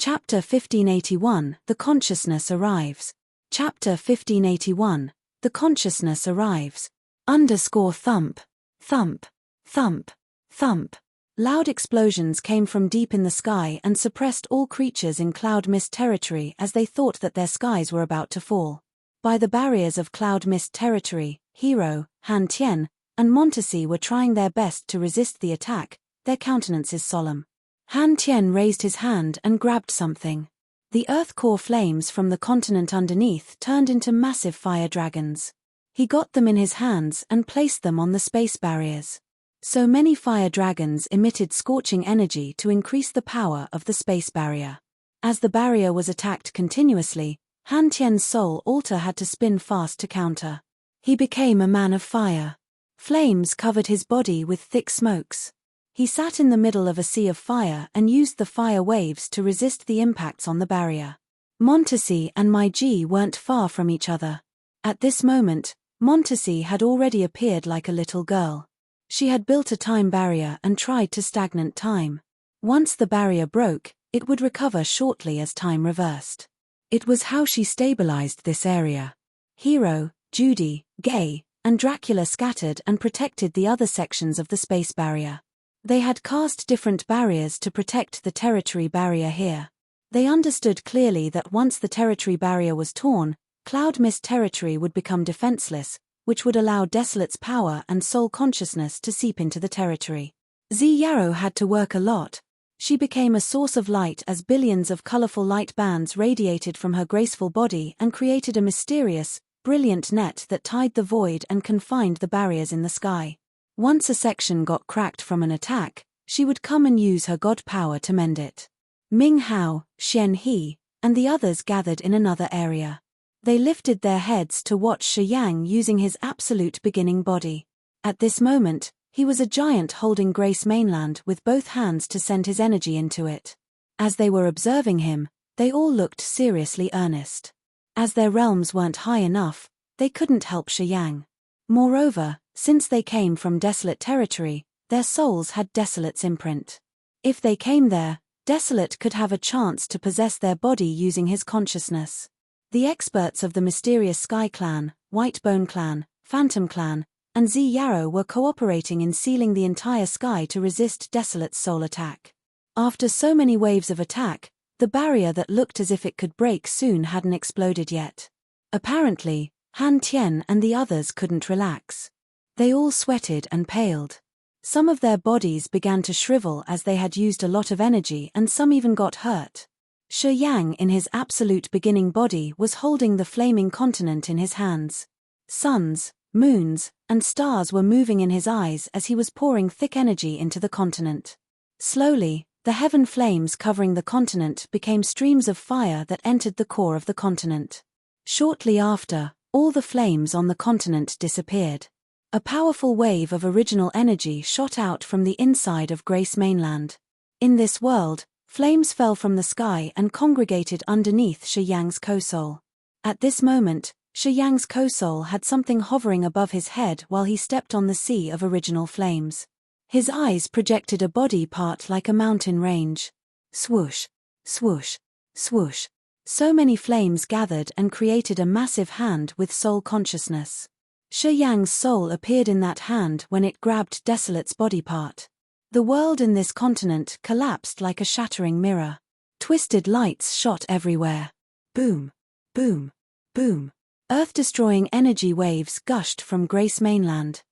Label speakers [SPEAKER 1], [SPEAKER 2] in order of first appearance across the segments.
[SPEAKER 1] Chapter 1581, The Consciousness Arrives. Chapter 1581, The Consciousness Arrives. Thump, thump, thump, thump. Loud explosions came from deep in the sky and suppressed all creatures in cloud mist territory as they thought that their skies were about to fall. By the barriers of cloud mist territory, Hero, Han Tian, and Montesi were trying their best to resist the attack, their countenances solemn. Han Tian raised his hand and grabbed something. The earth core flames from the continent underneath turned into massive fire dragons. He got them in his hands and placed them on the space barriers. So many fire dragons emitted scorching energy to increase the power of the space barrier. As the barrier was attacked continuously, Han Tian's soul altar had to spin fast to counter. He became a man of fire. Flames covered his body with thick smokes. He sat in the middle of a sea of fire and used the fire waves to resist the impacts on the barrier. Montesi and Mai Ji weren't far from each other. At this moment, Montesi had already appeared like a little girl. She had built a time barrier and tried to stagnate time. Once the barrier broke, it would recover shortly as time reversed. It was how she stabilized this area. Hero, Judy, Gay, and Dracula scattered and protected the other sections of the space barrier. They had cast different barriers to protect the territory barrier here. They understood clearly that once the territory barrier was torn, cloud mist territory would become defenseless, which would allow Desolate's power and soul consciousness to seep into the territory. Zi Yarrow had to work a lot. She became a source of light as billions of colorful light bands radiated from her graceful body and created a mysterious, brilliant net that tied the void and confined the barriers in the sky. Once a section got cracked from an attack, she would come and use her god power to mend it. Ming Hao, Xian He, and the others gathered in another area. They lifted their heads to watch Shi Yang using his absolute beginning body. At this moment, he was a giant holding Grace Mainland with both hands to send his energy into it. As they were observing him, they all looked seriously earnest. As their realms weren't high enough, they couldn't help Shi Yang. Moreover, since they came from desolate territory, their souls had Desolate's imprint. If they came there, Desolate could have a chance to possess their body using his consciousness. The experts of the mysterious Sky Clan, Whitebone Clan, Phantom Clan, and Zi Yarrow were cooperating in sealing the entire sky to resist Desolate's soul attack. After so many waves of attack, the barrier that looked as if it could break soon hadn't exploded yet. Apparently, Han Tian and the others couldn't relax. They all sweated and paled. Some of their bodies began to shrivel as they had used a lot of energy and some even got hurt. Shi Yang in his absolute beginning body was holding the flaming continent in his hands. Suns, moons, and stars were moving in his eyes as he was pouring thick energy into the continent. Slowly, the heaven flames covering the continent became streams of fire that entered the core of the continent. Shortly after, all the flames on the continent disappeared. A powerful wave of original energy shot out from the inside of Grace Mainland. In this world, flames fell from the sky and congregated underneath Shi Yang's co-soul. At this moment, Shi Yang's co-soul had something hovering above his head while he stepped on the sea of original flames. His eyes projected a body part like a mountain range. Swoosh, swoosh, swoosh. So many flames gathered and created a massive hand with soul consciousness. Shi Yang's soul appeared in that hand when it grabbed Desolate's body part. The world in this continent collapsed like a shattering mirror. Twisted lights shot everywhere. Boom, boom, boom. Earth-destroying energy waves gushed from Grace Mainland.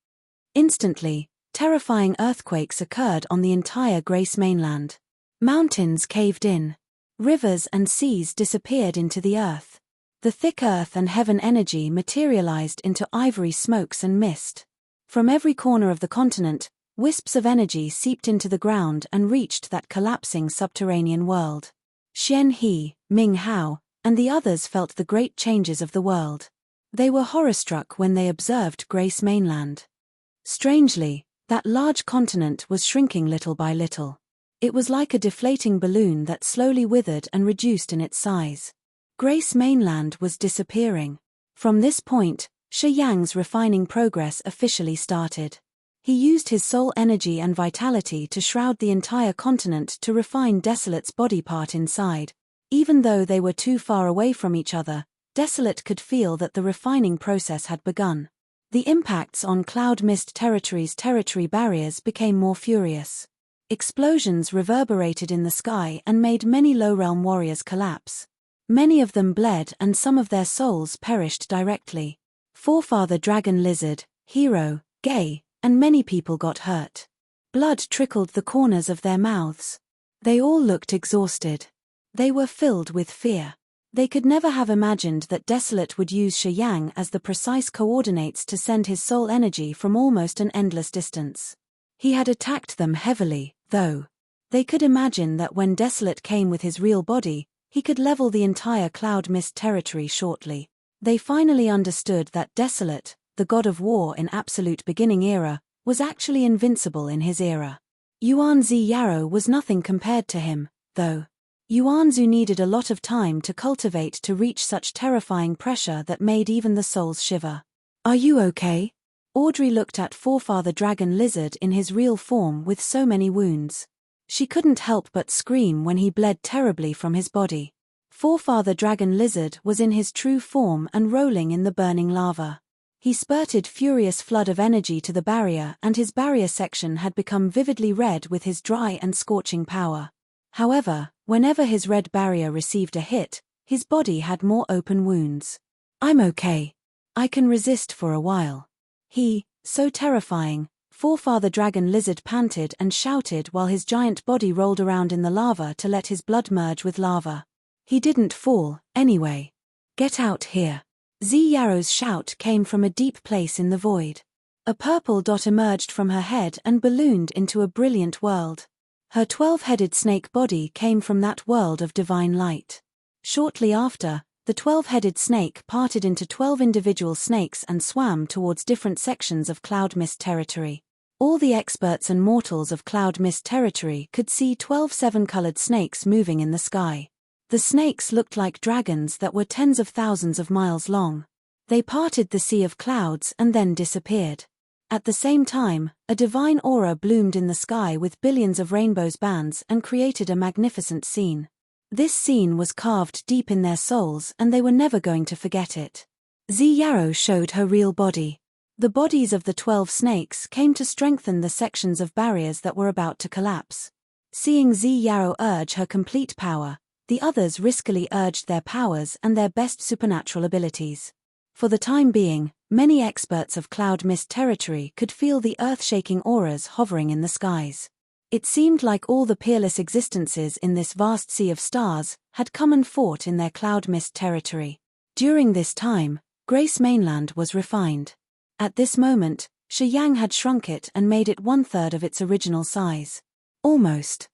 [SPEAKER 1] Instantly, terrifying earthquakes occurred on the entire Grace Mainland. Mountains caved in. Rivers and seas disappeared into the earth. The thick earth and heaven energy materialized into ivory smokes and mist. From every corner of the continent, wisps of energy seeped into the ground and reached that collapsing subterranean world. Xian He, Ming Hao, and the others felt the great changes of the world. They were horror-struck when they observed Grace Mainland. Strangely, that large continent was shrinking little by little. It was like a deflating balloon that slowly withered and reduced in its size. Grace Mainland was disappearing. From this point, Shi Yang's refining progress officially started. He used his soul energy and vitality to shroud the entire continent to refine Desolate's body part inside, Even though they were too far away from each other, Desolate could feel that the refining process had begun. The impacts on Cloud Mist Territory's territory barriers became more furious. Explosions reverberated in the sky and made many low-realm warriors collapse. Many of them bled and some of their souls perished directly. Forefather Dragon Lizard, Hero, Gay, and many people got hurt. Blood trickled the corners of their mouths. They all looked exhausted. They were filled with fear. They could never have imagined that Desolate would use Shiyang as the precise coordinates to send his soul energy from almost an endless distance. He had attacked them heavily, though. They could imagine that when Desolate came with his real body, he could level the entire Cloud Mist territory shortly. They finally understood that Desolate, the god of war in Absolute Beginning era, was actually invincible in his era. Yuanzi Yarrow was nothing compared to him, though. Yuanzu needed a lot of time to cultivate to reach such terrifying pressure that made even the souls shiver. "Are you okay?" Audrey looked at Forefather Dragon Lizard in his real form with so many wounds. She couldn't help but scream when he bled terribly from his body. Forefather Dragon Lizard was in his true form and rolling in the burning lava. He spurted furious flood of energy to the barrier, and his barrier section had become vividly red with his dry and scorching power. However, whenever his red barrier received a hit, his body had more open wounds. "I'm okay. I can resist for a while." So terrifying, Forefather Dragon Lizard panted and shouted while his giant body rolled around in the lava to let his blood merge with lava. He didn't fall, anyway. "Get out here." Yarrow's shout came from a deep place in the void. A purple dot emerged from her head and ballooned into a brilliant world. Her 12-headed snake body came from that world of divine light. Shortly after, the 12-headed snake parted into 12 individual snakes and swam towards different sections of Cloud Mist territory. All the experts and mortals of Cloud Mist territory could see 12 seven-colored snakes moving in the sky. The snakes looked like dragons that were tens of thousands of miles long. They parted the sea of clouds and then disappeared. At the same time, a divine aura bloomed in the sky with billions of rainbows bands and created a magnificent scene. This scene was carved deep in their souls and they were never going to forget it. Yarrow showed her real body. The bodies of the 12 snakes came to strengthen the sections of barriers that were about to collapse. Seeing Yarrow urge her complete power, the others riskily urged their powers and their best supernatural abilities. For the time being, many experts of Cloud Mist territory could feel the earth-shaking auras hovering in the skies. It seemed like all the peerless existences in this vast sea of stars had come and fought in their Cloud Mist territory. During this time, Grace Mainland was refined. At this moment, Shiyang had shrunk it and made it 1/3 of its original size. Almost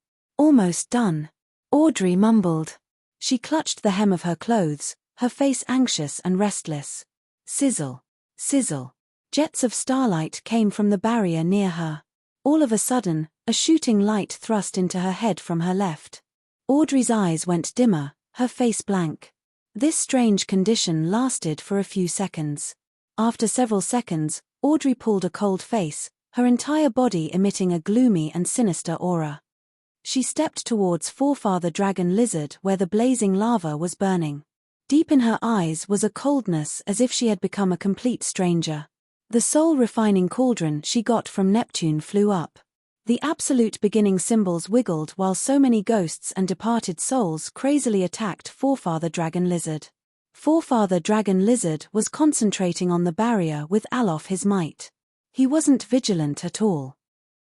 [SPEAKER 1] done," Audrey mumbled. She clutched the hem of her clothes, her face anxious and restless. Sizzle. Sizzle. Jets of starlight came from the barrier near her. All of a sudden, a shooting light thrust into her head from her left. Audrey's eyes went dimmer, her face blank. This strange condition lasted for a few seconds. After several seconds, Audrey pulled a cold face, her entire body emitting a gloomy and sinister aura. She stepped towards Forefather Dragon Lizard where the blazing lava was burning. Deep in her eyes was a coldness as if she had become a complete stranger. The soul-refining cauldron she got from Neptune flew up. The absolute beginning symbols wiggled while so many ghosts and departed souls crazily attacked Forefather Dragon Lizard. Forefather Dragon Lizard was concentrating on the barrier with all of his might. He wasn't vigilant at all.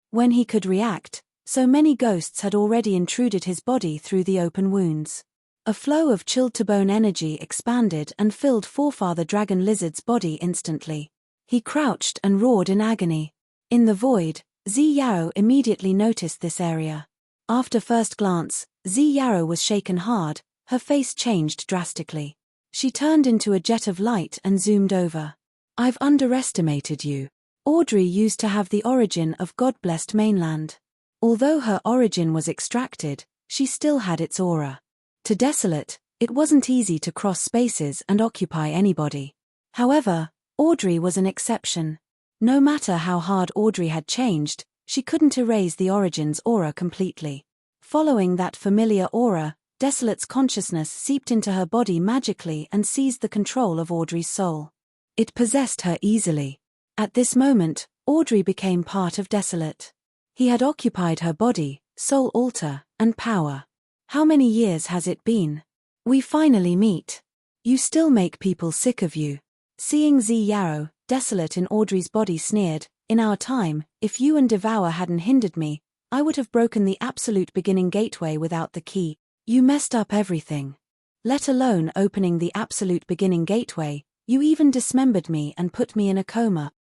[SPEAKER 1] When he could react, so many ghosts had already intruded his body through the open wounds. A flow of chilled-to-bone energy expanded and filled Forefather Dragon Lizard's body instantly. He crouched and roared in agony. In the void, Yarrow immediately noticed this area. After first glance, Yarrow was shaken hard, her face changed drastically. She turned into a jet of light and zoomed over. "I've underestimated you." Audrey used to have the origin of God-blessed mainland. Although her origin was extracted, she still had its aura. To Desolate, it wasn't easy to cross spaces and occupy anybody. However, Audrey was an exception. No matter how hard Audrey had changed, she couldn't erase the Origin's aura completely. Following that familiar aura, Desolate's consciousness seeped into her body magically and seized the control of Audrey's soul. It possessed her easily. At this moment, Audrey became part of Desolate. He had occupied her body, soul altar, and power. How many years has it been? We finally meet. You still make people sick of you. Seeing Z Yarrow, Desolate in Audrey's body sneered, in our time, if you and Devour hadn't hindered me, I would have broken the absolute beginning gateway without the key. You messed up everything. Let alone opening the absolute beginning gateway, you even dismembered me and put me in a coma.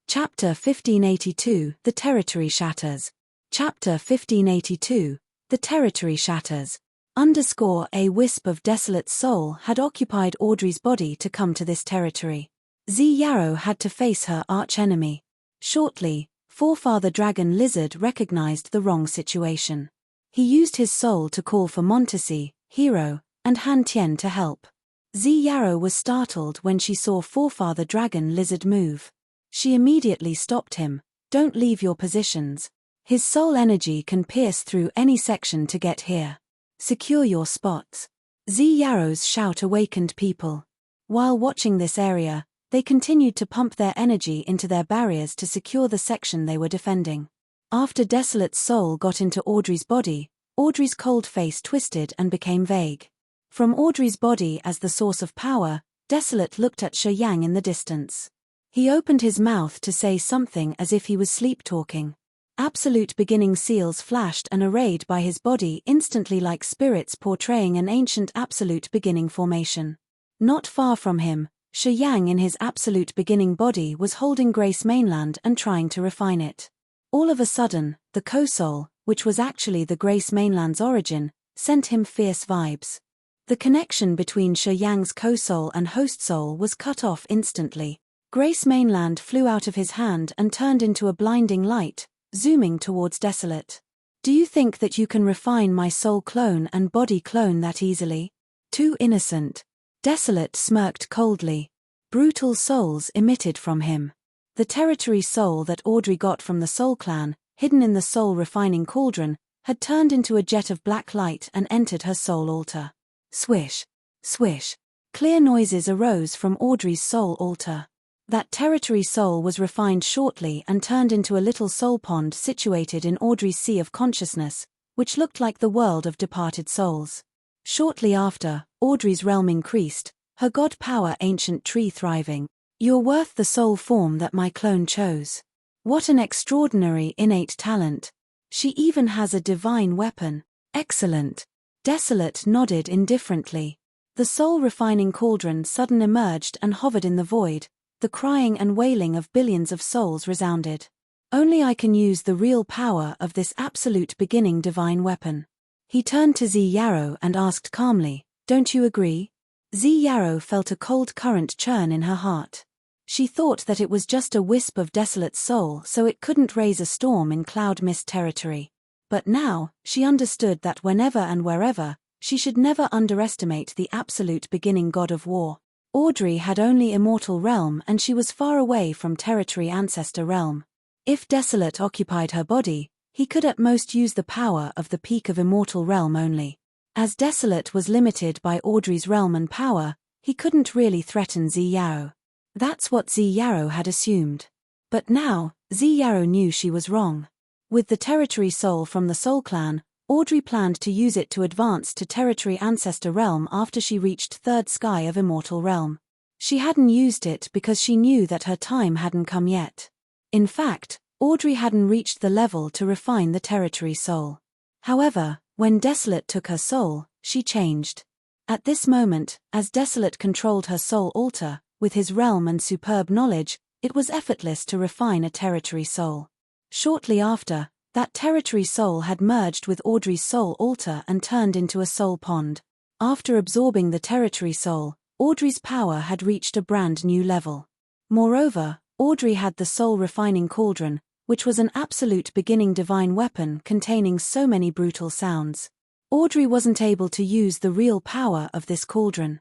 [SPEAKER 1] Chapter 1582, The Territory Shatters. Chapter 1582, The Territory Shatters. A wisp of Desolate soul had occupied Audrey's body to come to this territory. Z Yarrow had to face her archenemy. Shortly, Forefather Dragon Lizard recognized the wrong situation. He used his soul to call for Montesi, Hero, and Han Tien to help. Z Yarrow was startled when she saw Forefather Dragon Lizard move. She immediately stopped him. Don't leave your positions. His soul energy can pierce through any section to get here. Secure your spots. Z Yarrow's shout awakened people. While watching this area, they continued to pump their energy into their barriers to secure the section they were defending. After Desolate's soul got into Audrey's body, Audrey's cold face twisted and became vague. From Audrey's body as the source of power, Desolate looked at Shi Yang in the distance. He opened his mouth to say something as if he was sleep-talking. Absolute beginning seals flashed and arrayed by his body instantly like spirits portraying an ancient absolute beginning formation. Not far from him, Shi Yang in his absolute beginning body was holding Grace Mainland and trying to refine it. All of a sudden, the co-soul, which was actually the Grace Mainland's origin, sent him fierce vibes. The connection between Shi Yang's co-soul and host soul was cut off instantly. Grace Mainland flew out of his hand and turned into a blinding light, zooming towards Desolate. Do you think that you can refine my soul clone and body clone that easily? Too innocent. Desolate smirked coldly. Brutal souls emitted from him. The territory soul that Audrey got from the Soul Clan, hidden in the soul refining cauldron, had turned into a jet of black light and entered her soul altar. Swish. Swish. Clear noises arose from Audrey's soul altar. That territory soul was refined shortly and turned into a little soul pond situated in Audrey's sea of consciousness, which looked like the world of departed souls. Shortly after, Audrey's realm increased, her god power ancient tree thriving. You're worth the soul form that my clone chose. What an extraordinary innate talent. She even has a divine weapon. Excellent. Desolate nodded indifferently. The soul refining cauldron suddenly emerged and hovered in the void. The crying and wailing of billions of souls resounded. Only I can use the real power of this absolute beginning divine weapon. He turned to Z Yarrow and asked calmly, don't you agree? Z Yarrow felt a cold current churn in her heart. She thought that it was just a wisp of Desolate soul so it couldn't raise a storm in Cloud Mist territory. But now, she understood that whenever and wherever, she should never underestimate the absolute beginning god of war. Audrey had only Immortal Realm and she was far away from Territory Ancestor Realm. If Desolate occupied her body, he could at most use the power of the peak of Immortal Realm only. As Desolate was limited by Audrey's realm and power, he couldn't really threaten Z Yarrow. That's what Z Yarrow had assumed. But now, Z Yarrow knew she was wrong. With the Territory Soul from the Soul Clan, Audrey planned to use it to advance to Territory Ancestor Realm after she reached Third Sky of Immortal Realm. She hadn't used it because she knew that her time hadn't come yet. In fact, Audrey hadn't reached the level to refine the Territory Soul. However, when Desolate took her soul, she changed. At this moment, as Desolate controlled her soul altar, with his realm and superb knowledge, it was effortless to refine a Territory Soul. Shortly after, that Territory Soul had merged with Audrey's soul altar and turned into a soul pond. After absorbing the Territory Soul, Audrey's power had reached a brand new level. Moreover, Audrey had the soul refining cauldron, which was an absolute beginning divine weapon containing so many brutal sounds. Audrey wasn't able to use the real power of this cauldron.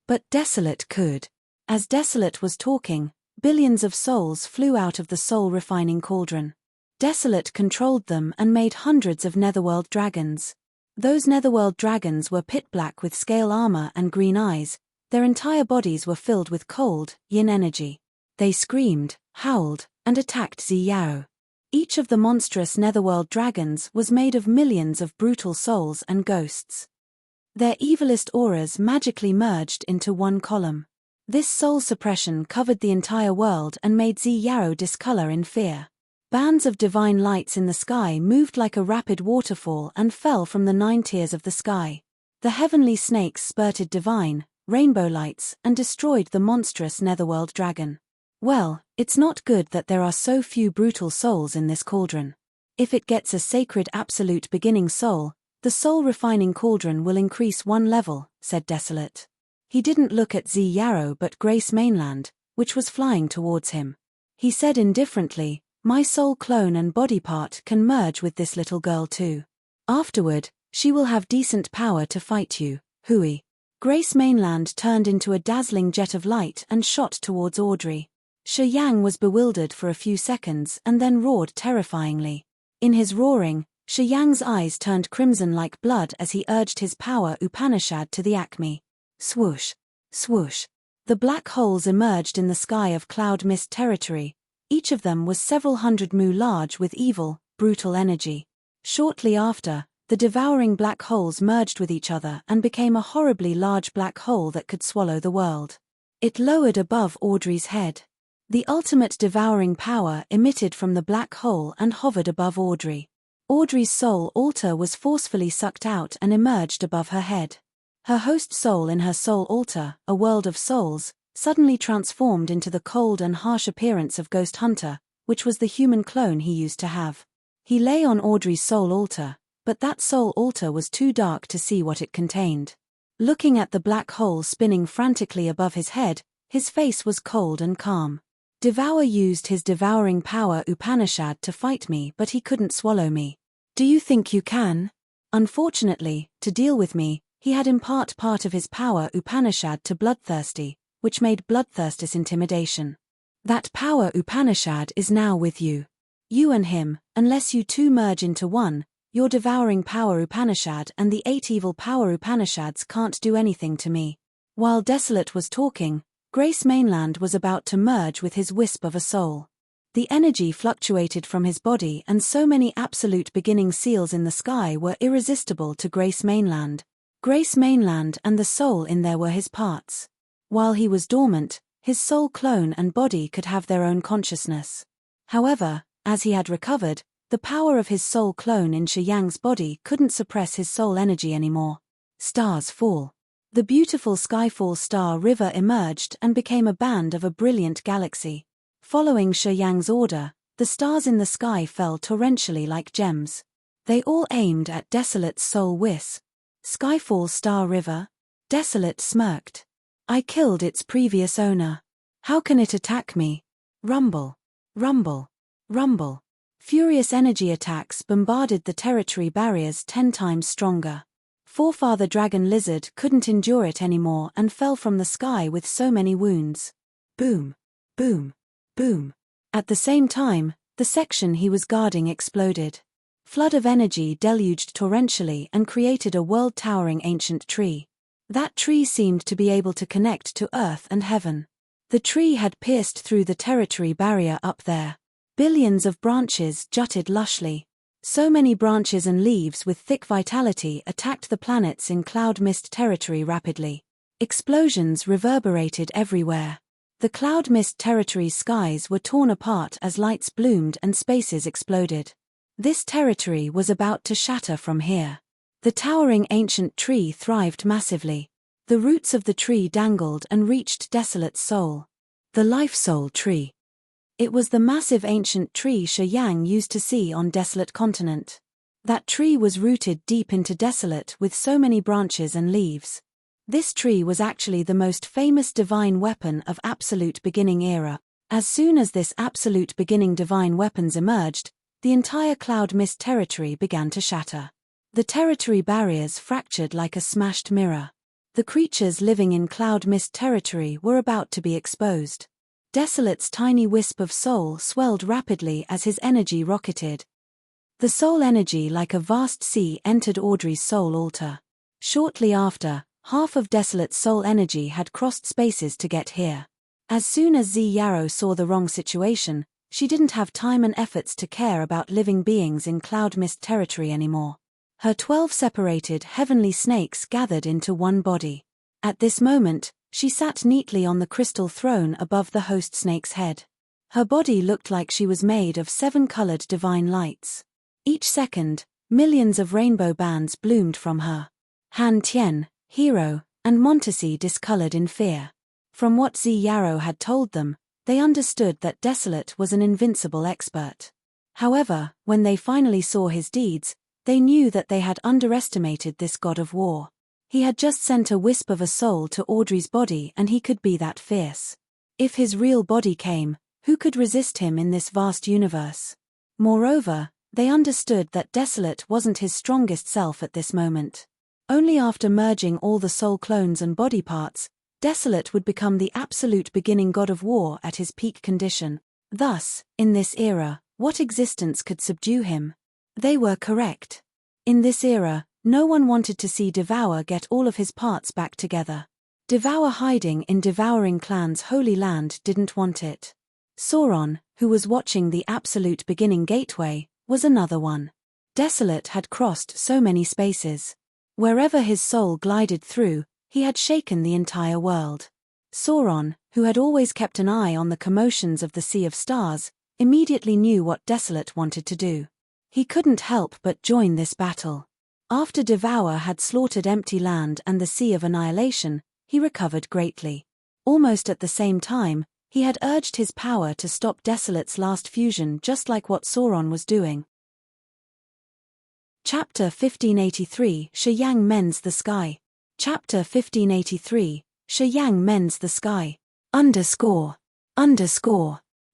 [SPEAKER 1] But Desolate could. As Desolate was talking, billions of souls flew out of the soul refining cauldron. Desolate controlled them and made hundreds of netherworld dragons. Those netherworld dragons were pit-black with scale armor and green eyes. Their entire bodies were filled with cold, yin energy. They screamed, howled, and attacked Ziyao. Each of the monstrous netherworld dragons was made of millions of brutal souls and ghosts. Their evilest auras magically merged into one column. This soul suppression covered the entire world and made Ziyao discolor in fear. Bands of divine lights in the sky moved like a rapid waterfall and fell from the 9 tiers of the sky. The heavenly snakes spurted divine, rainbow lights and destroyed the monstrous netherworld dragon. Well, it's not good that there are so few brutal souls in this cauldron. If it gets a sacred absolute beginning soul, the soul-refining cauldron will increase 1 level, said Desolate. He didn't look at Ziyao but Grace Mainland, which was flying towards him. He said indifferently, "My soul clone and body part can merge with this little girl too. Afterward, she will have decent power to fight you, Hui." Grace Mainland turned into a dazzling jet of light and shot towards Audrey. Shi Yang was bewildered for a few seconds and then roared terrifyingly. In his roaring, Shi Yang's eyes turned crimson like blood as he urged his power Upanishad to the acme. Swoosh! Swoosh! The black holes emerged in the sky of cloud mist territory. Each of them was several hundred mu large with evil, brutal energy. Shortly after, the devouring black holes merged with each other and became a horribly large black hole that could swallow the world. It lowered above Audrey's head. The ultimate devouring power emitted from the black hole and hovered above Audrey. Audrey's soul altar was forcefully sucked out and emerged above her head. Her host soul in her soul altar, a world of souls, suddenly transformed into the cold and harsh appearance of Ghost Hunter, which was the human clone he used to have. He lay on Audrey's soul altar, but that soul altar was too dark to see what it contained. Looking at the black hole spinning frantically above his head, his face was cold and calm. Devour used his devouring power Upanishad to fight me, but he couldn't swallow me. Do you think you can? Unfortunately, to deal with me, he had impart part of his power Upanishad to Bloodthirsty, which made Bloodthirsty's intimidation. That power Upanishad is now with you. You and him, unless you two merge into one, your devouring power Upanishad and the 8 evil power Upanishads can't do anything to me. While Desolate was talking, Grace Mainland was about to merge with his wisp of a soul. The energy fluctuated from his body and so many absolute beginning seals in the sky were irresistible to Grace Mainland. Grace Mainland and the soul in there were his parts. While he was dormant, his soul clone and body could have their own consciousness. However, as he had recovered, the power of his soul clone in Shi Yang's body couldn't suppress his soul energy anymore. Stars fall. The beautiful Skyfall star river emerged and became a band of a brilliant galaxy. Following Shi Yang's order, the stars in the sky fell torrentially like gems. They all aimed at Desolate's soul wisp. Skyfall star river? Desolate smirked. I killed its previous owner. How can it attack me? Rumble. Rumble. Rumble. Furious energy attacks bombarded the territory barriers 10 times stronger. Forefather Dragon Lizard couldn't endure it anymore and fell from the sky with so many wounds. Boom. Boom. Boom. At the same time, the section he was guarding exploded. Flood of energy deluged torrentially and created a world-towering ancient tree. That tree seemed to be able to connect to earth and heaven. The tree had pierced through the territory barrier up there. Billions of branches jutted lushly. So many branches and leaves with thick vitality attacked the planets in cloud mist territory rapidly. Explosions reverberated everywhere. The cloud mist territory's skies were torn apart as lights bloomed and spaces exploded. This territory was about to shatter from here. The towering ancient tree thrived massively. The roots of the tree dangled and reached Desolate's soul. The life soul tree. It was the massive ancient tree Shi Yang used to see on Desolate Continent. That tree was rooted deep into Desolate with so many branches and leaves. This tree was actually the most famous divine weapon of Absolute Beginning era. As soon as this Absolute Beginning divine weapons emerged, the entire cloud mist territory began to shatter. The territory barriers fractured like a smashed mirror. The creatures living in cloud mist territory were about to be exposed. Desolate's tiny wisp of soul swelled rapidly as his energy rocketed. The soul energy like a vast sea entered Audrey's soul altar. Shortly after, half of Desolate's soul energy had crossed spaces to get here. As soon as Z Yarrow saw the wrong situation, she didn't have time and efforts to care about living beings in Cloud Mist territory anymore. Her 12 separated heavenly snakes gathered into one body. At this moment, she sat neatly on the crystal throne above the host snake's head. Her body looked like she was made of 7-colored divine lights. Each second, millions of rainbow bands bloomed from her. Han Tien, Hero, and Montesi discolored in fear. From what Z Yarrow had told them, they understood that Desolate was an invincible expert. However, when they finally saw his deeds, they knew that they had underestimated this god of war. He had just sent a wisp of a soul to Audrey's body and he could be that fierce. If his real body came, who could resist him in this vast universe? Moreover, they understood that Desolate wasn't his strongest self at this moment. Only after merging all the soul clones and body parts, Desolate would become the absolute beginning god of war at his peak condition. Thus, in this era, what existence could subdue him? They were correct. In this era, no one wanted to see Devour get all of his parts back together. Devour hiding in Devouring Clan's Holy Land didn't want it. Sauron, who was watching the absolute beginning gateway, was another one. Desolate had crossed so many spaces. Wherever his soul glided through, he had shaken the entire world. Sauron, who had always kept an eye on the commotions of the Sea of Stars, immediately knew what Desolate wanted to do. He couldn't help but join this battle. After Devour had slaughtered Empty Land and the Sea of Annihilation, he recovered greatly. Almost at the same time, he had urged his power to stop Desolate's last fusion just like what Sauron was doing. Chapter 1583 Shi Yang Mends the Sky. Chapter 1583 Shi Yang Mends the Sky. Underscore.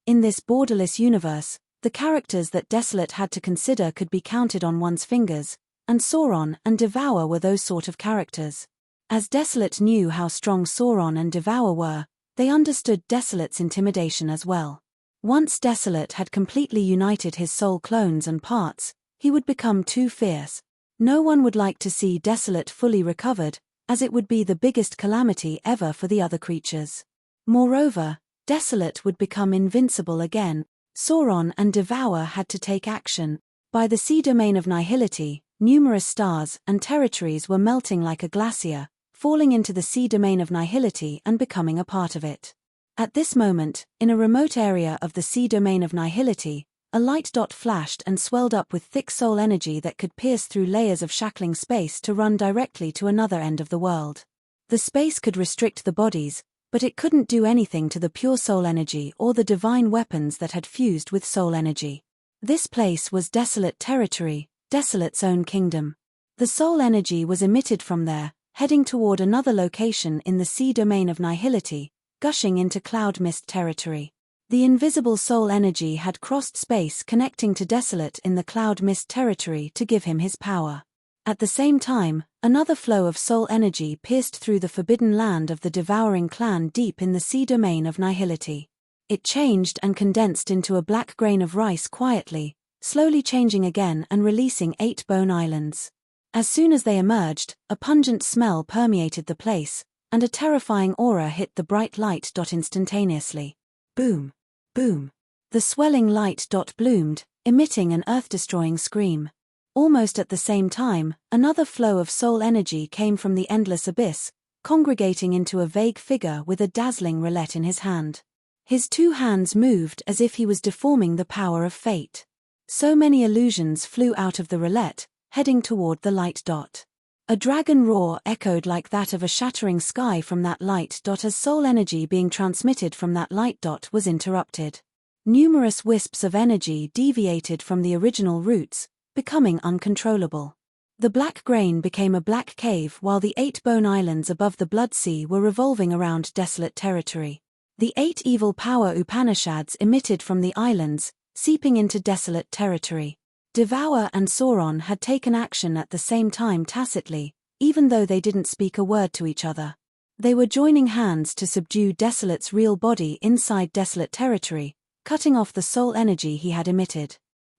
[SPEAKER 1] In this borderless universe, the characters that Desolate had to consider could be counted on one's fingers, and Sauron and Devour were those sort of characters. As Desolate knew how strong Sauron and Devour were, they understood Desolate's intimidation as well. Once Desolate had completely united his soul clones and parts, he would become too fierce. No one would like to see Desolate fully recovered, as it would be the biggest calamity ever for the other creatures. Moreover, Desolate would become invincible again. Sauron and Devour had to take action. By the sea domain of Nihility, numerous stars and territories were melting like a glacier, falling into the sea domain of Nihility and becoming a part of it. At this moment, in a remote area of the sea domain of Nihility, a light dot flashed and swelled up with thick soul energy that could pierce through layers of shackling space to run directly to another end of the world. The space could restrict the bodies, but it couldn't do anything to the pure soul energy or the divine weapons that had fused with soul energy. This place was Desolate territory, Desolate's own kingdom. The soul energy was emitted from there, heading toward another location in the sea domain of Nihility, gushing into Cloud Mist territory. The invisible soul energy had crossed space connecting to Desolate in the Cloud Mist territory to give him his power. At the same time, another flow of soul energy pierced through the forbidden land of the Devouring Clan deep in the sea domain of Nihility. It changed and condensed into a black grain of rice quietly, slowly changing again and releasing 8 bone islands. As soon as they emerged, a pungent smell permeated the place, and a terrifying aura hit the bright light dot instantaneously. Boom! Boom! The swelling light dot bloomed, emitting an earth-destroying scream. Almost at the same time, another flow of soul energy came from the endless abyss, congregating into a vague figure with a dazzling roulette in his hand. His 2 hands moved as if he was deforming the power of fate. So many illusions flew out of the roulette, heading toward the light dot. A dragon roar echoed like that of a shattering sky from that light dot as soul energy being transmitted from that light dot was interrupted. Numerous wisps of energy deviated from the original routes, becoming uncontrollable. The black grain became a black cave while the 8 bone islands above the Blood Sea were revolving around Desolate territory. The 8 evil power Upanishads emitted from the islands, seeping into Desolate territory. Devour and Sauron had taken action at the same time tacitly, even though they didn't speak a word to each other. They were joining hands to subdue Desolate's real body inside Desolate territory, cutting off the soul energy he had emitted.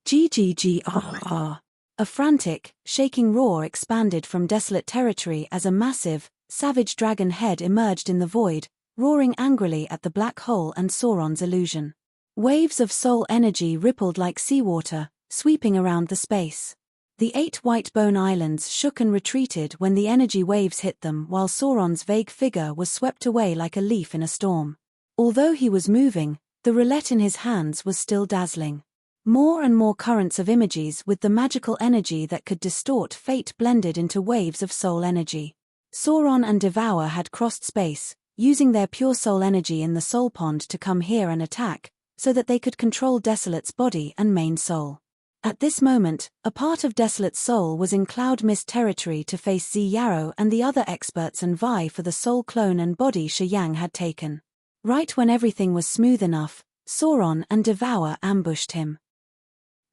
[SPEAKER 1] Ggrr. A frantic, shaking roar expanded from desolate territory as a massive, savage dragon head emerged in the void, roaring angrily at the black hole and Sauron's illusion. Waves of soul energy rippled like seawater, sweeping around the space. The 8 white bone islands shook and retreated when the energy waves hit them, while Sauron's vague figure was swept away like a leaf in a storm. Although he was moving, the roulette in his hands was still dazzling. More and more currents of images with the magical energy that could distort fate blended into waves of soul energy. Sauron and Devour had crossed space, using their pure soul energy in the soul pond to come here and attack, so that they could control Desolate's body and main soul. At this moment, a part of Desolate's soul was in Cloud Mist territory to face Yarrow and the other experts and vie for the soul clone and body Yang had taken. Right when everything was smooth enough, Sauron and Devour ambushed him.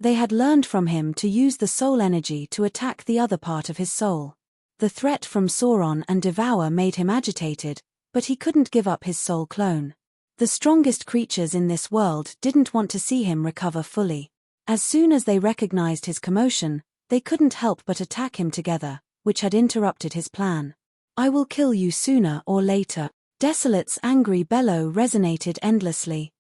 [SPEAKER 1] They had learned from him to use the soul energy to attack the other part of his soul. The threat from Sauron and Devour made him agitated, but he couldn't give up his soul clone. The strongest creatures in this world didn't want to see him recover fully. As soon as they recognized his commotion, they couldn't help but attack him together, which had interrupted his plan. I will kill you sooner or later. Desolate's angry bellow resonated endlessly.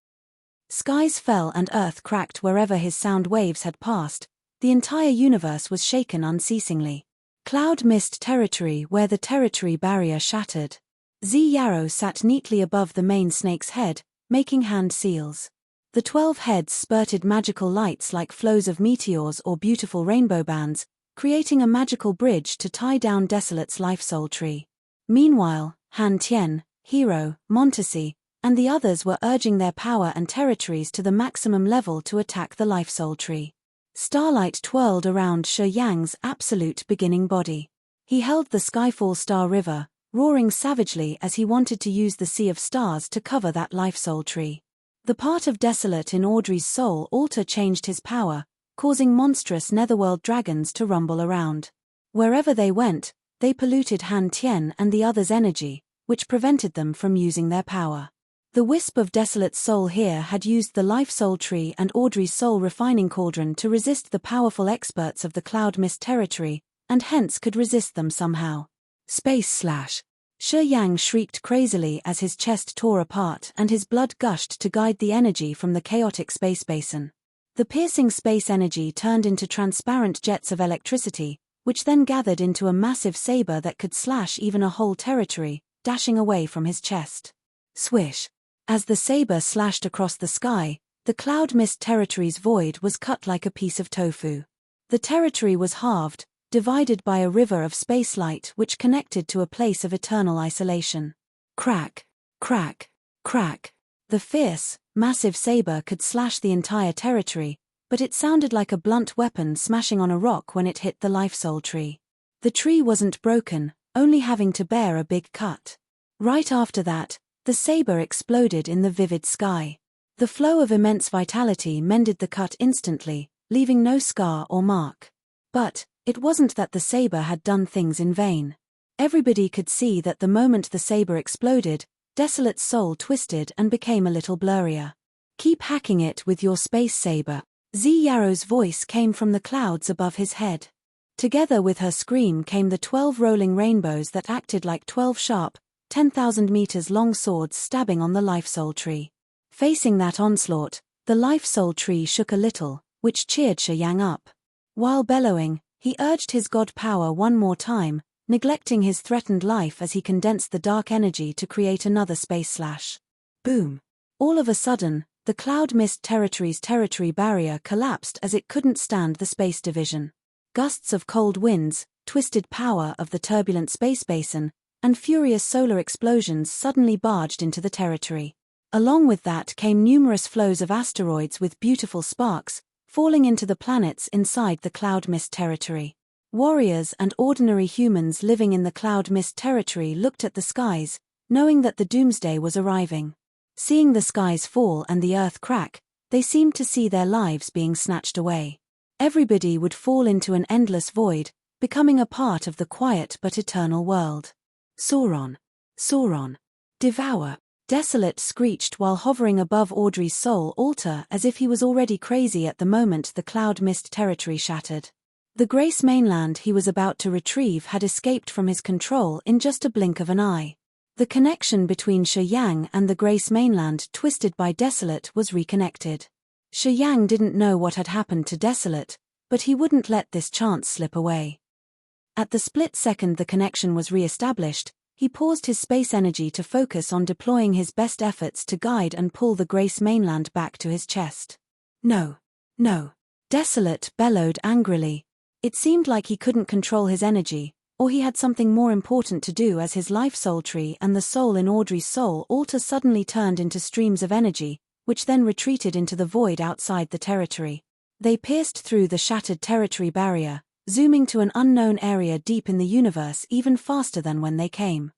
[SPEAKER 1] Skies fell and earth cracked wherever his sound waves had passed. The entire universe was shaken unceasingly. Cloud Mist territory where the territory barrier shattered. Yarrow sat neatly above the main snake's head, making hand seals. The 12 heads spurted magical lights like flows of meteors or beautiful rainbow bands, creating a magical bridge to tie down Desolate's life soul tree. Meanwhile, Han Tien, Hero, Montesi, and the others were urging their power and territories to the maximum level to attack the life soul tree. Starlight twirled around Yang's absolute beginning body. He held the Skyfall Star River, roaring savagely as he wanted to use the Sea of Stars to cover that life soul tree. The part of Desolate in Audrey's soul altar changed his power, causing monstrous netherworld dragons to rumble around. Wherever they went, they polluted Han Tien and the others' energy, which prevented them from using their power. The wisp of Desolate's soul here had used the life soul tree and Audrey's soul refining cauldron to resist the powerful experts of the Cloud Mist territory, and hence could resist them somehow. Space slash. Yang shrieked crazily as his chest tore apart and his blood gushed to guide the energy from the chaotic space basin. The piercing space energy turned into transparent jets of electricity, which then gathered into a massive saber that could slash even a whole territory, dashing away from his chest. Swish. As the saber slashed across the sky, the Cloud Mist territory's void was cut like a piece of tofu. The territory was halved, divided by a river of spacelight which connected to a place of eternal isolation. Crack, crack, crack. The fierce, massive saber could slash the entire territory, but it sounded like a blunt weapon smashing on a rock when it hit the life soul tree. The tree wasn't broken, only having to bear a big cut. Right after that, the saber exploded in the vivid sky. The flow of immense vitality mended the cut instantly, leaving no scar or mark. But it wasn't that the saber had done things in vain. Everybody could see that the moment the saber exploded, Desolate's soul twisted and became a little blurrier. Keep hacking it with your space saber. Yarrow's voice came from the clouds above his head. Together with her scream came the 12 rolling rainbows that acted like 12 sharp, 10,000 meters long swords stabbing on the life soul tree. Facing that onslaught, the life soul tree shook a little, which cheered Yang up. While bellowing, he urged his god power one more time, neglecting his threatened life as he condensed the dark energy to create another space slash. Boom. All of a sudden, the Cloud Mist territory's territory barrier collapsed as it couldn't stand the space division. Gusts of cold winds, twisted power of the turbulent space basin, and furious solar explosions suddenly barged into the territory. Along with that came numerous flows of asteroids with beautiful sparks, falling into the planets inside the Cloud Mist territory. Warriors and ordinary humans living in the Cloud Mist territory looked at the skies, knowing that the doomsday was arriving. Seeing the skies fall and the earth crack, they seemed to see their lives being snatched away. Everybody would fall into an endless void, becoming a part of the quiet but eternal world. Sauron. Sauron. Devour. Desolate screeched while hovering above Audrey's soul altar as if he was already crazy at the moment the cloud mist territory shattered. The Grace mainland he was about to retrieve had escaped from his control in just a blink of an eye. The connection between Shi Yang and the Grace mainland twisted by Desolate was reconnected. Shi Yang didn't know what had happened to Desolate, but he wouldn't let this chance slip away. At the split second the connection was re-established, he paused his space energy to focus on deploying his best efforts to guide and pull the Grace mainland back to his chest. No. No. Desolate bellowed angrily. It seemed like he couldn't control his energy, or he had something more important to do as his life soul tree and the soul in Audrey's soul altar suddenly turned into streams of energy, which then retreated into the void outside the territory. They pierced through the shattered territory barrier, zooming to an unknown area deep in the universe even faster than when they came.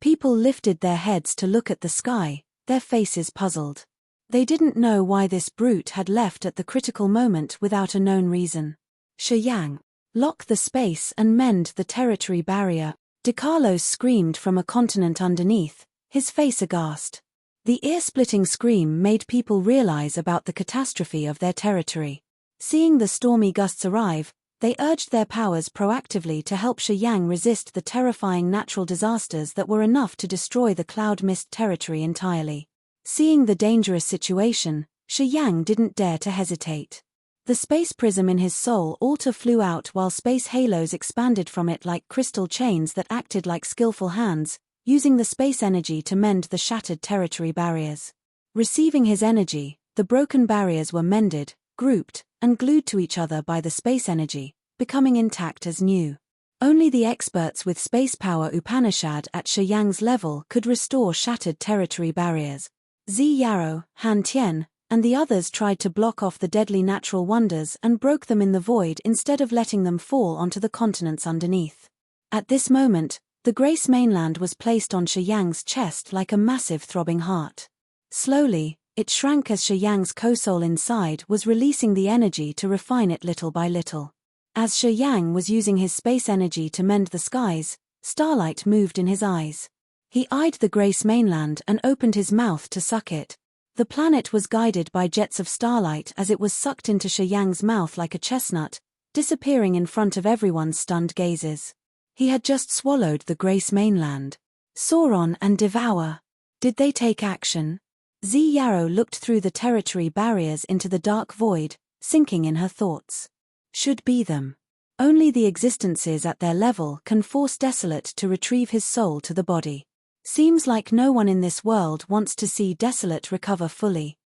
[SPEAKER 1] People lifted their heads to look at the sky, their faces puzzled. They didn't know why this brute had left at the critical moment without a known reason. Shi Yang, lock the space and mend the territory barrier, DeCarlos screamed from a continent underneath, his face aghast. The ear-splitting scream made people realize about the catastrophe of their territory. Seeing the stormy gusts arrive, they urged their powers proactively to help Shi Yang resist the terrifying natural disasters that were enough to destroy the cloud mist territory entirely. Seeing the dangerous situation, Shi Yang didn't dare to hesitate. The space prism in his soul altar flew out while space halos expanded from it like crystal chains that acted like skillful hands, using the space energy to mend the shattered territory barriers. Receiving his energy, the broken barriers were mended, grouped, and glued to each other by the space energy, becoming intact as new. Only the experts with space power Upanishad at Shi Yang's level could restore shattered territory barriers. Zi Yarrow, Han Tian, and the others tried to block off the deadly natural wonders and broke them in the void instead of letting them fall onto the continents underneath. At this moment, the Grace mainland was placed on Shi Yang's chest like a massive throbbing heart. Slowly, it shrank as Shi Yang's co-soul inside was releasing the energy to refine it little by little. As Shi Yang was using his space energy to mend the skies, starlight moved in his eyes. He eyed the Grace mainland and opened his mouth to suck it. The planet was guided by jets of starlight as it was sucked into Shi Yang's mouth like a chestnut, disappearing in front of everyone's stunned gazes. He had just swallowed the Grace mainland. Sauron and Devour. Did they take action? Zi Yarrow looked through the territory barriers into the dark void, sinking in her thoughts. Should be them. Only the existences at their level can force Desolate to retrieve his soul to the body. Seems like no one in this world wants to see Desolate recover fully.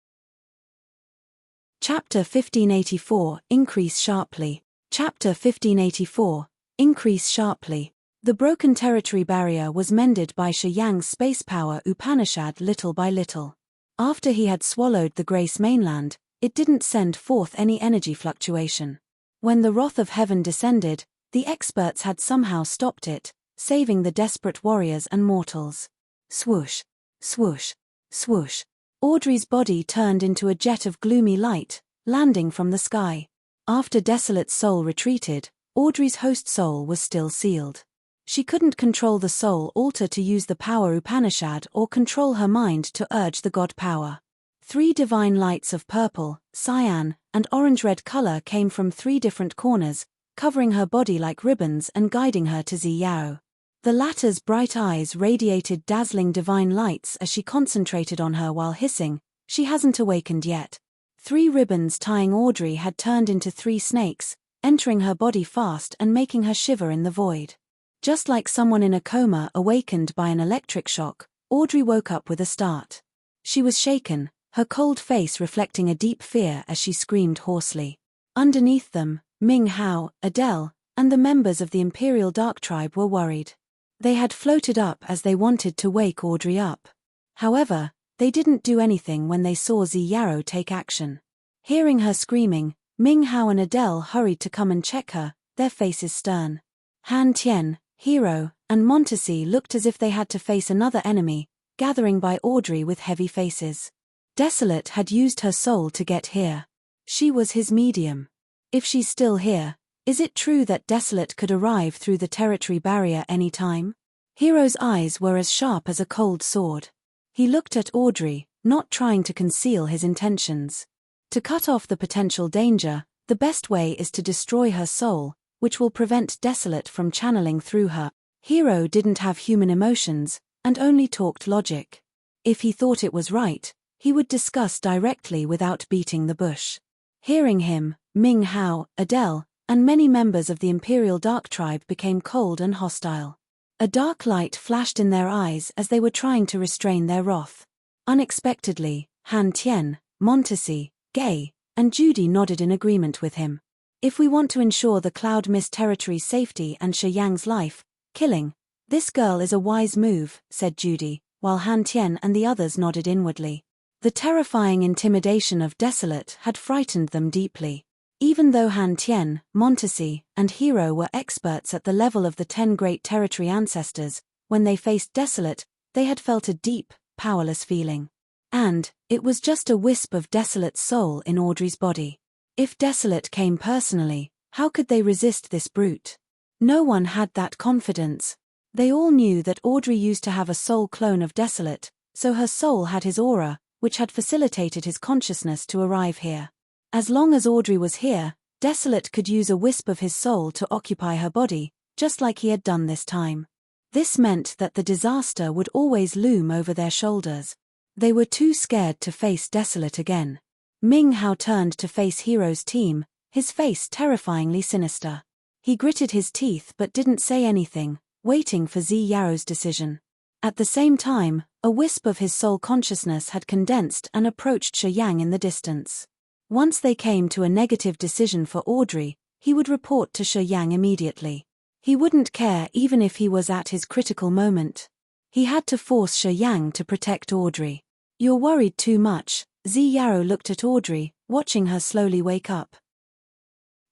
[SPEAKER 1] Chapter 1584, Increase Sharply. Chapter 1584, Increase Sharply. The broken territory barrier was mended by Shi Yang's space power Upanishad little by little. After he had swallowed the Grace mainland, it didn't send forth any energy fluctuation. When the wrath of heaven descended, the experts had somehow stopped it, saving the desperate warriors and mortals. Swoosh, swoosh, swoosh. Audrey's body turned into a jet of gloomy light, landing from the sky. After Desolate's soul retreated, Audrey's host soul was still sealed. She couldn't control the soul altar to use the power Upanishad or control her mind to urge the god power. 3 divine lights of purple, cyan, and orange-red color came from 3 different corners, covering her body like ribbons and guiding her to Zi Yarrow. The latter's bright eyes radiated dazzling divine lights as she concentrated on her while hissing, "She hasn't awakened yet." 3 ribbons tying Audrey had turned into 3 snakes, entering her body fast and making her shiver in the void. Just like someone in a coma awakened by an electric shock, Audrey woke up with a start. She was shaken, her cold face reflecting a deep fear as she screamed hoarsely. Underneath them, Ming Hao, Adele, and the members of the Imperial Dark Tribe were worried. They had floated up as they wanted to wake Audrey up. However, they didn't do anything when they saw Zi Yarrow take action. Hearing her screaming, Ming Hao and Adele hurried to come and check her, their faces stern. Han Tian, Hero, and Montesi looked as if they had to face another enemy, gathering by Audrey with heavy faces. Desolate had used her soul to get here. She was his medium. If she's still here, is it true that Desolate could arrive through the territory barrier any time? Hero's eyes were as sharp as a cold sword. He looked at Audrey, not trying to conceal his intentions. To cut off the potential danger, the best way is to destroy her soul, which will prevent Desolate from channeling through her. Hero didn't have human emotions, and only talked logic. If he thought it was right, he would discuss directly without beating the bush. Hearing him, Ming Hao, Adele, and many members of the Imperial Dark Tribe became cold and hostile. A dark light flashed in their eyes as they were trying to restrain their wrath. Unexpectedly, Han Tian, Montesi, Gay, and Judy nodded in agreement with him. If we want to ensure the Cloud Mist territory's safety and Shi Yang's life, killing this girl is a wise move, said Judy, while Han Tian and the others nodded inwardly. The terrifying intimidation of Desolate had frightened them deeply. Even though Han Tian, Montesi, and Hero were experts at the level of the 10 Great Territory Ancestors, when they faced Desolate, they had felt a deep, powerless feeling. And it was just a wisp of Desolate's soul in Audrey's body. If Desolate came personally, how could they resist this brute? No one had that confidence. They all knew that Audrey used to have a soul clone of Desolate, so her soul had his aura, which had facilitated his consciousness to arrive here. As long as Audrey was here, Desolate could use a wisp of his soul to occupy her body, just like he had done this time. This meant that the disaster would always loom over their shoulders. They were too scared to face Desolate again. Ming Hao turned to face Hero's team, his face terrifyingly sinister. He gritted his teeth but didn't say anything, waiting for Zi Yao's decision. At the same time, a wisp of his soul consciousness had condensed and approached Shi Yang in the distance. Once they came to a negative decision for Audrey, he would report to Shi Yang immediately. He wouldn't care even if he was at his critical moment. He had to force Shi Yang to protect Audrey. You're worried too much, Zi Yao looked at Audrey, watching her slowly wake up.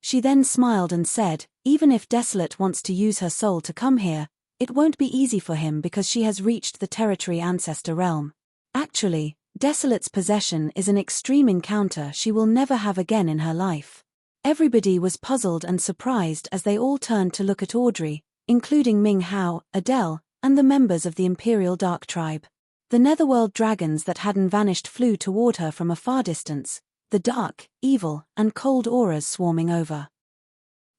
[SPEAKER 1] She then smiled and said, even if Desolate wants to use her soul to come here, it won't be easy for him because she has reached the territory ancestor realm. Actually, Desolate's possession is an extreme encounter she will never have again in her life. Everybody was puzzled and surprised as they all turned to look at Audrey, including Ming Hao, Adele, and the members of the Imperial Dark Tribe. The Netherworld dragons that hadn't vanished flew toward her from a far distance, the dark, evil, and cold auras swarming over.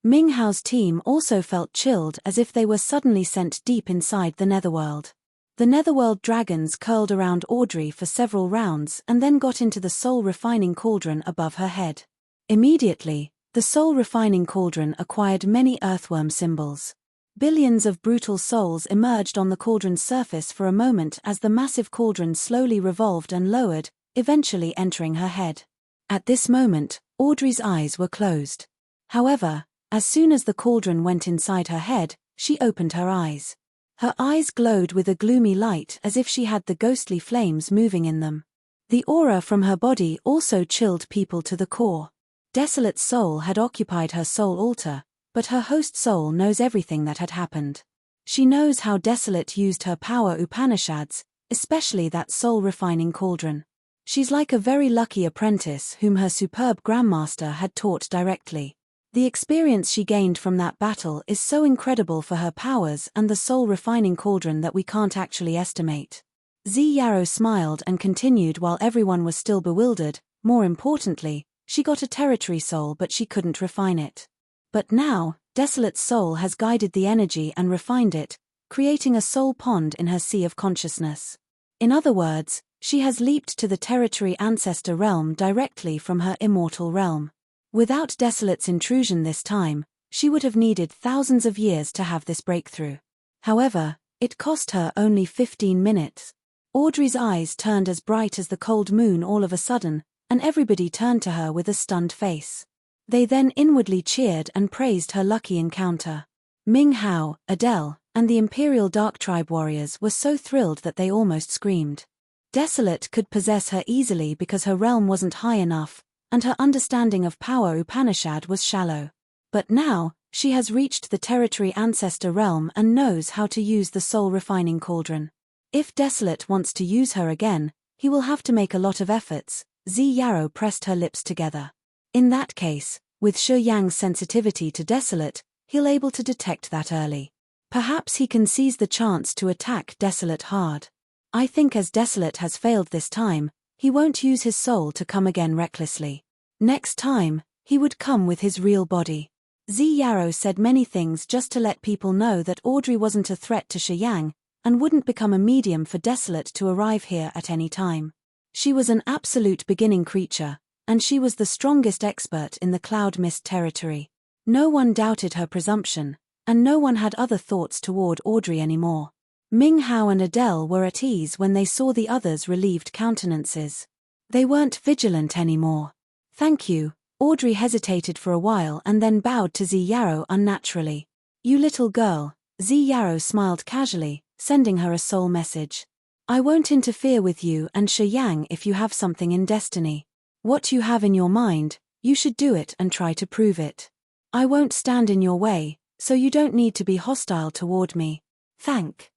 [SPEAKER 1] Ming Hao's team also felt chilled as if they were suddenly sent deep inside the Netherworld. The Netherworld dragons curled around Audrey for several rounds and then got into the soul-refining cauldron above her head. Immediately, the soul-refining cauldron acquired many earthworm symbols. Billions of brutal souls emerged on the cauldron's surface for a moment as the massive cauldron slowly revolved and lowered, eventually entering her head. At this moment, Audrey's eyes were closed. However, as soon as the cauldron went inside her head, she opened her eyes. Her eyes glowed with a gloomy light as if she had the ghostly flames moving in them. The aura from her body also chilled people to the core. Desolate's soul had occupied her soul altar, but her host soul knows everything that had happened. She knows how Desolate used her power Upanishads, especially that soul-refining cauldron. She's like a very lucky apprentice whom her superb grandmaster had taught directly. The experience she gained from that battle is so incredible for her powers and the soul-refining cauldron that we can't actually estimate. Zi Yao smiled and continued while everyone was still bewildered. More importantly, she got a territory soul but she couldn't refine it. But now, Desolate's soul has guided the energy and refined it, creating a soul pond in her sea of consciousness. In other words, she has leaped to the territory ancestor realm directly from her immortal realm. Without Desolate's intrusion this time, she would have needed thousands of years to have this breakthrough. However, it cost her only 15 minutes. Audrey's eyes turned as bright as the cold moon all of a sudden, and everybody turned to her with a stunned face. They then inwardly cheered and praised her lucky encounter. Ming Hao, Adele, and the Imperial Dark Tribe warriors were so thrilled that they almost screamed. Desolate could possess her easily because her realm wasn't high enough, and her understanding of power Upanishad was shallow. But now, she has reached the territory ancestor realm and knows how to use the soul-refining cauldron. If Desolate wants to use her again, he will have to make a lot of efforts. Zi Yao pressed her lips together. In that case, with Shi Yang's sensitivity to Desolate, he'll able to detect that early. Perhaps he can seize the chance to attack Desolate hard. I think as Desolate has failed this time, he won't use his soul to come again recklessly. Next time, he would come with his real body. Zi Yarrow said many things just to let people know that Audrey wasn't a threat to Shi Yang, and wouldn't become a medium for Desolate to arrive here at any time. She was an absolute beginning creature, and she was the strongest expert in the Cloud Mist territory. No one doubted her presumption, and no one had other thoughts toward Audrey anymore. Ming Hao and Adele were at ease when they saw the others' relieved countenances. They weren't vigilant anymore. Thank you. Audrey hesitated for a while and then bowed to Zi Yarrow unnaturally. You little girl, Zi Yarrow smiled casually, sending her a soul message. I won't interfere with you and Shi Yang if you have something in destiny. What you have in your mind, you should do it and try to prove it. I won't stand in your way, so you don't need to be hostile toward me. Thank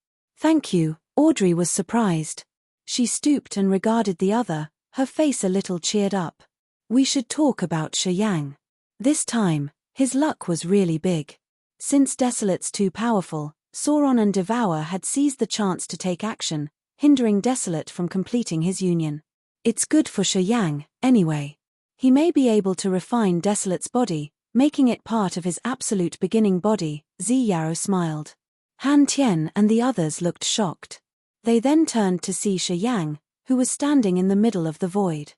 [SPEAKER 1] you. Audrey was surprised. She stooped and regarded the other, her face a little cheered up. We should talk about Shi Yang. This time, his luck was really big. Since Desolate's too powerful, Sauron and Devour had seized the chance to take action, hindering Desolate from completing his union. It's good for Shi Yang, anyway. He may be able to refine Desolate's body, making it part of his absolute beginning body. Zi Yarrow smiled. Han Tian and the others looked shocked. They then turned to see Shi Yang, who was standing in the middle of the void.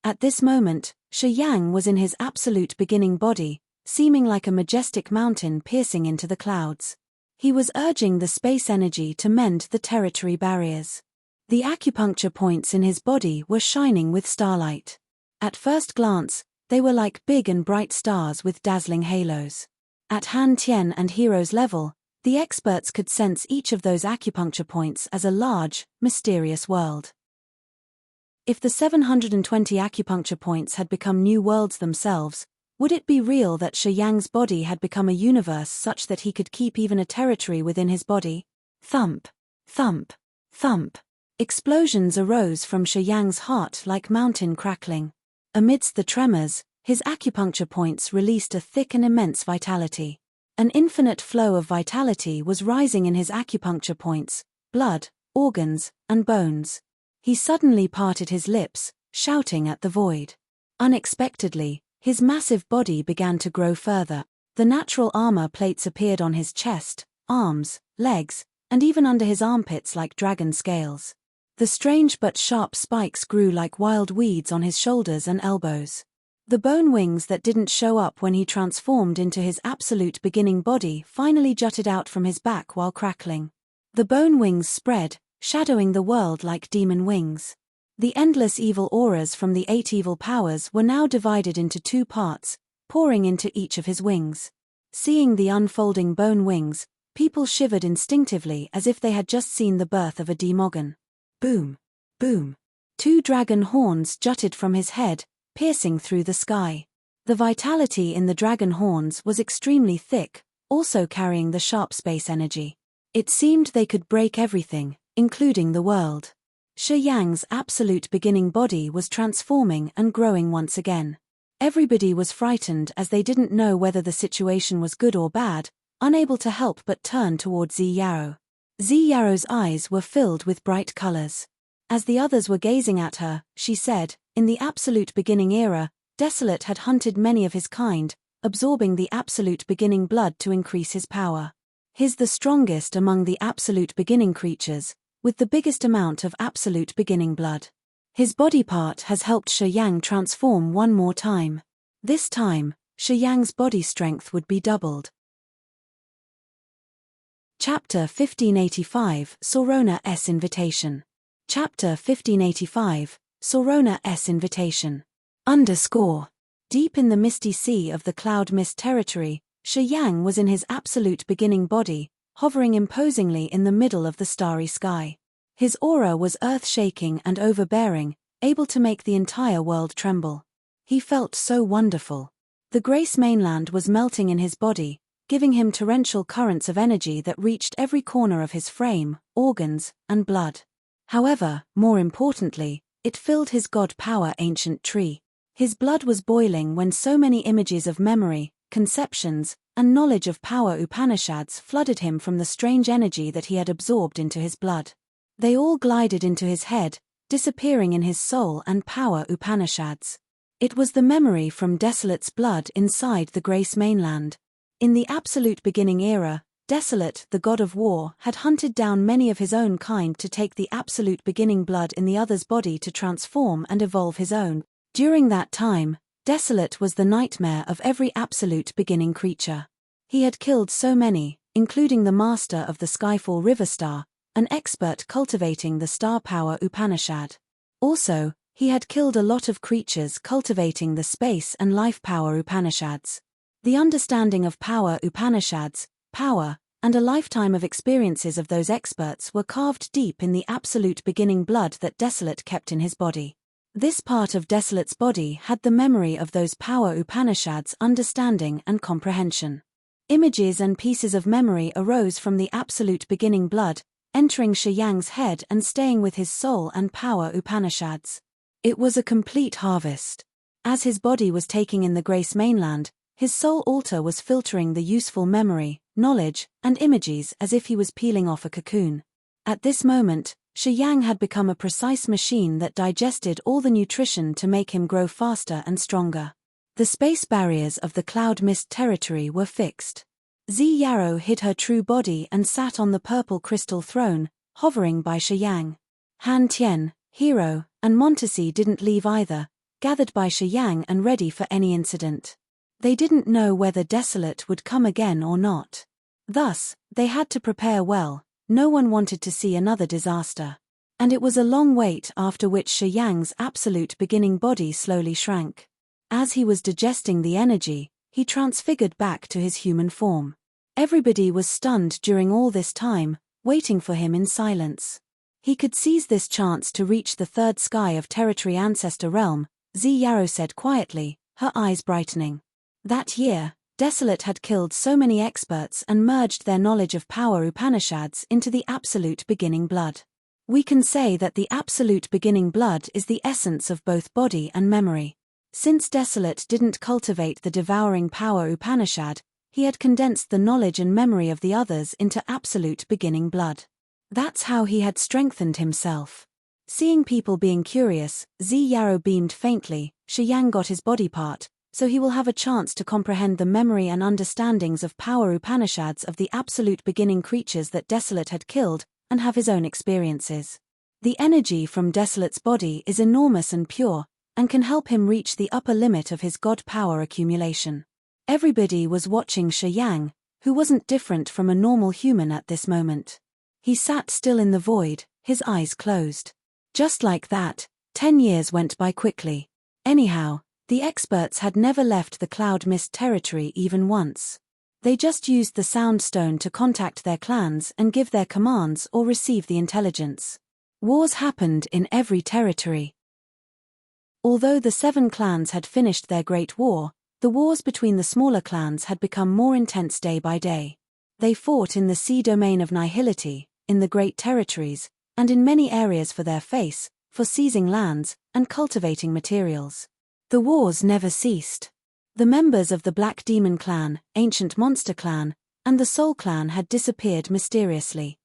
[SPEAKER 1] At this moment, Shi Yang was in his absolute beginning body, seeming like a majestic mountain piercing into the clouds. He was urging the space energy to mend the territory barriers. The acupuncture points in his body were shining with starlight. At first glance, they were like big and bright stars with dazzling halos. At Han Tian and Hero's level, the experts could sense each of those acupuncture points as a large, mysterious world. If the 720 acupuncture points had become new worlds themselves, would it be real that Shi Yang's body had become a universe such that he could keep even a territory within his body? Thump, thump, thump. Explosions arose from Shi Yang's heart like mountain crackling. Amidst the tremors, his acupuncture points released a thick and immense vitality. An infinite flow of vitality was rising in his acupuncture points, blood, organs, and bones. He suddenly parted his lips, shouting at the void. Unexpectedly, his massive body began to grow further. The natural armor plates appeared on his chest, arms, legs, and even under his armpits like dragon scales. The strange but sharp spikes grew like wild weeds on his shoulders and elbows. The bone wings that didn't show up when he transformed into his absolute beginning body finally jutted out from his back while crackling. The bone wings spread, shadowing the world like demon wings. The endless evil auras from the 8 evil powers were now divided into 2 parts, pouring into each of his wings. Seeing the unfolding bone wings, people shivered instinctively as if they had just seen the birth of a Demogon. Boom! Boom! 2 dragon horns jutted from his head, piercing through the sky. The vitality in the dragon horns was extremely thick, also carrying the sharp space energy. It seemed they could break everything, including the world. Shi Yang's absolute beginning body was transforming and growing once again. Everybody was frightened as they didn't know whether the situation was good or bad, unable to help but turn toward Zi Yarrow. Zi Yarrow's eyes were filled with bright colors. As the others were gazing at her, she said, in the absolute beginning era, Desolate had hunted many of his kind, absorbing the absolute beginning blood to increase his power. He's the strongest among the absolute beginning creatures, with the biggest amount of absolute beginning blood. His body part has helped Shi Yang transform one more time. This time, Shi Yang's body strength would be doubled. Chapter 1585, Sauron's Invitation. Chapter 1585, Sauron's Invitation. Deep in the misty sea of the Cloud Mist territory, Shi Yang was in his absolute beginning body, hovering imposingly in the middle of the starry sky. His aura was earth-shaking and overbearing, able to make the entire world tremble. He felt so wonderful. The Grace mainland was melting in his body, giving him torrential currents of energy that reached every corner of his frame, organs, and blood. However, more importantly, it filled his god power ancient tree. His blood was boiling when so many images of memory, conceptions, and knowledge of power Upanishads flooded him from the strange energy that he had absorbed into his blood. They all glided into his head, disappearing in his soul and power Upanishads. It was the memory from Desolate's blood inside the Grace mainland. In the Absolute Beginning era, Desolate, the god of war, had hunted down many of his own kind to take the Absolute Beginning blood in the other's body to transform and evolve his own. During that time, Desolate was the nightmare of every Absolute Beginning creature. He had killed so many, including the master of the Skyfall River Star, an expert cultivating the star power Upanishad. Also, he had killed a lot of creatures cultivating the space and life power Upanishads. The understanding of power Upanishads, power, and a lifetime of experiences of those experts were carved deep in the Absolute Beginning blood that Desolate kept in his body. This part of Desolate's body had the memory of those power Upanishads' understanding and comprehension. Images and pieces of memory arose from the Absolute Beginning blood, entering Shiyang's head and staying with his soul and power Upanishads. It was a complete harvest. As his body was taking in the Grace mainland, his soul altar was filtering the useful memory, knowledge, and images as if he was peeling off a cocoon. At this moment, Shiyang had become a precise machine that digested all the nutrition to make him grow faster and stronger. The space barriers of the cloud mist territory were fixed. Zi Yarrow hid her true body and sat on the purple crystal throne, hovering by Shiyang. Han Tian, Hero, and Montesi didn't leave either, gathered by Shiyang and ready for any incident. They didn't know whether Desolate would come again or not. Thus, they had to prepare well. No one wanted to see another disaster. And it was a long wait after which Shiyang's Absolute Beginning body slowly shrank. As he was digesting the energy, he transfigured back to his human form. Everybody was stunned during all this time, waiting for him in silence. He could seize this chance to reach the third sky of Territory Ancestor Realm, Zi Yarrow said quietly, her eyes brightening. That year, Desolate had killed so many experts and merged their knowledge of power Upanishads into the Absolute Beginning blood. We can say that the Absolute Beginning blood is the essence of both body and memory. Since Desolate didn't cultivate the devouring power Upanishad, he had condensed the knowledge and memory of the others into Absolute Beginning blood. That's how he had strengthened himself. Seeing people being curious, Zi Yarrow beamed faintly. Shiyang got his body part, so he will have a chance to comprehend the memory and understandings of power Upanishads of the Absolute Beginning creatures that Desolate had killed, and have his own experiences. The energy from Desolate's body is enormous and pure, and can help him reach the upper limit of his god power accumulation. Everybody was watching Shiyang, who wasn't different from a normal human at this moment. He sat still in the void, his eyes closed. Just like that, 10 years went by quickly. Anyhow, the experts had never left the cloud mist territory even once. They just used the sound stone to contact their clans and give their commands or receive the intelligence. Wars happened in every territory. Although the 7 clans had finished their great war, the wars between the smaller clans had become more intense day by day. They fought in the sea domain of Nihility, in the Great Territories, and in many areas for their face, for seizing lands, and cultivating materials. The wars never ceased. The members of the Black Demon Clan, Ancient Monster Clan, and the Soul Clan had disappeared mysteriously.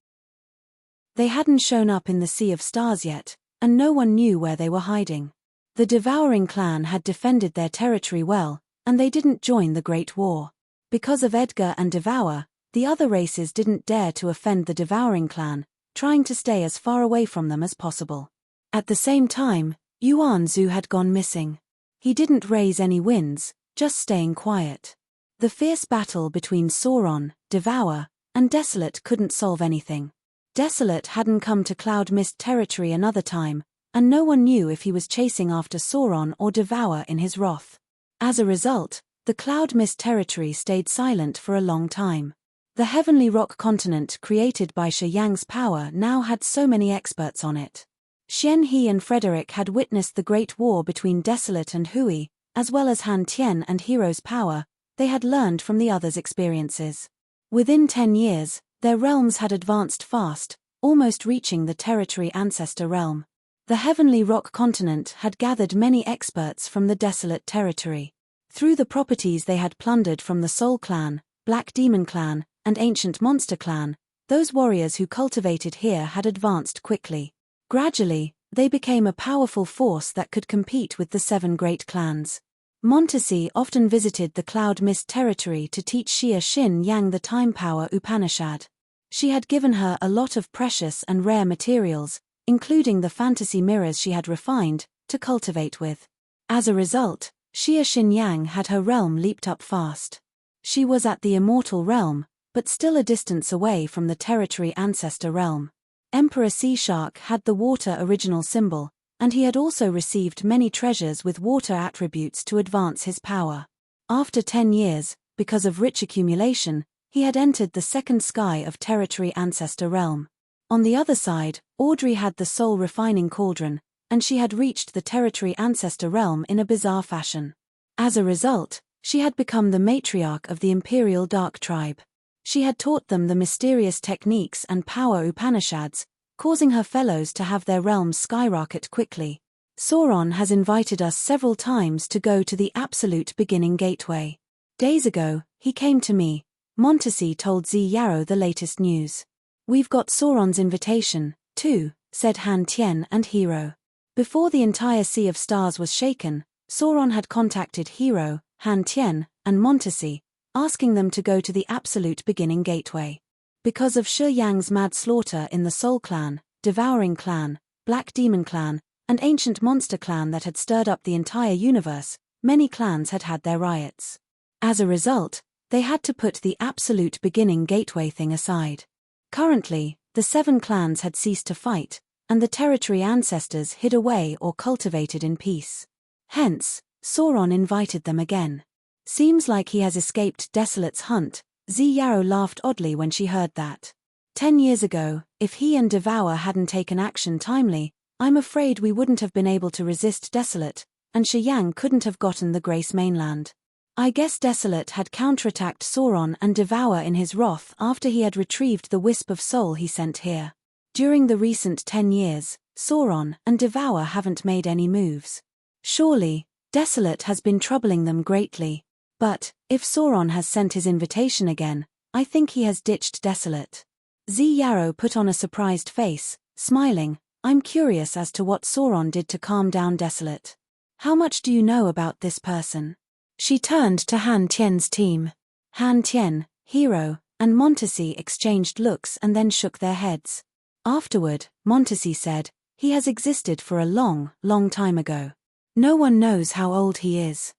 [SPEAKER 1] They hadn't shown up in the Sea of Stars yet, and no one knew where they were hiding. The Devouring Clan had defended their territory well, and they didn't join the Great War. Because of Edgar and Devour, the other races didn't dare to offend the Devouring Clan, trying to stay as far away from them as possible. At the same time, Yuan Zhu had gone missing. He didn't raise any winds, just staying quiet. The fierce battle between Sauron, Devour, and Desolate couldn't solve anything. Desolate hadn't come to Cloud Mist territory another time, and no one knew if he was chasing after Sauron or Devour in his wrath. As a result, the Cloud Mist territory stayed silent for a long time. The heavenly rock continent created by Shiyang's power now had so many experts on it. Xian He and Frederick had witnessed the Great War between Desolate and Hui, as well as Han Tian and Hero's power. They had learned from the others' experiences. Within 10 years, their realms had advanced fast, almost reaching the Territory Ancestor realm. The heavenly rock continent had gathered many experts from the Desolate territory. Through the properties they had plundered from the Soul Clan, Black Demon Clan, and Ancient Monster Clan, Those warriors who cultivated here had advanced quickly. Gradually, they became a powerful force that could compete with the 7 great clans. Montesi often visited the Cloud Mist territory to teach Xia Xin Yang the Time Power Upanishad. She had given her a lot of precious and rare materials, including the fantasy mirrors she had refined, to cultivate with. As a result, Xia Xin Yang had her realm leaped up fast. She was at the immortal realm, but still a distance away from the territory ancestor realm. Emperor Sea Shark had the water original symbol, and he had also received many treasures with water attributes to advance his power. After 10 years, because of rich accumulation, he had entered the second sky of territory ancestor realm. On the other side, Audrey had the soul refining cauldron, and she had reached the territory ancestor realm in a bizarre fashion. As a result, she had become the matriarch of the Imperial Dark Tribe. She had taught them the mysterious techniques and power Upanishads, causing her fellows to have their realms skyrocket quickly. Sauron has invited us several times to go to the absolute beginning gateway. Days ago, he came to me. Montesi told Zi Yarrow the latest news. We've got Sauron's invitation, too, said Han Tien and Hero. Before the entire Sea of Stars was shaken, Sauron had contacted Hero, Han Tien, and Montesi, asking them to go to the absolute beginning gateway. Because of Shi Yang's mad slaughter in the Soul Clan, Devouring Clan, Black Demon Clan, and Ancient Monster Clan that had stirred up the entire universe, many clans had had their riots. As a result, they had to put the absolute beginning gateway thing aside. Currently, the 7 clans had ceased to fight, and the territory ancestors hid away or cultivated in peace. Hence, Sauron invited them again. Seems like he has escaped Desolate's hunt. Zi Yarrow laughed oddly when she heard that. 10 years ago, if he and Devour hadn't taken action timely, I'm afraid we wouldn't have been able to resist Desolate, and Shi Yang couldn't have gotten the Grace mainland. I guess Desolate had counterattacked Sauron and Devour in his wrath after he had retrieved the wisp of soul he sent here. During the recent 10 years, Sauron and Devour haven't made any moves. Surely, Desolate has been troubling them greatly. But, if Sauron has sent his invitation again, I think he has ditched Desolate. Zi Yarrow put on a surprised face, smiling. I'm curious as to what Sauron did to calm down Desolate. How much do you know about this person? She turned to Han Tien's team. Han Tien, Hero, and Montesi exchanged looks and then shook their heads. Afterward, Montesi said, he has existed for a long, long time ago. No one knows how old he is.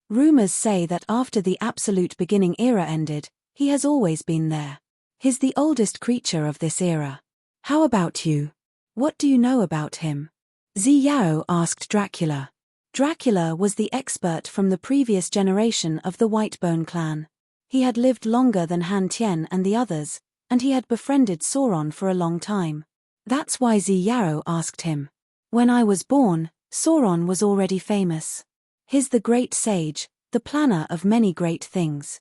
[SPEAKER 1] Rumors say that after the absolute beginning era ended, he has always been there. He's the oldest creature of this era. How about you? What do you know about him? Zi Yarrow asked Dracula. Dracula was the expert from the previous generation of the Whitebone clan. He had lived longer than Han Tien and the others, and he had befriended Sauron for a long time. That's why Zi Yarrow asked him. When I was born, Sauron was already famous. He's the great sage, the planner of many great things.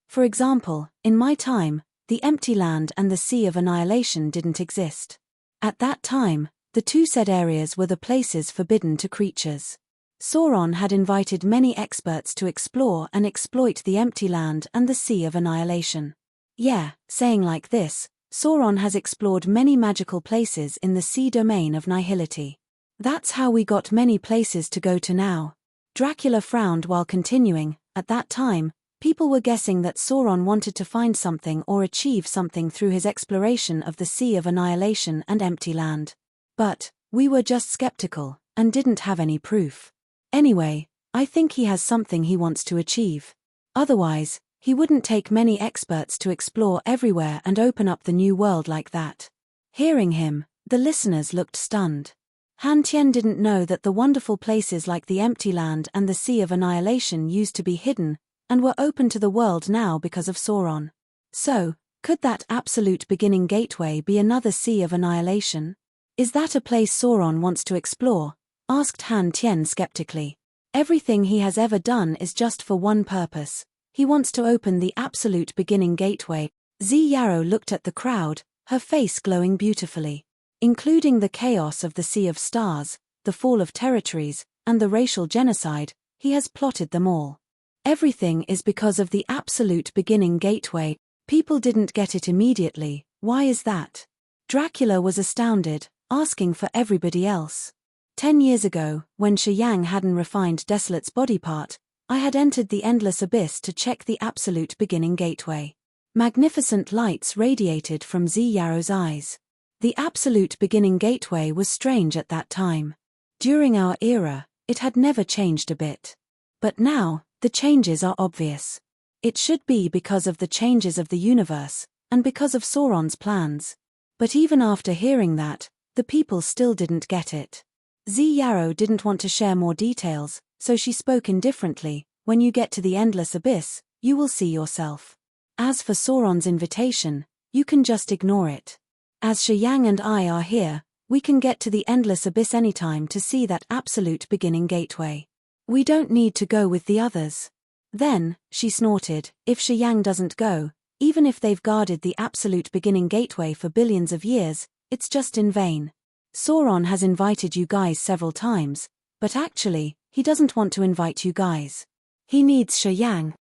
[SPEAKER 1] For example, in my time, the Empty Land and the Sea of Annihilation didn't exist. At that time, the two said areas were the places forbidden to creatures. Sauron had invited many experts to explore and exploit the Empty Land and the Sea of Annihilation. Yeah, saying like this, Sauron has explored many magical places in the sea domain of nihility. That's how we got many places to go to now. Dracula frowned while continuing. At that time, people were guessing that Sauron wanted to find something or achieve something through his exploration of the Sea of Annihilation and Empty Land. But, we were just skeptical, and didn't have any proof. Anyway, I think he has something he wants to achieve. Otherwise, he wouldn't take many experts to explore everywhere and open up the new world like that. Hearing him, the listeners looked stunned. Han Tien didn't know that the wonderful places like the Empty Land and the Sea of Annihilation used to be hidden, and were open to the world now because of Sauron. So, could that absolute beginning gateway be another Sea of Annihilation? Is that a place Sauron wants to explore? Asked Han Tien skeptically. Everything he has ever done is just for one purpose. He wants to open the absolute beginning gateway. Zi Yarrow looked at the crowd, her face glowing beautifully. Including the chaos of the Sea of Stars, the fall of territories, and the racial genocide, he has plotted them all. Everything is because of the absolute beginning gateway. People didn't get it immediately. Why is that? Dracula was astounded, asking for everybody else. 10 years ago, when Shi Yang hadn't refined Desolate's body part, I had entered the endless abyss to check the absolute beginning gateway. Magnificent lights radiated from Zi Yaro's eyes. The absolute beginning gateway was strange at that time. During our era, it had never changed a bit. But now, the changes are obvious. It should be because of the changes of the universe, and because of Sauron's plans. But even after hearing that, the people still didn't get it. Zi Yaro didn't want to share more details, so she spoke indifferently. When you get to the endless abyss, you will see yourself. As for Sauron's invitation, you can just ignore it. As Shi Yang and I are here, we can get to the endless abyss anytime to see that absolute beginning gateway. We don't need to go with the others. Then, she snorted, if Shi Yang doesn't go, even if they've guarded the absolute beginning gateway for billions of years, it's just in vain. Sauron has invited you guys several times, but actually, he doesn't want to invite you guys. He needs Shi Yang.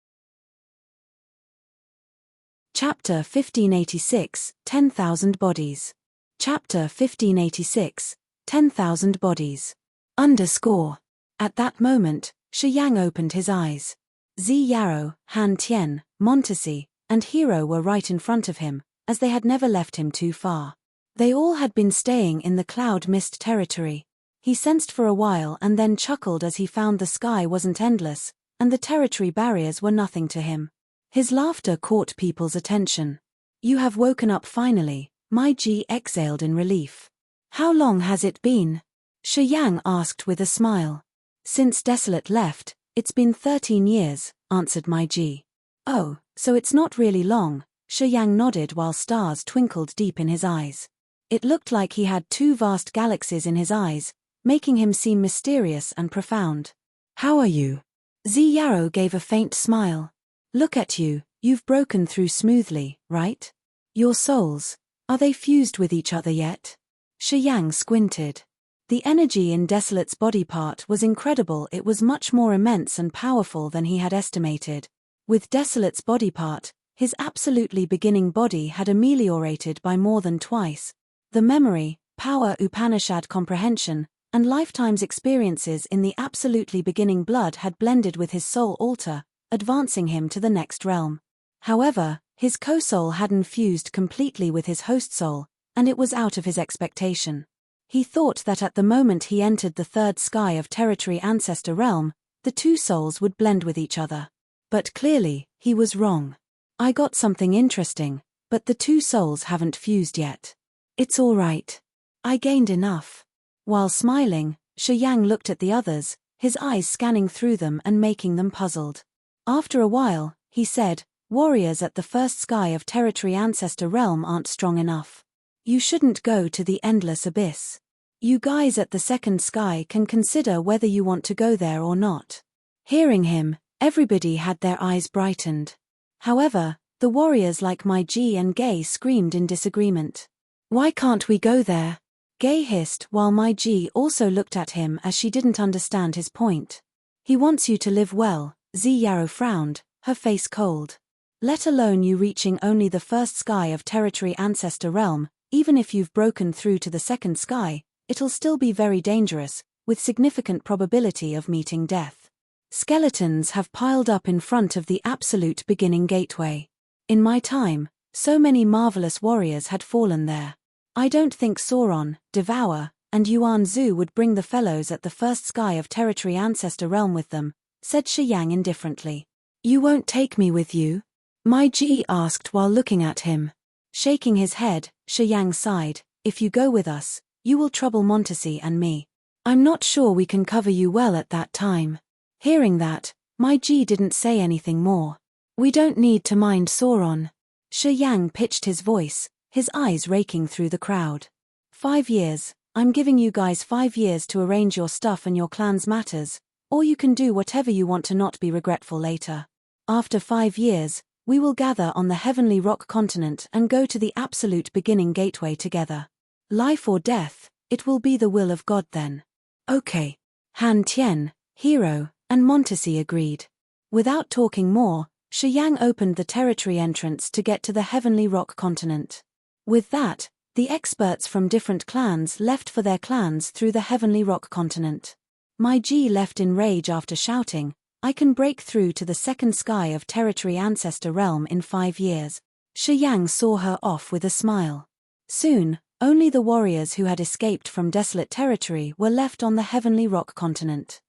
[SPEAKER 1] Chapter 1586, 10,000 Bodies. Chapter 1586, 10,000 Bodies. At that moment, Shi Yang opened his eyes. Zi Yaro, Han Tien, Montesi, and Hero were right in front of him, as they had never left him too far. They all had been staying in the cloud mist territory. He sensed for a while and then chuckled as he found the sky wasn't endless, and the territory barriers were nothing to him. His laughter caught people's attention. You have woken up finally, my G exhaled in relief. How long has it been? Shi Yang asked with a smile. Since Desolate left, it's been 13 years, answered my G. Oh, so it's not really long, Shi Yang nodded while stars twinkled deep in his eyes. It looked like he had two vast galaxies in his eyes, making him seem mysterious and profound. How are you? Zi Yaro gave a faint smile. Look at you, you've broken through smoothly, right? Your souls, are they fused with each other yet? Shi Yang squinted. The energy in Desolate's body part was incredible. It was much more immense and powerful than he had estimated. With Desolate's body part, his absolutely beginning body had ameliorated by more than twice. The memory, power, Upanishad comprehension, and lifetime's experiences in the absolutely beginning blood had blended with his soul altar, advancing him to the next realm. However, his co-soul hadn't fused completely with his host soul, and it was out of his expectation. He thought that at the moment he entered the third sky of territory ancestor realm, the two souls would blend with each other. But clearly, he was wrong. I got something interesting, but the two souls haven't fused yet. It's all right. I gained enough. While smiling, Shi Yang looked at the others, his eyes scanning through them and making them puzzled. After a while, he said, warriors at the first sky of territory ancestor realm aren't strong enough. You shouldn't go to the endless abyss. You guys at the second sky can consider whether you want to go there or not. Hearing him, everybody had their eyes brightened. However, the warriors like my G and Gay screamed in disagreement. Why can't we go there? Gay hissed while my G also looked at him as she didn't understand his point. He wants you to live well, Zi Yaro frowned, her face cold. Let alone you reaching only the first sky of territory ancestor realm, even if you've broken through to the second sky, it'll still be very dangerous, with significant probability of meeting death. Skeletons have piled up in front of the absolute beginning gateway. In my time, so many marvelous warriors had fallen there. I don't think Sauron, Devour, and Yuan Zhu would bring the fellows at the first sky of territory ancestor realm with them, said Shi Yang indifferently. You won't take me with you? My G asked while looking at him. Shaking his head, Shi Yang sighed, if you go with us, you will trouble Montesi and me. I'm not sure we can cover you well at that time. Hearing that, my G didn't say anything more. We don't need to mind Sauron. Shi Yang pitched his voice, his eyes raking through the crowd. 5 years, I'm giving you guys 5 years to arrange your stuff and your clan's matters, or you can do whatever you want to not be regretful later. After 5 years, we will gather on the heavenly rock continent and go to the absolute beginning gateway together. Life or death, it will be the will of God then. Okay. Han Tien, Hero, and Montesi agreed. Without talking more, Shi Yang opened the territory entrance to get to the heavenly rock continent. With that, the experts from different clans left for their clans through the heavenly rock continent. Mai Ji left in rage after shouting, "I can break through to the second sky of territory ancestor realm in 5 years." Shi Yang saw her off with a smile. Soon, only the warriors who had escaped from desolate territory were left on the heavenly rock continent.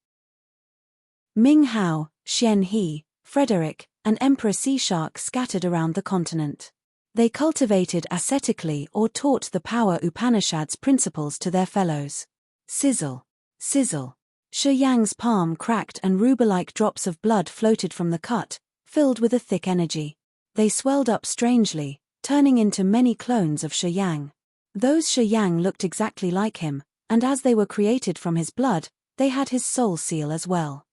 [SPEAKER 1] Ming Hao, Xian He, Frederick, and Emperor Sea Shark scattered around the continent. They cultivated ascetically or taught the power Upanishads principles to their fellows. Sizzle. Sizzle. Shi Yang's palm cracked and ruber-like drops of blood floated from the cut, filled with a thick energy. They swelled up strangely, turning into many clones of Shi Yang. Those Shi Yang looked exactly like him, and as they were created from his blood, they had his soul seal as well.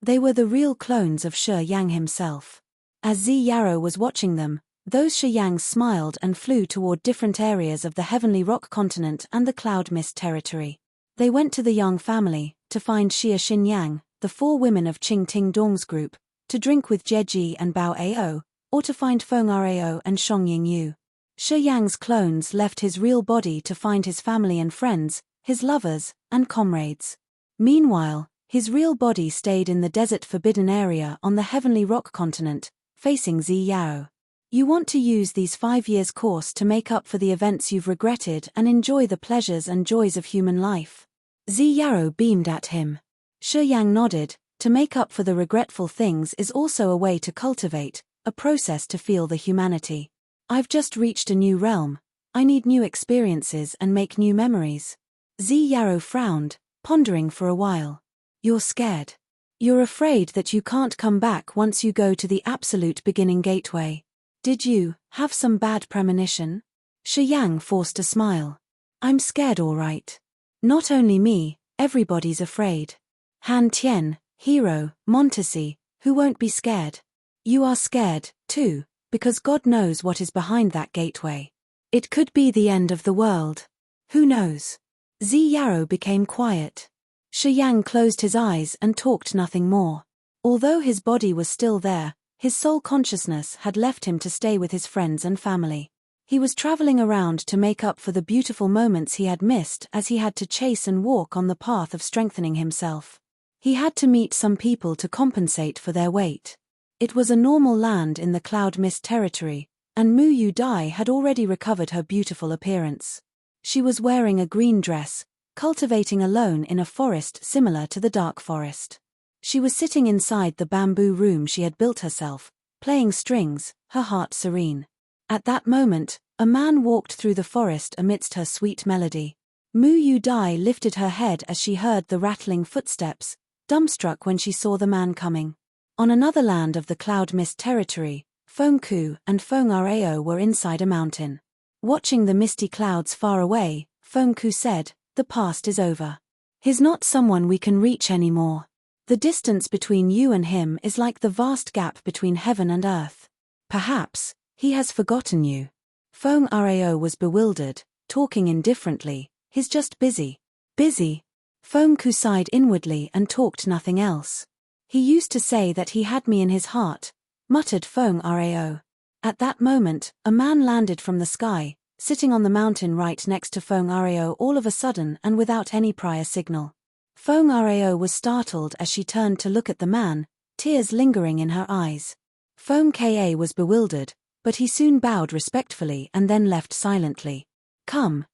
[SPEAKER 1] They were the real clones of Shi Yang himself. As Zi Yarrow was watching them, those Shi Yangs smiled and flew toward different areas of the heavenly rock continent and the cloud mist territory. They went to the Yang family, to find Xia Xin Yang, the 4 women of Qing Ting Dong's group, to drink with Jie Ji and Bao Ao, or to find Feng Rao and Shong Ying Yu. Shi Yang's clones left his real body to find his family and friends, his lovers, and comrades. Meanwhile, his real body stayed in the desert forbidden area on the heavenly rock continent, facing Zi Yao. You want to use these 5 years course to make up for the events you've regretted and enjoy the pleasures and joys of human life. Zi Yarrow beamed at him. Shi Yang nodded. To make up for the regretful things is also a way to cultivate, a process to feel the humanity. I've just reached a new realm. I need new experiences and make new memories. Zi Yarrow frowned, pondering for a while. You're scared. You're afraid that you can't come back once you go to the absolute beginning gateway. Did you have some bad premonition? Shi Yang forced a smile. I'm scared all right. Not only me, everybody's afraid. Han Tian, Hero, Montesi, who won't be scared? You are scared, too, because God knows what is behind that gateway. It could be the end of the world. Who knows? Zi Yarrow became quiet. Shi Yang closed his eyes and talked nothing more. Although his body was still there, his soul consciousness had left him to stay with his friends and family. He was traveling around to make up for the beautiful moments he had missed as he had to chase and walk on the path of strengthening himself. He had to meet some people to compensate for their weight. It was a normal land in the cloud mist territory, and Mu Yu Dai had already recovered her beautiful appearance. She was wearing a green dress, cultivating alone in a forest similar to the dark forest. She was sitting inside the bamboo room she had built herself, playing strings, her heart serene. At that moment, a man walked through the forest amidst her sweet melody. Mu Yu Dai lifted her head as she heard the rattling footsteps, dumbstruck when she saw the man coming. On another land of the cloud mist territory, Feng Ku and Feng Rao were inside a mountain. Watching the misty clouds far away, Feng Ku said, "The past is over. He's not someone we can reach anymore. The distance between you and him is like the vast gap between heaven and earth. Perhaps he has forgotten you." Feng Rao was bewildered, talking indifferently. "He's just busy." Busy? Feng Ku sighed inwardly and talked nothing else. "He used to say that he had me in his heart," muttered Feng Rao. At that moment, a man landed from the sky, sitting on the mountain right next to Feng Rao all of a sudden and without any prior signal. Feng Rao was startled as she turned to look at the man, tears lingering in her eyes. Feng Ka was bewildered, but he soon bowed respectfully and then left silently. Come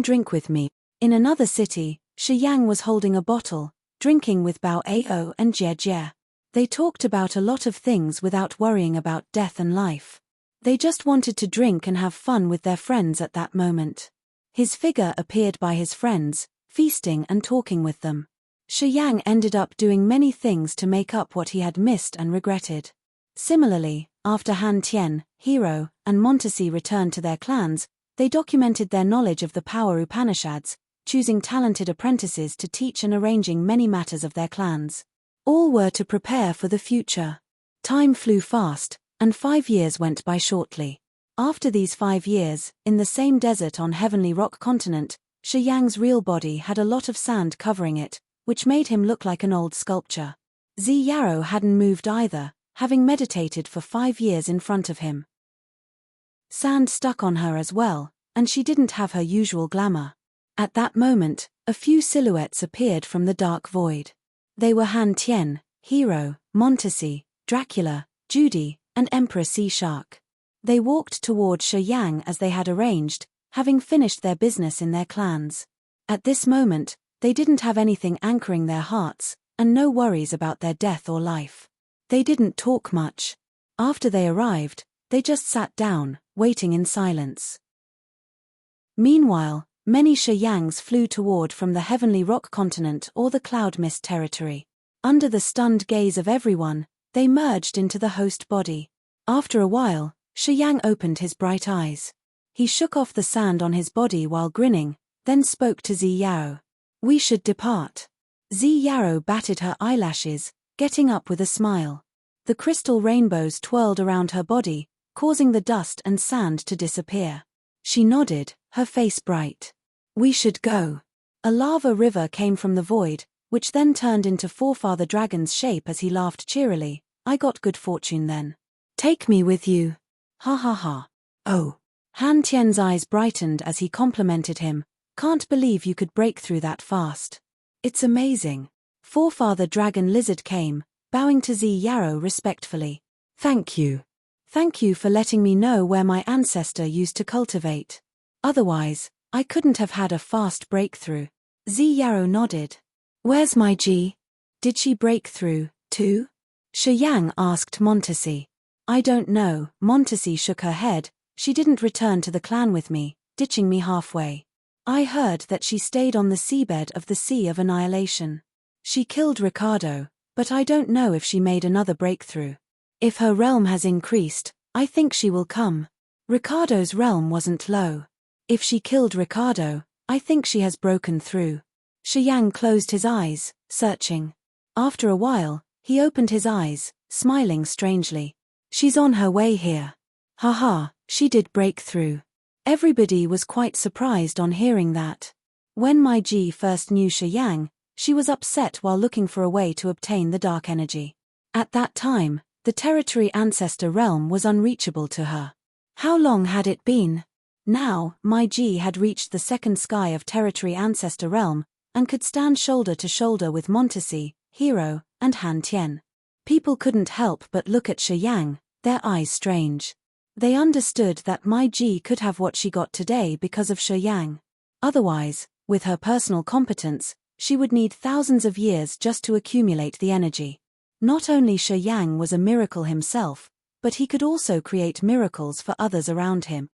[SPEAKER 1] drink with me." In another city, Shi Yang was holding a bottle, drinking with Bao Ao and Jie Jie. They talked about a lot of things without worrying about death and life. They just wanted to drink and have fun with their friends at that moment. His figure appeared by his friends, feasting and talking with them. Shi Yang ended up doing many things to make up what he had missed and regretted. Similarly, after Han Tian, Hero, and Montesi returned to their clans, they documented their knowledge of the power Upanishads, choosing talented apprentices to teach and arranging many matters of their clans. All were to prepare for the future. Time flew fast, and 5 years went by shortly. After these 5 years, in the same desert on Heavenly Rock continent, Shi Yang's real body had a lot of sand covering it, which made him look like an old sculpture. Zi Yarrow hadn't moved either, having meditated for 5 years in front of him. Sand stuck on her as well, and she didn't have her usual glamour. At that moment, a few silhouettes appeared from the dark void. They were Han Tien, Hero, Montesi, Dracula, Judy, and Emperor Sea Shark. They walked toward Shi Yang as they had arranged, having finished their business in their clans. At this moment, they didn't have anything anchoring their hearts, and no worries about their death or life. They didn't talk much. After they arrived, they just sat down, waiting in silence. Meanwhile, many Shi Yangs flew toward from the heavenly rock continent or the cloud mist territory. Under the stunned gaze of everyone, they merged into the host body. After a while, Shi Yang opened his bright eyes. He shook off the sand on his body while grinning, then spoke to Zi Yao. "We should depart." Zi Yao batted her eyelashes, getting up with a smile. The crystal rainbows twirled around her body, causing the dust and sand to disappear. She nodded, her face bright. "We should go." A lava river came from the void, which then turned into Forefather Dragon's shape as he laughed cheerily. "I got good fortune then. Take me with you." Ha ha ha. "Oh." Han Tian's eyes brightened as he complimented him. "Can't believe you could break through that fast. It's amazing." Forefather Dragon Lizard came, bowing to Zi Yao respectfully. "Thank you. Thank you for letting me know where my ancestor used to cultivate. Otherwise, I couldn't have had a fast breakthrough." Zi Yao nodded. "Where's my Ji? Did she break through, too?" Shi Yang asked Montesi. "I don't know." Montesi shook her head. "She didn't return to the clan with me, ditching me halfway. I heard that she stayed on the seabed of the Sea of Annihilation. She killed Ricardo, but I don't know if she made another breakthrough. If her realm has increased, I think she will come. Ricardo's realm wasn't low. If she killed Ricardo, I think she has broken through." Shi Yang closed his eyes, searching. After a while, he opened his eyes, smiling strangely. "She's on her way here. Haha, she did break through." Everybody was quite surprised on hearing that. When Mai Ji first knew Shi Yang, she was upset while looking for a way to obtain the dark energy. At that time, the territory ancestor realm was unreachable to her. How long had it been? Now, Mai Ji had reached the second sky of territory ancestor realm, and could stand shoulder to shoulder with Montesi, Hero, and Han Tien. People couldn't help but look at Shi Yang, their eyes strange. They understood that Mai Ji could have what she got today because of Shi Yang. Otherwise, with her personal competence, she would need thousands of years just to accumulate the energy. Not only Shi Yang was a miracle himself, but he could also create miracles for others around him.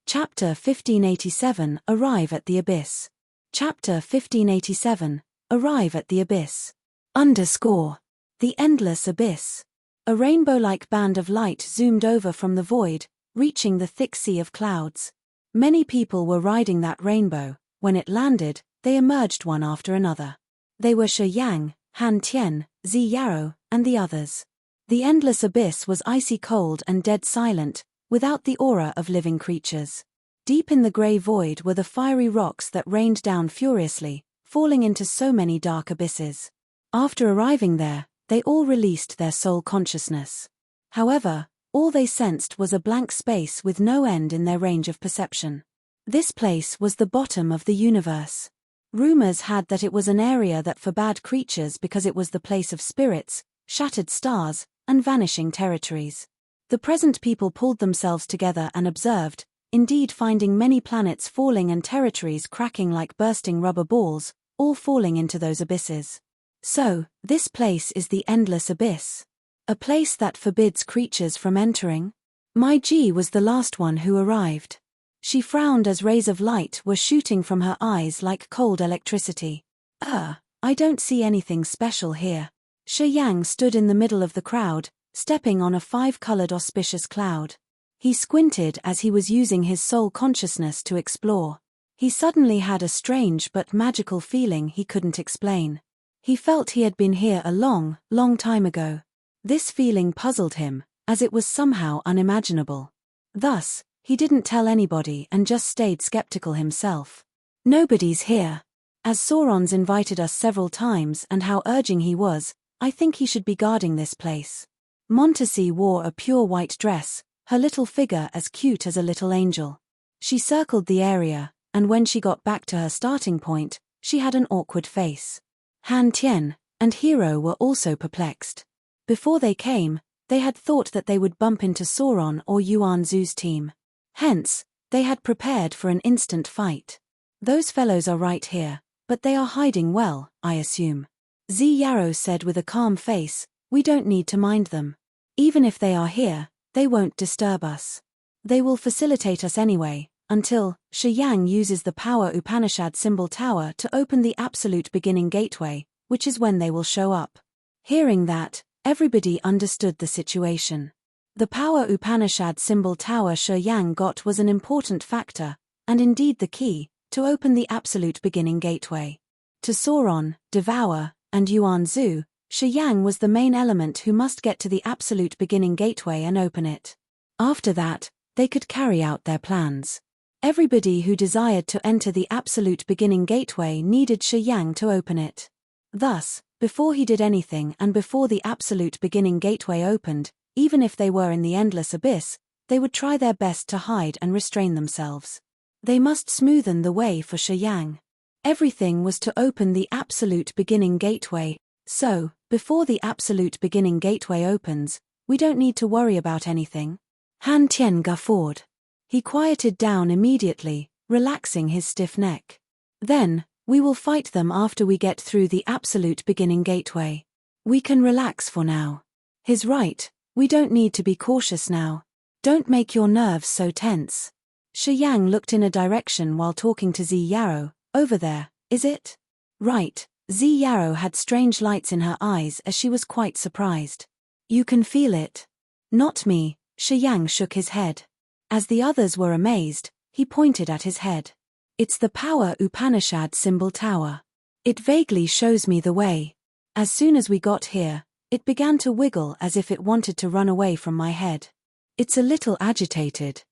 [SPEAKER 1] Chapter 1587 Arrive at the Abyss. Chapter 1587 Arrive at the Abyss. The Endless Abyss. A rainbow-like band of light zoomed over from the void, reaching the thick sea of clouds. Many people were riding that rainbow. When it landed, they emerged one after another. They were Shi Yang, Han Tien, Zi Yao, and the others. The endless abyss was icy cold and dead silent, without the aura of living creatures. Deep in the grey void were the fiery rocks that rained down furiously, falling into so many dark abysses. After arriving there, they all released their soul consciousness. However, all they sensed was a blank space with no end in their range of perception. This place was the bottom of the universe. Rumors had that it was an area that forbade creatures because it was the place of spirits, shattered stars, and vanishing territories. The present people pulled themselves together and observed, indeed finding many planets falling and territories cracking like bursting rubber balls, all falling into those abysses. So, this place is the Endless Abyss. A place that forbids creatures from entering? Mai Ji was the last one who arrived. She frowned as rays of light were shooting from her eyes like cold electricity. I don't see anything special here." Shi Yang stood in the middle of the crowd, stepping on a 5-colored auspicious cloud. He squinted as he was using his soul consciousness to explore. He suddenly had a strange but magical feeling he couldn't explain. He felt he had been here a long, long time ago. This feeling puzzled him, as it was somehow unimaginable. Thus, he didn't tell anybody and just stayed skeptical himself. "Nobody's here. As Sauron's invited us several times and how urging he was, I think he should be guarding this place. Montesi wore a pure white dress, her little figure as cute as a little angel. She circled the area, and when she got back to her starting point, she had an awkward face. Han Tian and Hero were also perplexed. Before they came, they had thought that they would bump into Sauron or Yuan Zu's team. Hence, they had prepared for an instant fight. Those fellows are right here, but they are hiding well, I assume. Zi Yarrow said with a calm face, we don't need to mind them. Even if they are here, they won't disturb us. They will facilitate us anyway, until Shi Yang uses the power Upanishad symbol tower to open the absolute beginning gateway, which is when they will show up. Hearing that, everybody understood the situation. The power Upanishad symbol tower Shi Yang got was an important factor, and indeed the key, to open the absolute beginning gateway. To Sauron, Devour, and Yuan Zu, Shi Yang was the main element who must get to the absolute beginning gateway and open it. After that, they could carry out their plans. Everybody who desired to enter the absolute beginning gateway needed Shi Yang to open it. Thus, before he did anything and before the absolute beginning gateway opened, even if they were in the endless abyss, they would try their best to hide and restrain themselves. They must smoothen the way for Shi Yang. Everything was to open the absolute beginning gateway, so, before the absolute beginning gateway opens, we don't need to worry about anything. Han Tian guffawed. He quieted down immediately, relaxing his stiff neck. Then, we will fight them after we get through the absolute beginning gateway. We can relax for now. He's right, we don't need to be cautious now. Don't make your nerves so tense. Shi Yang looked in a direction while talking to Zi Yarrow. Over there, is it? Right, Zi Yarrow had strange lights in her eyes as she was quite surprised. You can feel it. Not me, Shi Yang shook his head. As the others were amazed, he pointed at his head. It's the power Upanishad symbol tower. It vaguely shows me the way. As soon as we got here, it began to wiggle as if it wanted to run away from my head. It's a little agitated.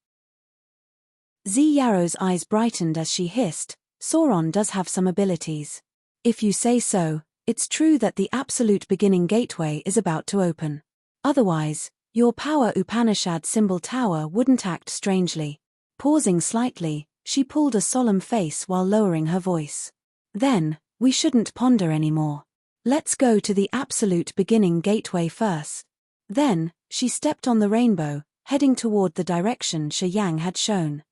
[SPEAKER 1] Zi Yarrow's eyes brightened as she hissed, Sauron does have some abilities. If you say so, it's true that the absolute beginning gateway is about to open. Otherwise, your power Upanishad symbol tower wouldn't act strangely. Pausing slightly, she pulled a solemn face while lowering her voice. Then, we shouldn't ponder anymore. Let's go to the absolute beginning gateway first. Then, she stepped on the rainbow, heading toward the direction Shi Yang had shown.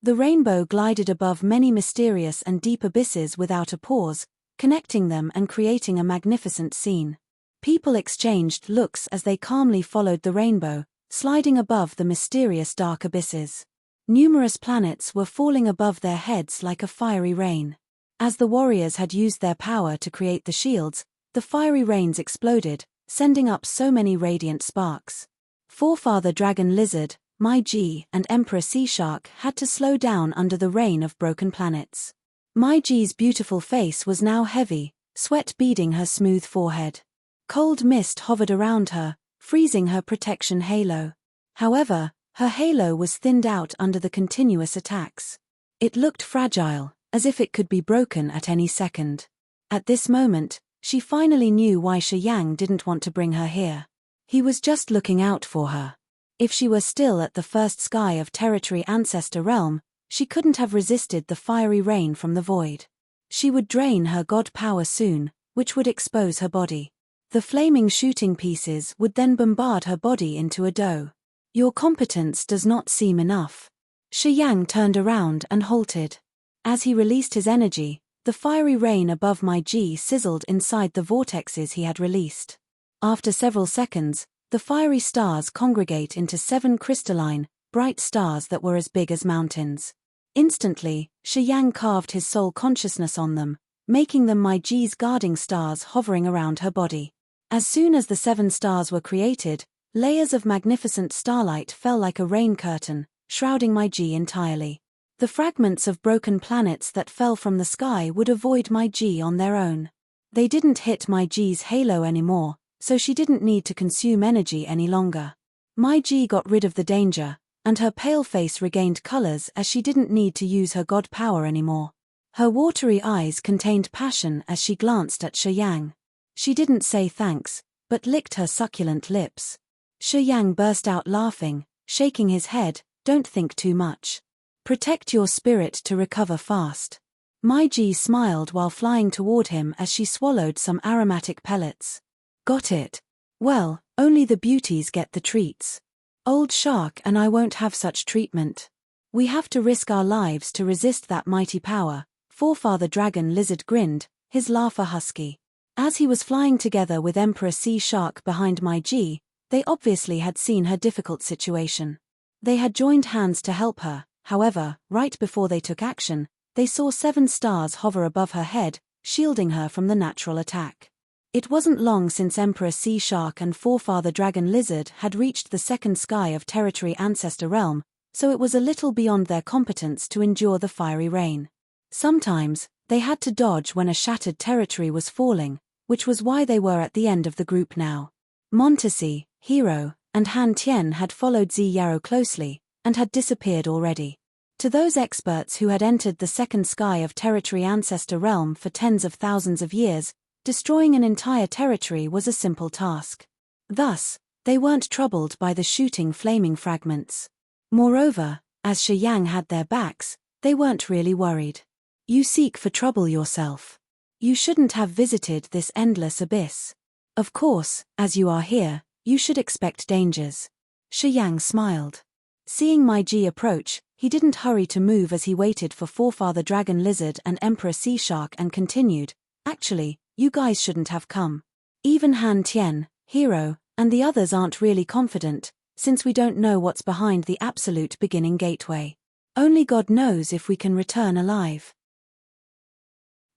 [SPEAKER 1] The rainbow glided above many mysterious and deep abysses without a pause, connecting them and creating a magnificent scene. People exchanged looks as they calmly followed the rainbow, sliding above the mysterious dark abysses. Numerous planets were falling above their heads like a fiery rain. As the warriors had used their power to create the shields, the fiery rains exploded, sending up so many radiant sparks. Forefather Dragon Lizard, Mai Ji and Emperor Sea Shark had to slow down under the rain of broken planets. Mai Ji's beautiful face was now heavy, sweat beading her smooth forehead. Cold mist hovered around her, freezing her protection halo. However, her halo was thinned out under the continuous attacks. It looked fragile, as if it could be broken at any second. At this moment, she finally knew why Shi Yang didn't want to bring her here. He was just looking out for her. If she were still at the first sky of Territory Ancestor Realm, she couldn't have resisted the fiery rain from the void. She would drain her god power soon, which would expose her body. The flaming shooting pieces would then bombard her body into a dough. Your competence does not seem enough. Shi Yang turned around and halted. As he released his energy, the fiery rain above Mai Ji sizzled inside the vortexes he had released. After several seconds, the fiery stars congregate into 7 crystalline, bright stars that were as big as mountains. Instantly, Shi Yang carved his soul consciousness on them, making them Mai Ji's guarding stars hovering around her body. As soon as the 7 stars were created, layers of magnificent starlight fell like a rain curtain, shrouding Mai Ji entirely. The fragments of broken planets that fell from the sky would avoid Mai Ji on their own. They didn't hit Mai Ji's halo anymore, so she didn't need to consume energy any longer. Mai Ji got rid of the danger, and her pale face regained colors as she didn't need to use her god power anymore. Her watery eyes contained passion as she glanced at Shi Yang. She didn't say thanks, but licked her succulent lips. Shi Yang burst out laughing, shaking his head, "Don't think too much. Protect your spirit to recover fast." Mai Ji smiled while flying toward him as she swallowed some aromatic pellets. "Got it. Well, only the beauties get the treats. Old Shark and I won't have such treatment. We have to risk our lives to resist that mighty power." Forefather Dragon Lizard grinned, his laughter husky. As he was flying together with Emperor Sea Shark behind Mai Ji, they obviously had seen her difficult situation. They had joined hands to help her. However, right before they took action, they saw 7 stars hover above her head, shielding her from the natural attack. It wasn't long since Emperor Sea Shark and Forefather Dragon Lizard had reached the second sky of Territory Ancestor Realm, so it was a little beyond their competence to endure the fiery rain. Sometimes, they had to dodge when a shattered territory was falling, which was why they were at the end of the group now. Montesi, Hero, and Han Tian had followed Zi Yarrow closely, and had disappeared already. To those experts who had entered the second sky of Territory Ancestor Realm for tens of thousands of years, destroying an entire territory was a simple task. Thus, they weren't troubled by the shooting flaming fragments. Moreover, as Shi Yang had their backs, they weren't really worried. "You seek for trouble yourself. You shouldn't have visited this endless abyss. Of course, as you are here, you should expect dangers." Shi Yang smiled. Seeing Mai Ji approach, he didn't hurry to move as he waited for Forefather Dragon Lizard and Emperor Sea Shark and continued, "Actually, you guys shouldn't have come. Even Han Tian, Hero, and the others aren't really confident, since we don't know what's behind the absolute beginning gateway. Only God knows if we can return alive.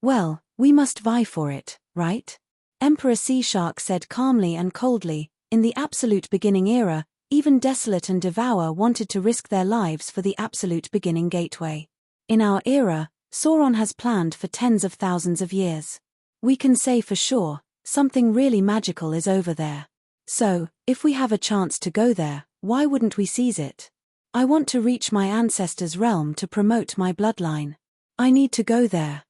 [SPEAKER 1] Well, we must vie for it, right?" Emperor Sea Shark said calmly and coldly. In the absolute beginning era, even Desolate and Devour wanted to risk their lives for the absolute beginning gateway. In our era, Sauron has planned for tens of thousands of years. We can say for sure, something really magical is over there. So, if we have a chance to go there, why wouldn't we seize it? I want to reach my ancestors' realm to promote my bloodline. I need to go there.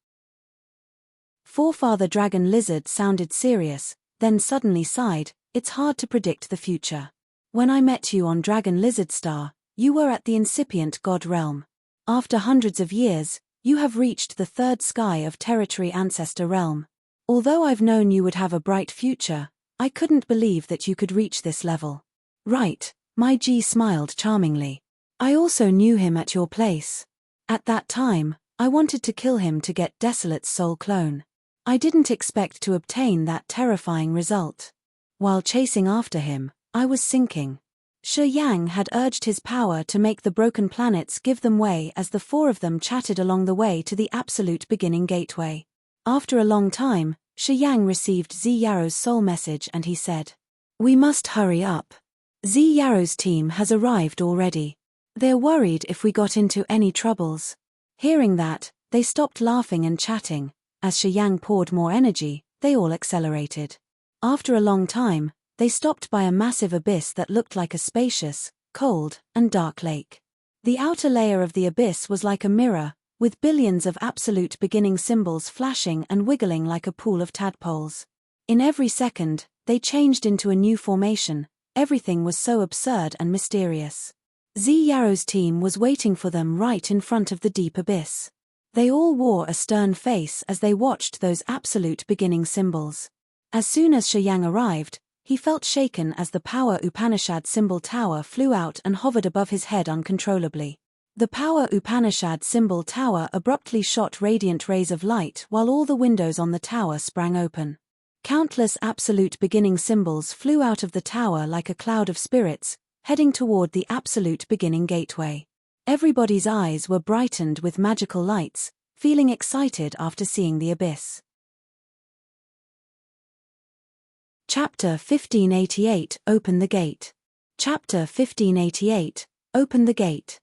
[SPEAKER 1] Forefather Dragon Lizard sounded serious, then suddenly sighed. "It's hard to predict the future. When I met you on Dragon Lizard Star, you were at the incipient God realm. After hundreds of years, you have reached the third sky of Territory Ancestor Realm. Although I've known you would have a bright future, I couldn't believe that you could reach this level." "Right," Mai Ji smiled charmingly. "I also knew him at your place. At that time, I wanted to kill him to get Desolate's soul clone. I didn't expect to obtain that terrifying result. While chasing after him, I was sinking." Shi Yang had urged his power to make the broken planets give them way as the 4 of them chatted along the way to the absolute beginning gateway. After a long time, Shi Yang received Zi Yarrow's soul message and he said, "We must hurry up. Zi Yarrow's team has arrived already. They're worried if we got into any troubles." Hearing that, they stopped laughing and chatting. As Shi Yang poured more energy, they all accelerated. After a long time, they stopped by a massive abyss that looked like a spacious, cold, and dark lake. The outer layer of the abyss was like a mirror, with billions of absolute beginning symbols flashing and wiggling like a pool of tadpoles. In every second, they changed into a new formation. Everything was so absurd and mysterious. Zi Yarrow's team was waiting for them right in front of the deep abyss. They all wore a stern face as they watched those absolute beginning symbols. As soon as Shi Yang arrived, he felt shaken as the Power Upanishad symbol tower flew out and hovered above his head uncontrollably. The Power Upanishad symbol tower abruptly shot radiant rays of light while all the windows on the tower sprang open. Countless absolute beginning symbols flew out of the tower like a cloud of spirits, heading toward the absolute beginning gateway. Everybody's eyes were brightened with magical lights, feeling excited after seeing the abyss. Chapter 1588, Open the Gate. Chapter 1588, Open the Gate.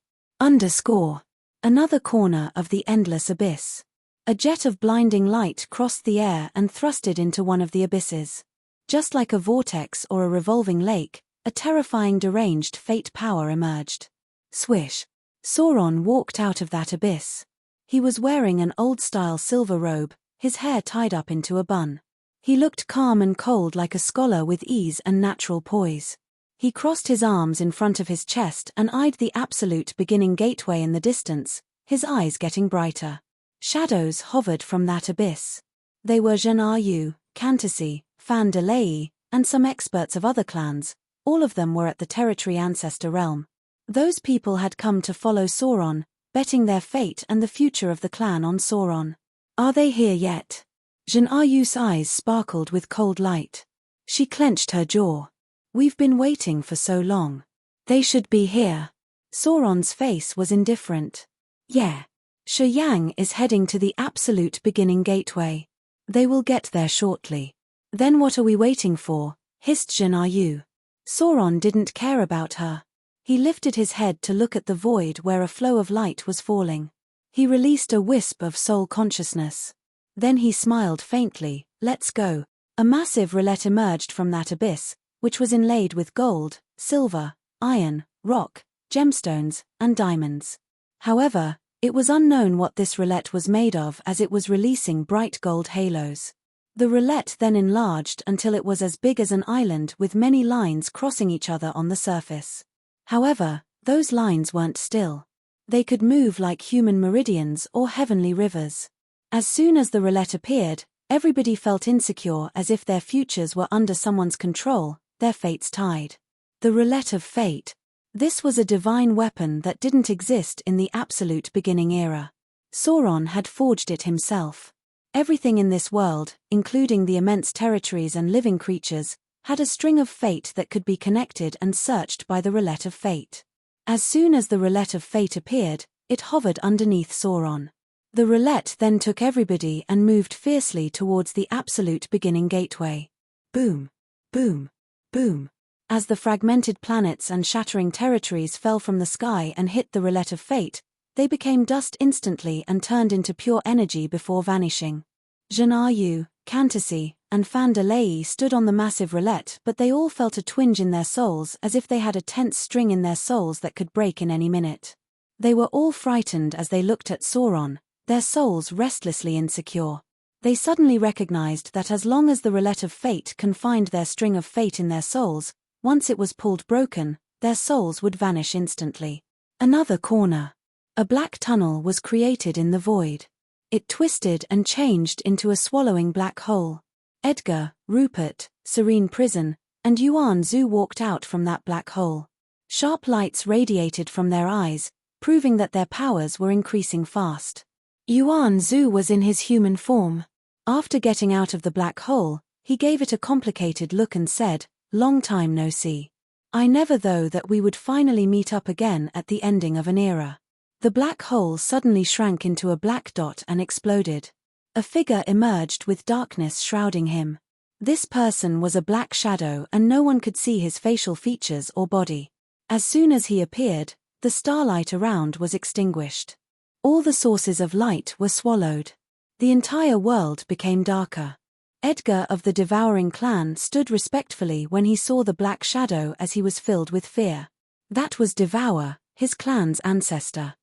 [SPEAKER 1] Another corner of the endless abyss. A jet of blinding light crossed the air and thrusted into one of the abysses. Just like a vortex or a revolving lake, a terrifying deranged fate power emerged. Swish. Sauron walked out of that abyss. He was wearing an old-style silver robe, his hair tied up into a bun. He looked calm and cold, like a scholar with ease and natural poise. He crossed his arms in front of his chest and eyed the absolute beginning gateway in the distance, his eyes getting brighter. Shadows hovered from that abyss. They were Jin Yu, Cantacy, Fan Delay, and some experts of other clans. All of them were at the territory ancestor realm. Those people had come to follow Sauron, betting their fate and the future of the clan on Sauron. Are they here yet? Jin Yu's eyes sparkled with cold light. She clenched her jaw. We've been waiting for so long. They should be here. Sauron's face was indifferent. Yeah. Shi Yang is heading to the absolute beginning gateway. They will get there shortly. Then what are we waiting for? Hissed Jin Yu. Sauron didn't care about her. He lifted his head to look at the void where a flow of light was falling. He released a wisp of soul consciousness. Then he smiled faintly. Let's go. A massive roulette emerged from that abyss, which was inlaid with gold, silver, iron, rock, gemstones, and diamonds. However, it was unknown what this roulette was made of, as it was releasing bright gold halos. The roulette then enlarged until it was as big as an island, with many lines crossing each other on the surface. However, those lines weren't still. They could move like human meridians or heavenly rivers. As soon as the roulette appeared, everybody felt insecure, as if their futures were under someone's control, their fates tied. The roulette of fate. This was a divine weapon that didn't exist in the absolute beginning era. Sauron had forged it himself. Everything in this world, including the immense territories and living creatures, had a string of fate that could be connected and searched by the roulette of fate. As soon as the roulette of fate appeared, it hovered underneath Sauron. The roulette then took everybody and moved fiercely towards the absolute beginning gateway. Boom, boom, boom. As the fragmented planets and shattering territories fell from the sky and hit the roulette of fate, they became dust instantly and turned into pure energy before vanishing. Jin Yu, Cantacy, and Fan Delay stood on the massive roulette, but they all felt a twinge in their souls, as if they had a tense string in their souls that could break in any minute. They were all frightened as they looked at Sauron, their souls restlessly insecure. They suddenly recognized that as long as the roulette of fate confined their string of fate in their souls, once it was pulled broken, their souls would vanish instantly. Another corner. A black tunnel was created in the void. It twisted and changed into a swallowing black hole. Edgar, Rupert, Serene Prison, and Yuan Zhu walked out from that black hole. Sharp lights radiated from their eyes, proving that their powers were increasing fast. Yuan Zhu was in his human form. After getting out of the black hole, he gave it a complicated look and said, "Long time no see. I never thought that we would finally meet up again at the ending of an era." The black hole suddenly shrank into a black dot and exploded. A figure emerged with darkness shrouding him. This person was a black shadow and no one could see his facial features or body. As soon as he appeared, the starlight around was extinguished. All the sources of light were swallowed. The entire world became darker. Edgar of the Devouring clan stood respectfully when he saw the black shadow, as he was filled with fear. That was Devour, his clan's ancestor.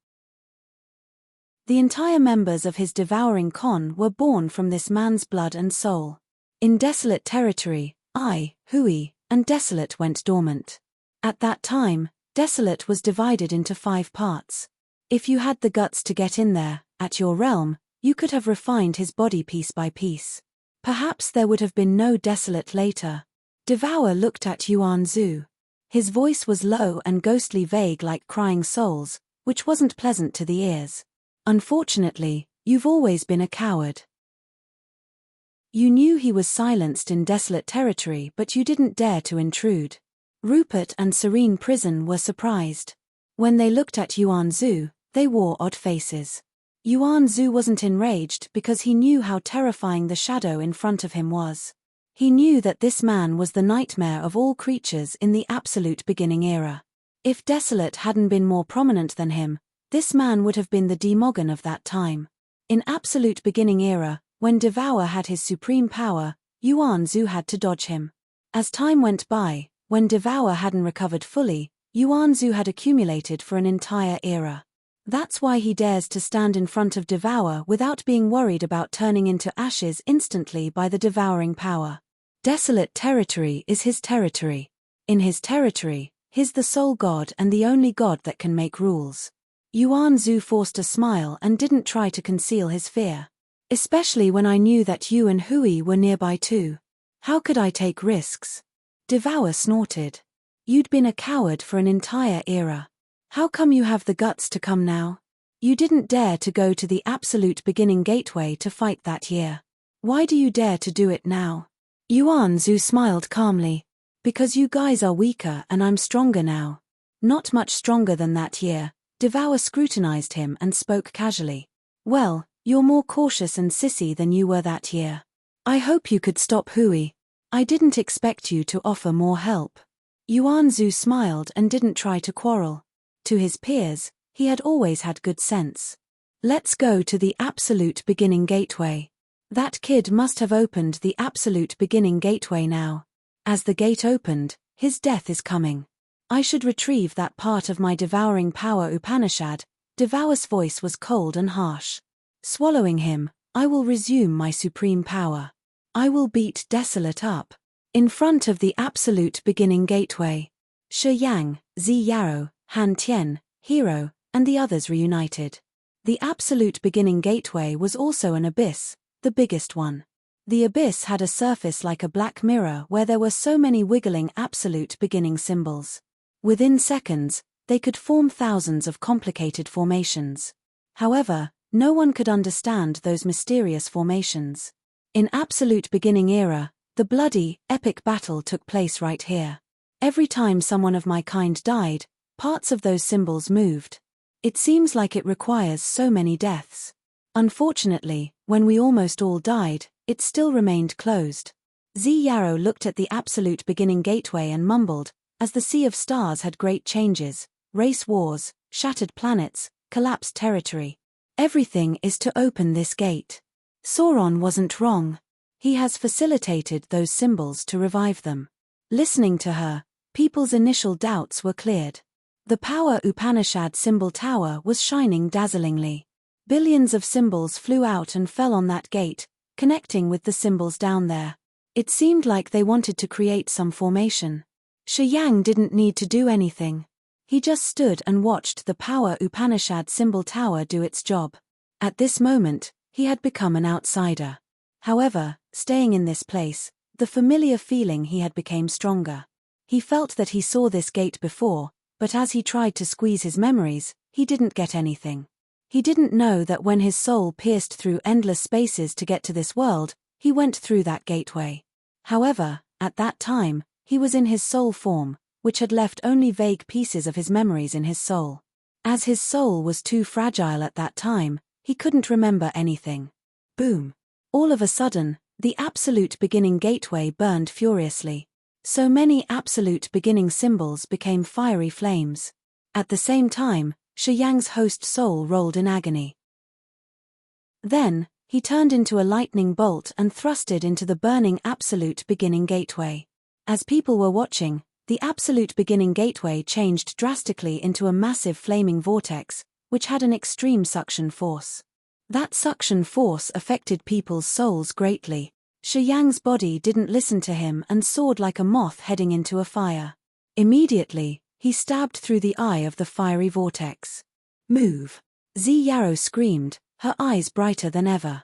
[SPEAKER 1] The entire members of his Devouring Con were born from this man's blood and soul. In Desolate territory, Hui, and Desolate went dormant. At that time, Desolate was divided into 5 parts. If you had the guts to get in there, at your realm, you could have refined his body piece by piece. Perhaps there would have been no Desolate later. Devour looked at Yuan Zhu. His voice was low and ghostly, vague like crying souls, which wasn't pleasant to the ears. Unfortunately, you've always been a coward. You knew he was silenced in Desolate territory, but you didn't dare to intrude. Rupert and Serene Prison were surprised. When they looked at Yuan Zhu, they wore odd faces. Yuan Zhu wasn't enraged because he knew how terrifying the shadow in front of him was. He knew that this man was the nightmare of all creatures in the absolute beginning era. If Desolate hadn't been more prominent than him, this man would have been the Demogon of that time. In absolute beginning era, when Devour had his supreme power, Yuan Zhu had to dodge him. As time went by, when Devour hadn't recovered fully, Yuan Zhu had accumulated for an entire era. That's why he dares to stand in front of Devour without being worried about turning into ashes instantly by the devouring power. Desolate territory is his territory. In his territory, he's the sole god and the only god that can make rules. Yuan Zhu forced a smile and didn't try to conceal his fear. Especially when I knew that you and Hui were nearby too. How could I take risks? Devour snorted. You'd been a coward for an entire era. How come you have the guts to come now? You didn't dare to go to the absolute beginning gateway to fight that year. Why do you dare to do it now? Yuan Zhu smiled calmly. Because you guys are weaker and I'm stronger now. Not much stronger than that year. Devour scrutinized him and spoke casually. Well, you're more cautious and sissy than you were that year. I hope you could stop Hui. I didn't expect you to offer more help. Yuan Zhu smiled and didn't try to quarrel. To his peers, he had always had good sense. Let's go to the absolute beginning gateway. That kid must have opened the absolute beginning gateway now. As the gate opened, his death is coming. I should retrieve that part of my devouring power Upanishad. Devour's voice was cold and harsh. Swallowing him, I will resume my supreme power. I will beat Desolate up. In front of the absolute beginning gateway. Shi Yang, Zi Yarrow, Han Tian, Hero, and the others reunited. The absolute beginning gateway was also an abyss, the biggest one. The abyss had a surface like a black mirror where there were so many wiggling absolute beginning symbols. Within seconds, they could form thousands of complicated formations. However, no one could understand those mysterious formations. In absolute beginning era, the bloody, epic battle took place right here. Every time someone of my kind died, parts of those symbols moved. It seems like it requires so many deaths. Unfortunately, when we almost all died, it still remained closed. Zi Yarrow looked at the absolute beginning gateway and mumbled, as the Sea of Stars had great changes, race wars, shattered planets, collapsed territory. Everything is to open this gate. Sauron wasn't wrong. He has facilitated those symbols to revive them. Listening to her, people's initial doubts were cleared. The power Upanishad symbol tower was shining dazzlingly. Billions of symbols flew out and fell on that gate, connecting with the symbols down there. It seemed like they wanted to create some formation. Shi Yang didn't need to do anything. He just stood and watched the power Upanishad symbol tower do its job. At this moment, he had become an outsider. However, staying in this place, the familiar feeling he had became stronger. He felt that he saw this gate before, but as he tried to squeeze his memories, he didn't get anything. He didn't know that when his soul pierced through endless spaces to get to this world, he went through that gateway. However, at that time, he was in his soul form, which had left only vague pieces of his memories in his soul. As his soul was too fragile at that time, he couldn't remember anything. Boom. All of a sudden, the absolute beginning gateway burned furiously. So many absolute beginning symbols became fiery flames. At the same time, Shi Yang's host soul rolled in agony. Then, he turned into a lightning bolt and thrusted into the burning absolute beginning gateway. As people were watching, the absolute beginning gateway changed drastically into a massive flaming vortex, which had an extreme suction force. That suction force affected people's souls greatly. Shi Yang's body didn't listen to him and soared like a moth heading into a fire. Immediately, he stabbed through the eye of the fiery vortex. Move! Zi Yarrow screamed, her eyes brighter than ever.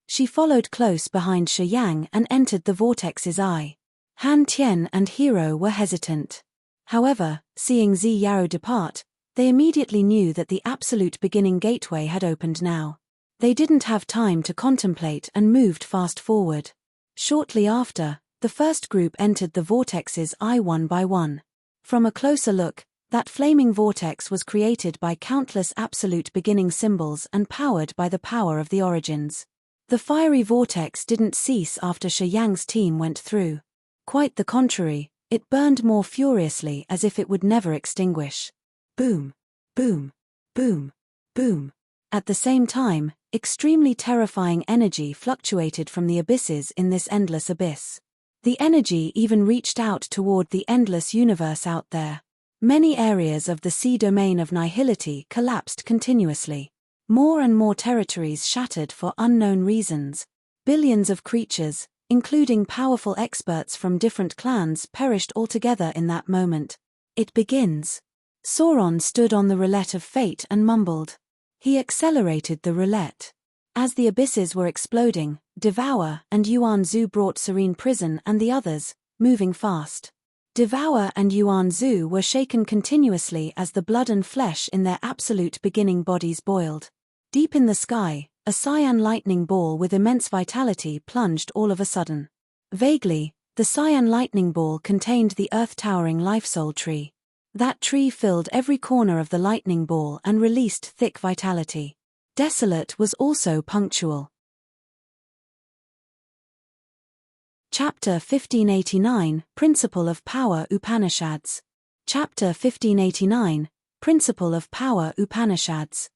[SPEAKER 1] She followed close behind Shi Yang and entered the vortex's eye. Han Tian and Hero were hesitant. However, seeing Zi Yarrow depart, they immediately knew that the absolute beginning gateway had opened now. They didn't have time to contemplate and moved fast forward. Shortly after, the first group entered the vortex's eye one by one. From a closer look, that flaming vortex was created by countless absolute beginning symbols and powered by the power of the origins. The fiery vortex didn't cease after Shi Yang's team went through. Quite the contrary, it burned more furiously as if it would never extinguish. Boom, boom, boom, boom. At the same time, extremely terrifying energy fluctuated from the abysses in this endless abyss. The energy even reached out toward the endless universe out there. Many areas of the sea domain of nihility collapsed continuously. More and more territories shattered for unknown reasons. Billions of creatures, including powerful experts from different clans, perished altogether in that moment. It begins. Sauron stood on the roulette of fate and mumbled. He accelerated the roulette. As the abysses were exploding, Devour and Yuan Zhu brought Serene Prison and the others, moving fast. Devour and Yuan Zhu were shaken continuously as the blood and flesh in their absolute beginning bodies boiled. Deep in the sky, a cyan lightning ball with immense vitality plunged all of a sudden. Vaguely, the cyan lightning ball contained the earth-towering life soul tree. That tree filled every corner of the lightning ball and released thick vitality. Desolate was also punctual. Chapter 1589, Principle of Power Upanishads. Chapter 1589, Principle of Power Upanishads.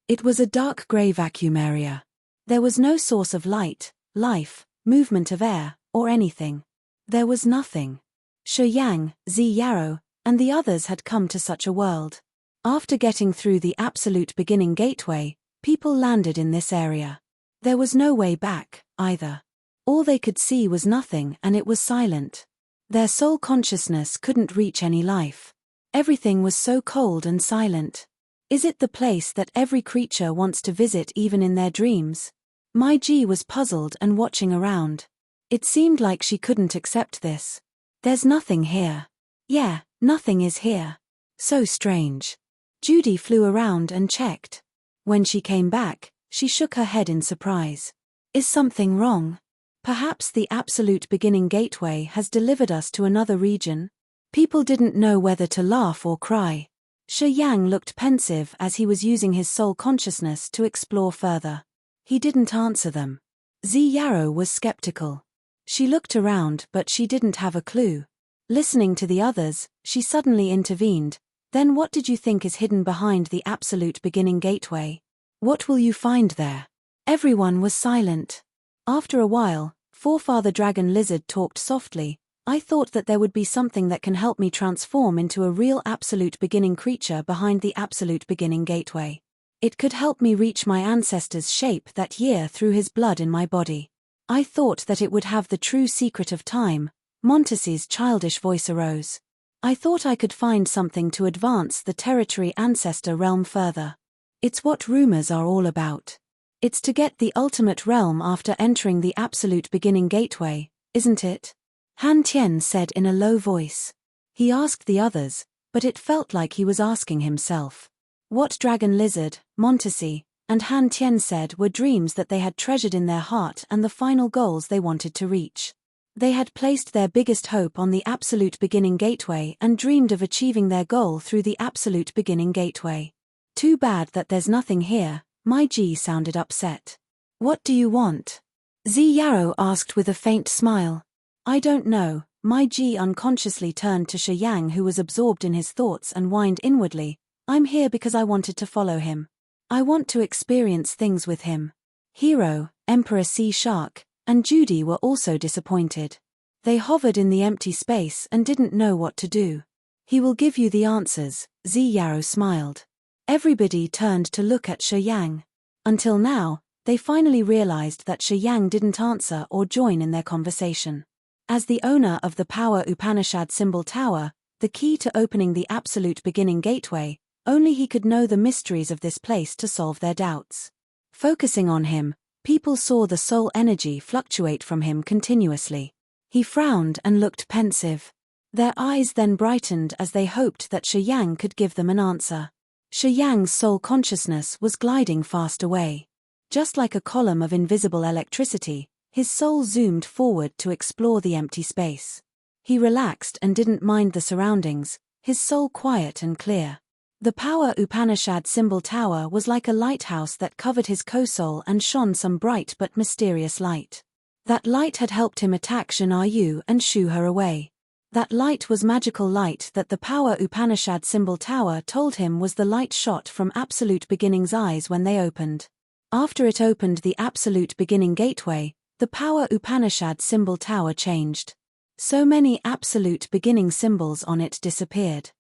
[SPEAKER 1] It was a dark grey vacuum area. There was no source of light, life, movement of air, or anything. There was nothing. Shi Yang, Zi Yarrow, and the others had come to such a world. After getting through the absolute beginning gateway, people landed in this area. There was no way back, either. All they could see was nothing, and it was silent. Their soul consciousness couldn't reach any life. Everything was so cold and silent. Is it the place that every creature wants to visit even in their dreams? Mai Ji was puzzled and watching around. It seemed like she couldn't accept this. There's nothing here. Yeah, nothing is here. So strange. Judy flew around and checked. When she came back, she shook her head in surprise. Is something wrong? Perhaps the absolute beginning gateway has delivered us to another region? People didn't know whether to laugh or cry. Shi Yang looked pensive as he was using his soul consciousness to explore further. He didn't answer them. Zi Yarrow was skeptical. She looked around but she didn't have a clue. Listening to the others, she suddenly intervened. Then what did you think is hidden behind the absolute beginning gateway? What will you find there? Everyone was silent. After a while, Forefather Dragon Lizard talked softly. I thought that there would be something that can help me transform into a real absolute beginning creature behind the absolute beginning gateway. It could help me reach my ancestor's shape that year through his blood in my body. I thought that it would have the true secret of time. Montesi's childish voice arose. I thought I could find something to advance the territory ancestor realm further. It's what rumors are all about. It's to get the ultimate realm after entering the absolute beginning gateway, isn't it? Han Tian said in a low voice. He asked the others, but it felt like he was asking himself. What Dragon Lizard, Montesi, and Han Tian said were dreams that they had treasured in their heart and the final goals they wanted to reach. They had placed their biggest hope on the absolute beginning gateway and dreamed of achieving their goal through the absolute beginning gateway. Too bad that there's nothing here. Mai Ji sounded upset. What do you want? Zi Yarrow asked with a faint smile. I don't know. Mai Ji unconsciously turned to Shi Yang, who was absorbed in his thoughts, and whined inwardly. I'm here because I wanted to follow him. I want to experience things with him. Hero, Emperor Sea Shark, and Judy were also disappointed. They hovered in the empty space and didn't know what to do. He will give you the answers, Zi Yarrow smiled. Everybody turned to look at Shi Yang. Until now, they finally realized that Shi Yang didn't answer or join in their conversation. As the owner of the Power Upanishad Symbol Tower, the key to opening the absolute beginning gateway, only he could know the mysteries of this place to solve their doubts. Focusing on him, people saw the soul energy fluctuate from him continuously. He frowned and looked pensive. Their eyes then brightened as they hoped that Shi Yang could give them an answer. Shi Yang's soul consciousness was gliding fast away. Just like a column of invisible electricity, his soul zoomed forward to explore the empty space. He relaxed and didn't mind the surroundings, his soul quiet and clear. The Power Upanishad Symbol Tower was like a lighthouse that covered his co-soul and shone some bright but mysterious light. That light had helped him attack Shana Yu and shoo her away. That light was magical light that the Power Upanishad Symbol Tower told him was the light shot from Absolute Beginning's eyes when they opened. After it opened the Absolute Beginning gateway, the Power Upanishad Symbol Tower changed. So many absolute beginning symbols on it disappeared.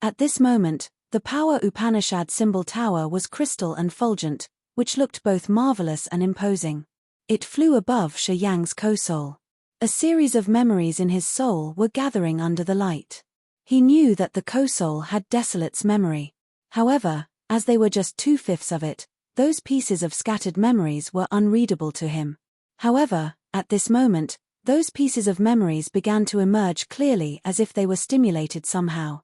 [SPEAKER 1] At this moment, the Power Upanishad symbol tower was crystal and fulgent, which looked both marvelous and imposing. It flew above Shi Yang's co-soul. A series of memories in his soul were gathering under the light. He knew that the co-soul had Desolate's memory. However, as they were just 2/5 of it, those pieces of scattered memories were unreadable to him. However, at this moment, those pieces of memories began to emerge clearly as if they were stimulated somehow.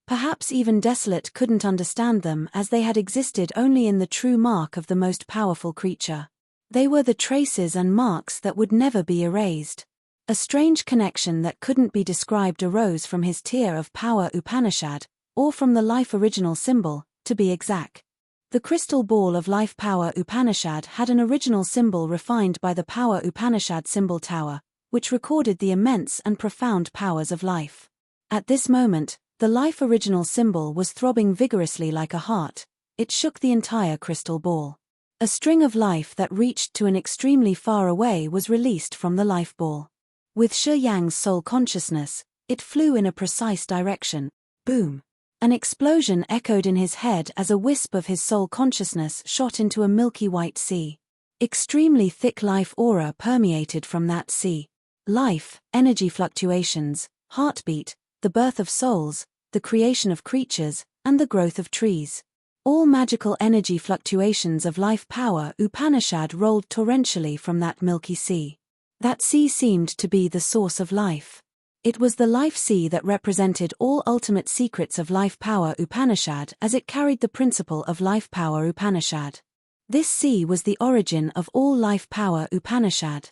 [SPEAKER 1] Perhaps even Desolate couldn't understand them as they had existed only in the true mark of the most powerful creature. They were the traces and marks that would never be erased. A strange connection that couldn't be described arose from his tier of Power Upanishad, or from the Life Original symbol, to be exact. The crystal ball of Life Power Upanishad had an original symbol refined by the Power Upanishad symbol tower, which recorded the immense and profound powers of life. At this moment, the Life Original symbol was throbbing vigorously like a heart. It shook the entire crystal ball. A string of life that reached to an extremely far away was released from the life ball. With Shi Yang's soul consciousness, it flew in a precise direction. Boom! An explosion echoed in his head as a wisp of his soul consciousness shot into a milky white sea. Extremely thick life aura permeated from that sea. Life, energy fluctuations, heartbeat, the birth of souls, the creation of creatures, and the growth of trees. All magical energy fluctuations of life power Upanishad rolled torrentially from that milky sea. That sea seemed to be the source of life. It was the life sea that represented all ultimate secrets of life power Upanishad as it carried the principle of life power Upanishad. This sea was the origin of all life power Upanishad.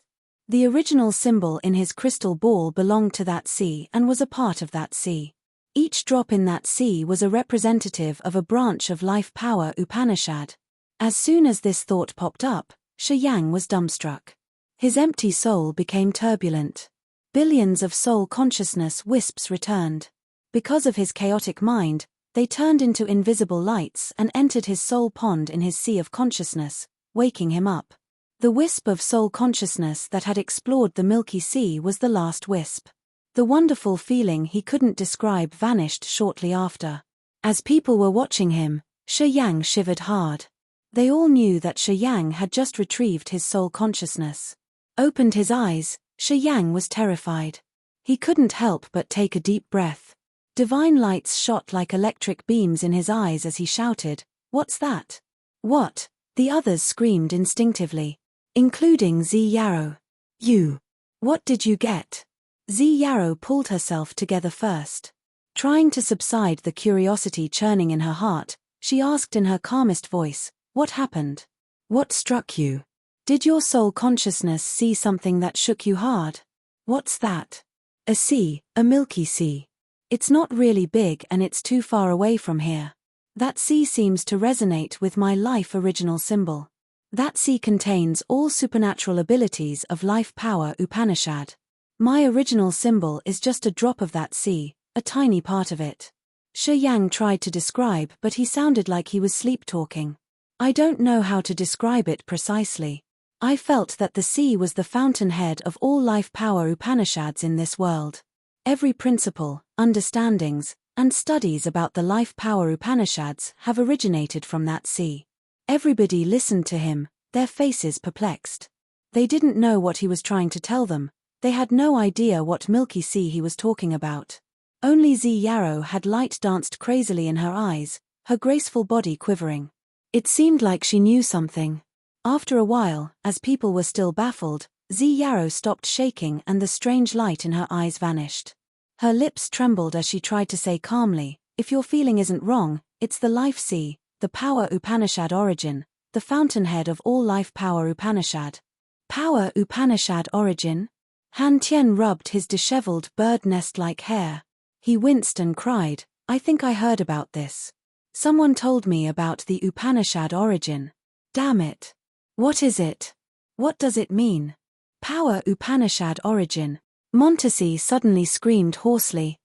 [SPEAKER 1] The original symbol in his crystal ball belonged to that sea and was a part of that sea. Each drop in that sea was a representative of a branch of life power Upanishad. As soon as this thought popped up, Shi Yang was dumbstruck. His empty soul became turbulent. Billions of soul consciousness wisps returned. Because of his chaotic mind, they turned into invisible lights and entered his soul pond in his sea of consciousness, waking him up. The wisp of soul consciousness that had explored the milky sea was the last wisp. The wonderful feeling he couldn't describe vanished shortly after. As people were watching him, Shi Yang shivered hard. They all knew that Shi Yang had just retrieved his soul consciousness. Opened his eyes, Shi Yang was terrified. He couldn't help but take a deep breath. Divine lights shot like electric beams in his eyes as he shouted, "What's that?" "What?" the others screamed instinctively. Including Zi Yarrow. "You! What did you get?" Zi Yarrow pulled herself together first. Trying to subside the curiosity churning in her heart, she asked in her calmest voice, "What happened? What struck you? Did your soul consciousness see something that shook you hard?" "What's that?" "A sea, a milky sea. It's not really big and it's too far away from here. That sea seems to resonate with my life original symbol. That sea contains all supernatural abilities of life power Upanishad. My original symbol is just a drop of that sea, a tiny part of it." Shi Yang tried to describe, but he sounded like he was sleep-talking. "I don't know how to describe it precisely. I felt that the sea was the fountainhead of all life power Upanishads in this world. Every principle, understandings, and studies about the life power Upanishads have originated from that sea." Everybody listened to him, their faces perplexed. They didn't know what he was trying to tell them. They had no idea what milky sea he was talking about. Only Zi Yarrow had light danced crazily in her eyes, her graceful body quivering. It seemed like she knew something. After a while, as people were still baffled, Zi Yarrow stopped shaking and the strange light in her eyes vanished. Her lips trembled as she tried to say calmly, "If your feeling isn't wrong, it's the life sea, the power Upanishad origin, the fountainhead of all life power Upanishad." "Power Upanishad origin?" Han Tien rubbed his disheveled bird nest-like hair. He winced and cried, "I think I heard about this. Someone told me about the Upanishad origin. Damn it. What is it? What does it mean? Power Upanishad origin." Montesi suddenly screamed hoarsely.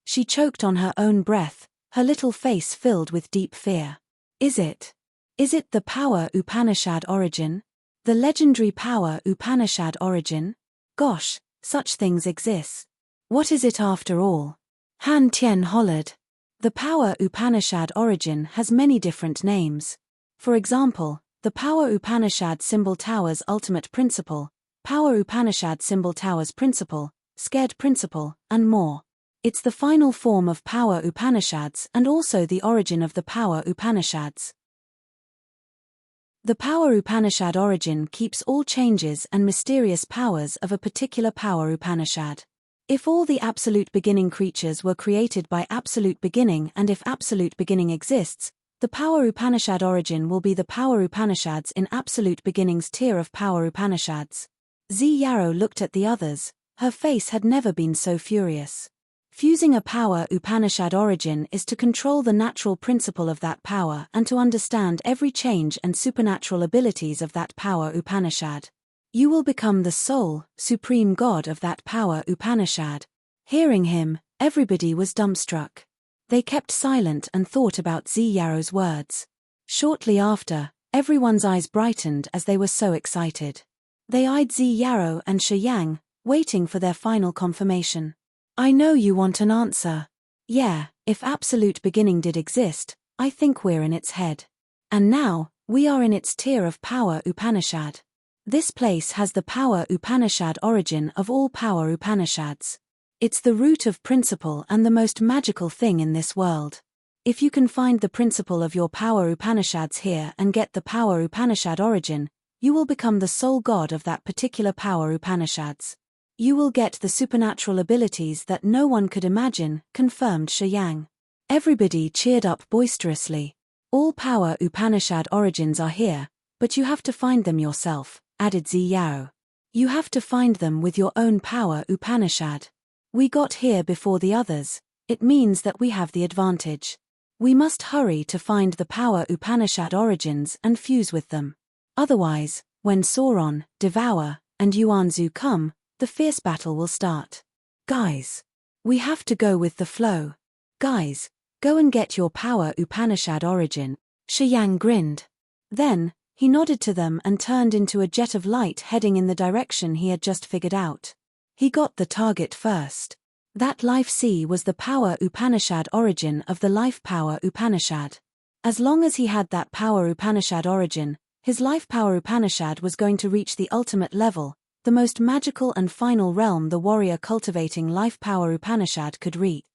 [SPEAKER 1] She choked on her own breath, her little face filled with deep fear. Is it the power Upanishad origin? The legendary Power Upanishad origin? Gosh, such things exist. What is it after all? Han Tien hollered. The Power Upanishad origin has many different names. For example, the Power Upanishad symbol tower's ultimate principle, Power Upanishad symbol tower's principle, scared principle, and more. It's the final form of Power Upanishads and also the origin of the Power Upanishads. The Power Upanishad origin keeps all changes and mysterious powers of a particular Power Upanishad. If all the absolute beginning creatures were created by absolute beginning and if absolute beginning exists, the Power Upanishad origin will be the Power Upanishads in absolute beginning's tier of Power Upanishads. Zi Yarrow looked at the others. Her face had never been so furious. Fusing a Power Upanishad origin is to control the natural principle of that power and to understand every change and supernatural abilities of that Power Upanishad. You will become the sole, supreme god of that Power Upanishad. Hearing him, everybody was dumbstruck. They kept silent and thought about Zi Yarrow's words. Shortly after, everyone's eyes brightened as they were so excited. They eyed Zi Yarrow and Shi Yang, waiting for their final confirmation. I know you want an answer. Yeah, if absolute beginning did exist, I think we're in its head. And now, we are in its tier of Power Upanishad. This place has the Power Upanishad origin of all Power Upanishads. It's the root of principle and the most magical thing in this world. If you can find the principle of your Power Upanishads here and get the Power Upanishad origin, you will become the sole god of that particular Power Upanishads. You will get the supernatural abilities that no one could imagine, confirmed Shi Yang. Everybody cheered up boisterously. All Power Upanishad origins are here, but you have to find them yourself, added Zi Yarrow. You have to find them with your own Power Upanishad. We got here before the others. It means that we have the advantage. We must hurry to find the Power Upanishad origins and fuse with them. Otherwise, when Sauron, Devour, and Yuanzu come, the fierce battle will start. Guys, we have to go with the flow. Guys, go and get your Power Upanishad origin. Shi Yang grinned. Then, he nodded to them and turned into a jet of light heading in the direction he had just figured out. He got the target first. That Life Sea was the Power Upanishad origin of the Life Power Upanishad. As long as he had that Power Upanishad origin, his Life Power Upanishad was going to reach the ultimate level, the most magical and final realm the warrior cultivating Life Power Upanishad could reach.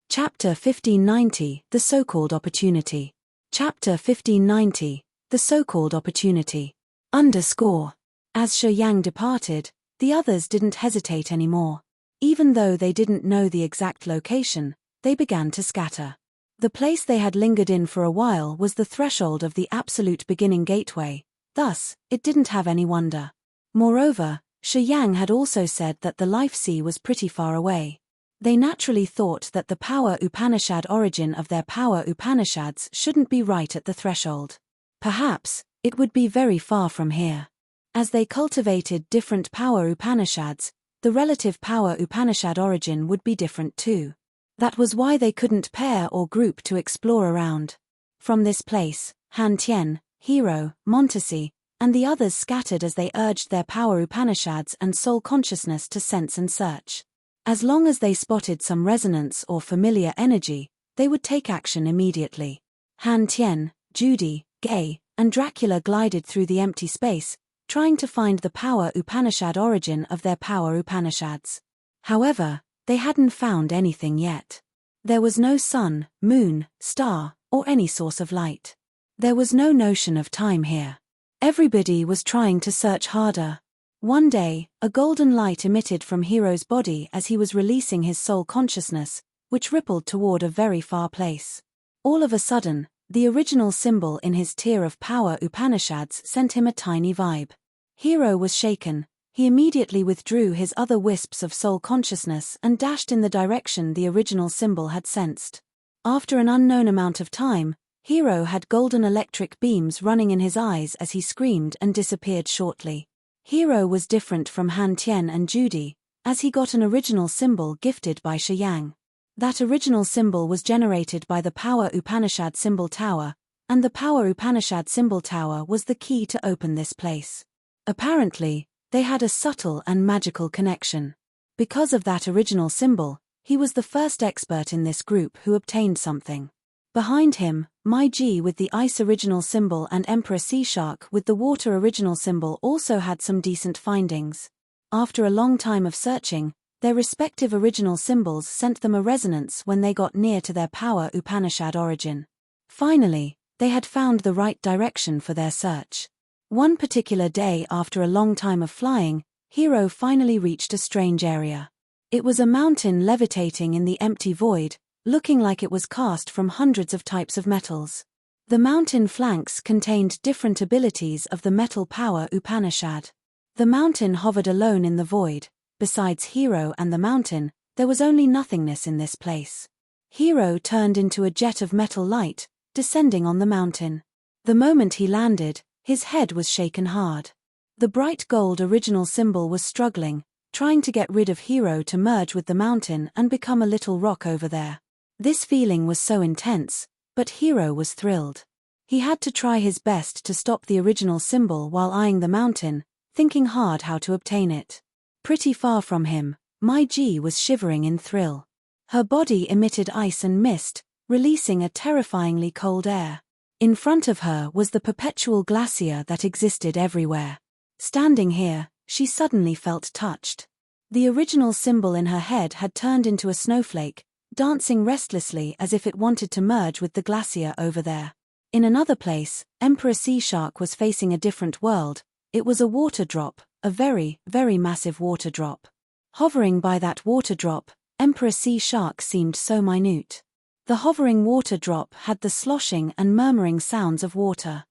[SPEAKER 1] Chapter 1590, The So-Called Opportunity. Chapter 1590, The So-Called Opportunity. As Shi Yang departed, the others didn't hesitate anymore. Even though they didn't know the exact location, they began to scatter. The place they had lingered in for a while was the threshold of the absolute beginning gateway, thus, it didn't have any wonder. Moreover, Shi Yang had also said that the Life Sea was pretty far away. They naturally thought that the Power Upanishad origin of their Power Upanishads shouldn't be right at the threshold. Perhaps, it would be very far from here. As they cultivated different Power Upanishads, the relative Power Upanishad origin would be different too. That was why they couldn't pair or group to explore around. From this place, Han Tien, Hero, Montesi, and the others scattered as they urged their Power Upanishads and soul consciousness to sense and search. As long as they spotted some resonance or familiar energy, they would take action immediately. Han Tien, Judy, Gay, and Dracula glided through the empty space, trying to find the Power Upanishad origin of their Power Upanishads. However, they hadn't found anything yet. There was no sun, moon, star, or any source of light. There was no notion of time here. Everybody was trying to search harder. One day, a golden light emitted from Hero's body as he was releasing his soul consciousness, which rippled toward a very far place. All of a sudden, the original symbol in his tier of Power Upanishads sent him a tiny vibe. Hero was shaken. He immediately withdrew his other wisps of soul consciousness and dashed in the direction the original symbol had sensed. After an unknown amount of time, Hero had golden electric beams running in his eyes as he screamed and disappeared shortly. Hero was different from Han Tien and Judy, as he got an original symbol gifted by Shi Yang. That original symbol was generated by the Power Upanishad symbol tower, and the Power Upanishad symbol tower was the key to open this place. Apparently, they had a subtle and magical connection. Because of that original symbol, he was the first expert in this group who obtained something. Behind him, Mai-ji with the ice original symbol and Emperor Sea Shark with the water original symbol also had some decent findings. After a long time of searching, their respective original symbols sent them a resonance when they got near to their Power Upanishad origin. Finally, they had found the right direction for their search. One particular day after a long time of flying, Hiro finally reached a strange area. It was a mountain levitating in the empty void, looking like it was cast from hundreds of types of metals. The mountain flanks contained different abilities of the metal Power Upanishad. The mountain hovered alone in the void. Besides Hiro and the mountain, there was only nothingness in this place. Hiro turned into a jet of metal light, descending on the mountain. The moment he landed, his head was shaken hard. The bright gold original symbol was struggling, trying to get rid of Hiro to merge with the mountain and become a little rock over there. This feeling was so intense, but Hiro was thrilled. He had to try his best to stop the original symbol while eyeing the mountain, thinking hard how to obtain it. Pretty far from him, Mai-ji was shivering in thrill. Her body emitted ice and mist, releasing a terrifyingly cold air. In front of her was the perpetual glacier that existed everywhere. Standing here, she suddenly felt touched. The original symbol in her head had turned into a snowflake, dancing restlessly as if it wanted to merge with the glacier over there. In another place, Emperor Sea Shark was facing a different world. It was a water drop, a very, very massive water drop. Hovering by that water drop, Emperor Sea Shark seemed so minute. The hovering water drop had the sloshing and murmuring sounds of water.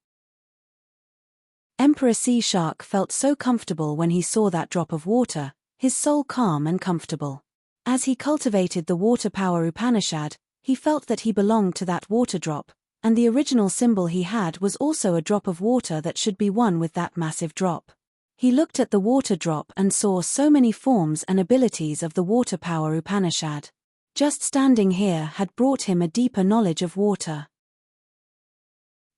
[SPEAKER 1] Emperor Sea Shark felt so comfortable when he saw that drop of water, his soul calm and comfortable. As he cultivated the water Power Upanishad, he felt that he belonged to that water drop, and the original symbol he had was also a drop of water that should be one with that massive drop. He looked at the water drop and saw so many forms and abilities of the water Power Upanishad. Just standing here had brought him a deeper knowledge of water.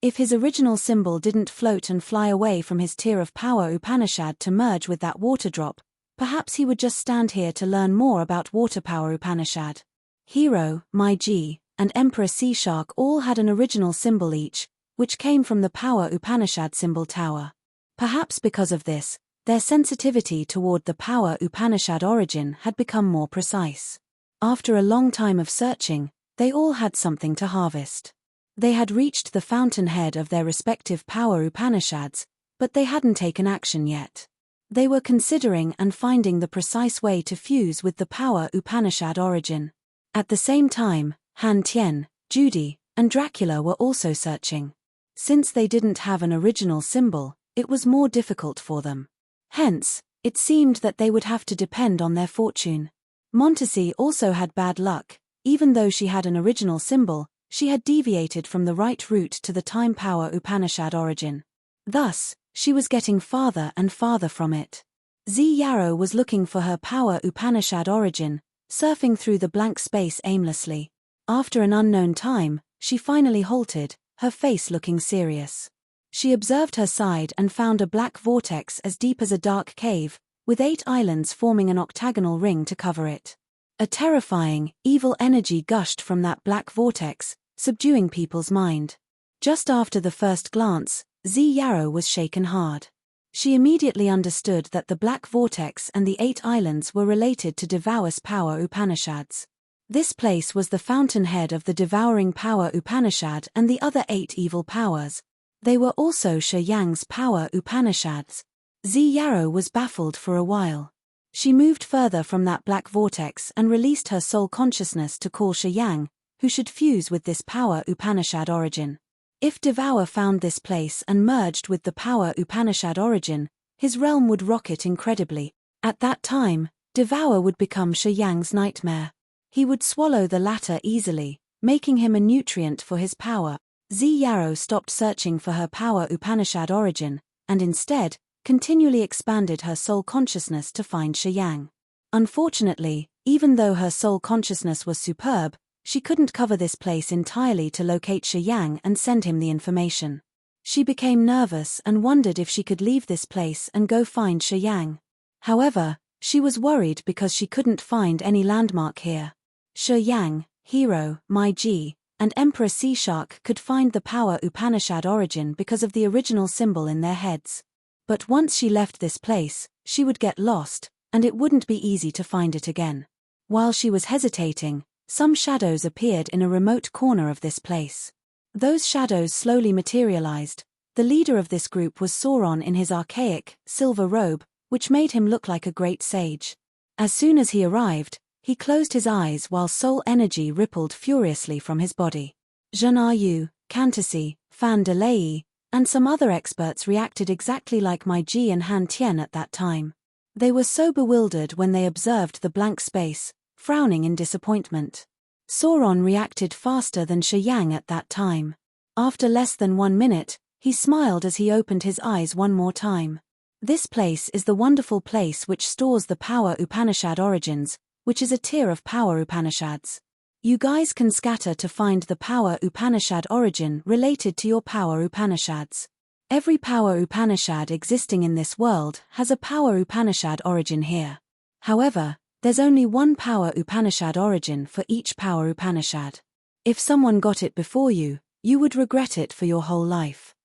[SPEAKER 1] If his original symbol didn't float and fly away from his tier of Power Upanishad to merge with that water drop, perhaps he would just stand here to learn more about water Power Upanishad. Hiro, Mai-ji, and Emperor Sea Shark all had an original symbol each, which came from the Power Upanishad symbol tower. Perhaps because of this, their sensitivity toward the Power Upanishad origin had become more precise. After a long time of searching, they all had something to harvest. They had reached the fountainhead of their respective Power Upanishads, but they hadn't taken action yet. They were considering and finding the precise way to fuse with the Power Upanishad origin. At the same time, Han Tien, Judy, and Dracula were also searching. Since they didn't have an original symbol, it was more difficult for them. Hence, it seemed that they would have to depend on their fortune. Montesi also had bad luck. Even though she had an original symbol, she had deviated from the right route to the Time Power Upanishad origin. Thus, she was getting farther and farther from it. Zi Yarrow was looking for her Power Upanishad origin, surfing through the blank space aimlessly. After an unknown time, she finally halted, her face looking serious. She observed her side and found a black vortex as deep as a dark cave, with 8 islands forming an octagonal ring to cover it. A terrifying, evil energy gushed from that black vortex, subduing people's mind. Just after the first glance, Zi Yarrow was shaken hard. She immediately understood that the black vortex and the 8 islands were related to Devaur's Power Upanishads. This place was the fountainhead of the devouring Power Upanishad and the other 8 evil powers. They were also Shi Yang's Power Upanishads. Zi Yarrow was baffled for a while. She moved further from that black vortex and released her soul consciousness to call Shi Yang, who should fuse with this Power Upanishad origin. If Devour found this place and merged with the Power Upanishad origin, his realm would rocket incredibly. At that time, Devour would become Shi Yang's nightmare. He would swallow the latter easily, making him a nutrient for his power. Zi Yarrow stopped searching for her Power Upanishad origin, and instead, continually expanded her soul consciousness to find Shi Yang. Unfortunately, even though her soul consciousness was superb, she couldn't cover this place entirely to locate Shi Yang and send him the information. She became nervous and wondered if she could leave this place and go find Shi Yang. However, she was worried because she couldn't find any landmark here. Shi Yang, Hero, Mai Ji, and Emperor Sea Shark could find the power Upanishad origin because of the original symbol in their heads. But once she left this place, she would get lost, and it wouldn't be easy to find it again. While she was hesitating, some shadows appeared in a remote corner of this place. Those shadows slowly materialized. The leader of this group was Sauron in his archaic, silver robe, which made him look like a great sage. As soon as he arrived, he closed his eyes while soul energy rippled furiously from his body. Zhen Yu, Kantasi, Fan De Lei, and some other experts reacted exactly like Mai Ji and Han Tian at that time. They were so bewildered when they observed the blank space, frowning in disappointment. Sauron reacted faster than Shi Yang at that time. After less than 1 minute, he smiled as he opened his eyes one more time. This place is the wonderful place which stores the power Upanishad origins, which is a tier of power Upanishads. You guys can scatter to find the power Upanishad origin related to your power Upanishads. Every power Upanishad existing in this world has a power Upanishad origin here. However, there's only one power Upanishad origin for each power Upanishad. If someone got it before you, you would regret it for your whole life.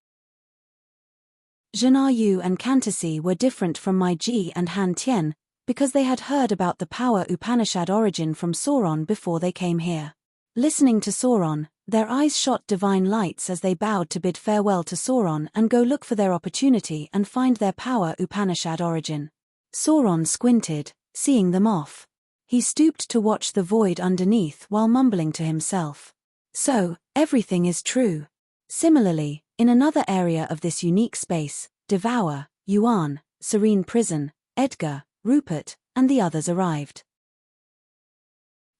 [SPEAKER 1] Zhen Yu and Kantasi were different from Mai Ji and Han Tian, because they had heard about the power Upanishad origin from Sauron before they came here. Listening to Sauron, their eyes shot divine lights as they bowed to bid farewell to Sauron and go look for their opportunity and find their power Upanishad origin. Sauron squinted, seeing them off. He stooped to watch the void underneath while mumbling to himself. So, everything is true. Similarly, in another area of this unique space, Devour, Yuan, Serene Prison, Edgar, Rupert, and the others arrived.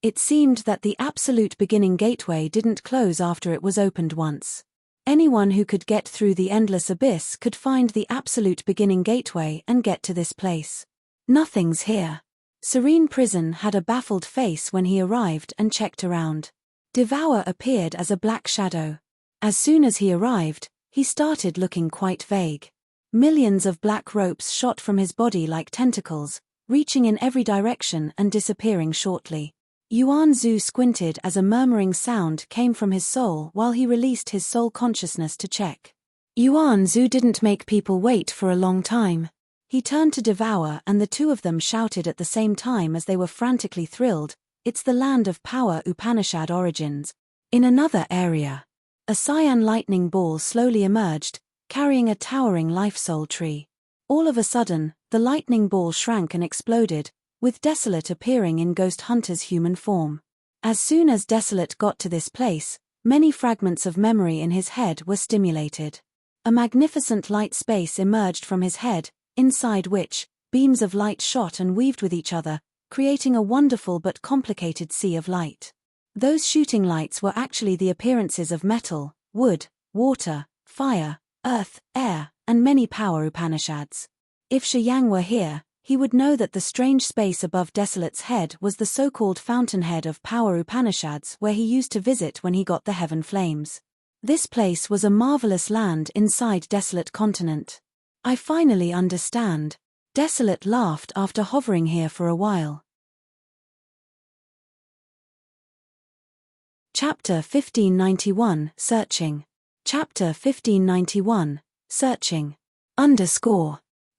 [SPEAKER 1] It seemed that the absolute beginning gateway didn't close after it was opened once. Anyone who could get through the endless abyss could find the absolute beginning gateway and get to this place. Nothing's here. Serene Prison had a baffled face when he arrived and checked around. Devour appeared as a black shadow. As soon as he arrived, he started looking quite vague. Millions of black ropes shot from his body like tentacles, reaching in every direction and disappearing shortly. Yuan Zhu squinted as a murmuring sound came from his soul while he released his soul consciousness to check. Yuan Zhu didn't make people wait for a long time. He turned to Devour and the two of them shouted at the same time as they were frantically thrilled, "It's the land of power Upanishad origins." In another area, a cyan lightning ball slowly emerged, carrying a towering life soul tree. All of a sudden, the lightning ball shrank and exploded, with Desolate appearing in Ghost Hunter's human form. As soon as Desolate got to this place, many fragments of memory in his head were stimulated. A magnificent light space emerged from his head, inside which, beams of light shot and weaved with each other, creating a wonderful but complicated sea of light. Those shooting lights were actually the appearances of metal, wood, water, fire, earth, air, and many power Upanishads. If Shi Yang were here, he would know that the strange space above Desolate's head was the so-called fountainhead of power Upanishads where he used to visit when he got the heaven flames. This place was a marvelous land inside Desolate Continent. I finally understand. Desolate laughed after hovering here for a while. Chapter 1591, Searching. Chapter 1591, Searching.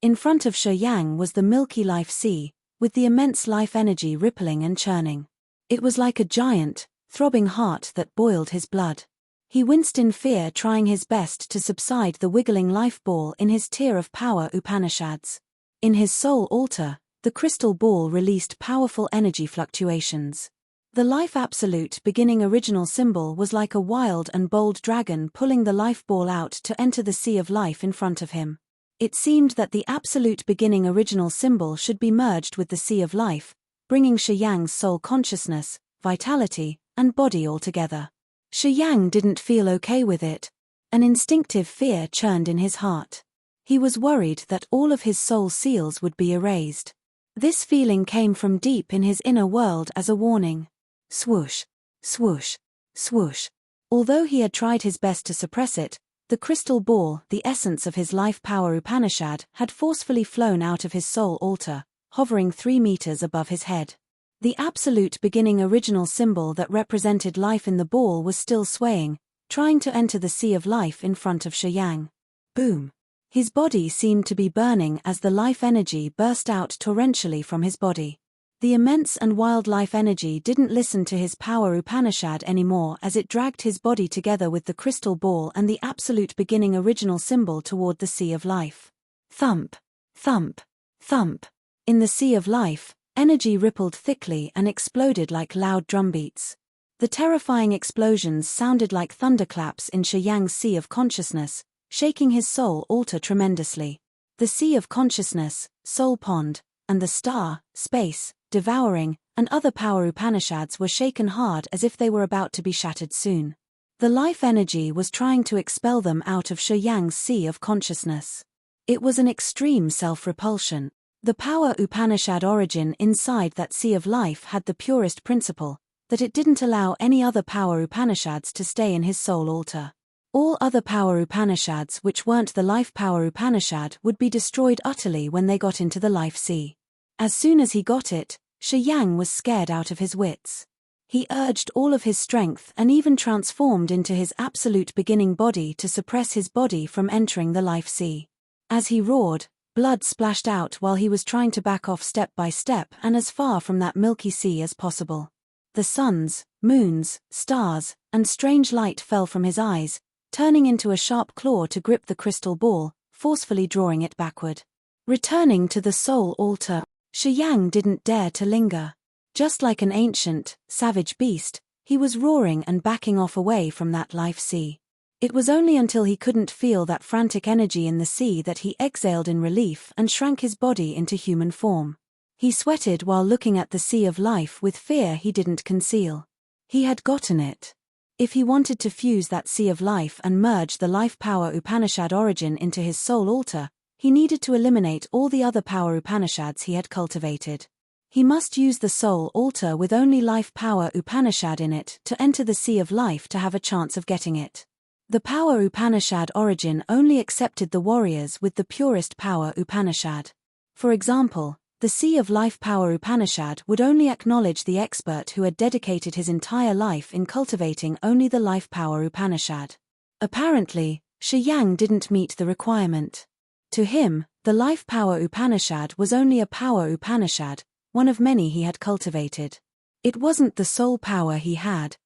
[SPEAKER 1] In front of Shi Yang was the milky life sea, with the immense life energy rippling and churning. It was like a giant, throbbing heart that boiled his blood. He winced in fear, trying his best to subside the wiggling life ball in his tier of power Upanishads. In his soul altar, the crystal ball released powerful energy fluctuations. The life absolute beginning original symbol was like a wild and bold dragon pulling the life ball out to enter the sea of life in front of him. It seemed that the absolute beginning original symbol should be merged with the sea of life, bringing Shi Yang's soul consciousness, vitality, and body all together. Shi Yang didn't feel okay with it. An instinctive fear churned in his heart. He was worried that all of his soul seals would be erased. This feeling came from deep in his inner world as a warning. Swoosh, Swoosh, swoosh. Although he had tried his best to suppress it, the crystal ball, the essence of his life power Upanishad, had forcefully flown out of his soul altar, hovering 3 meters above his head. The absolute beginning original symbol that represented life in the ball was still swaying, trying to enter the sea of life in front of Shi Yang. Boom. His body seemed to be burning as the life energy burst out torrentially from his body. The immense and wild life energy didn't listen to his power Upanishad anymore as it dragged his body together with the crystal ball and the absolute beginning original symbol toward the sea of life. Thump, thump, thump. In the sea of life, energy rippled thickly and exploded like loud drumbeats. The terrifying explosions sounded like thunderclaps in Shi Yang's sea of consciousness, shaking his soul altar tremendously. The sea of consciousness, soul pond, and the star, space, devouring, and other power Upanishads were shaken hard as if they were about to be shattered soon. The life energy was trying to expel them out of Shi Yang's sea of consciousness. It was an extreme self-repulsion. The power Upanishad origin inside that sea of life had the purest principle, that it didn't allow any other power Upanishads to stay in his soul altar. All other power Upanishads which weren't the life power Upanishad would be destroyed utterly when they got into the life sea. As soon as he got it, Shi Yang was scared out of his wits. He urged all of his strength and even transformed into his absolute beginning body to suppress his body from entering the life sea. As he roared, blood splashed out while he was trying to back off step by step and as far from that milky sea as possible. The suns, moons, stars, and strange light fell from his eyes, turning into a sharp claw to grip the crystal ball, forcefully drawing it backward. Returning to the soul altar, Shi Yang didn't dare to linger. Just like an ancient, savage beast, he was roaring and backing off away from that life sea. It was only until he couldn't feel that frantic energy in the sea that he exhaled in relief and shrank his body into human form. He sweated while looking at the sea of life with fear he didn't conceal. He had gotten it. If he wanted to fuse that sea of life and merge the life power Upanishad origin into his soul altar, he needed to eliminate all the other power Upanishads he had cultivated. He must use the soul altar with only life power Upanishad in it to enter the sea of life to have a chance of getting it. The power Upanishad origin only accepted the warriors with the purest power Upanishad. For example, the sea of life power Upanishad would only acknowledge the expert who had dedicated his entire life in cultivating only the life power Upanishad. Apparently, Shi Yang didn't meet the requirement. To him, the life power Upanishad was only a power Upanishad, one of many he had cultivated. It wasn't the soul power he had.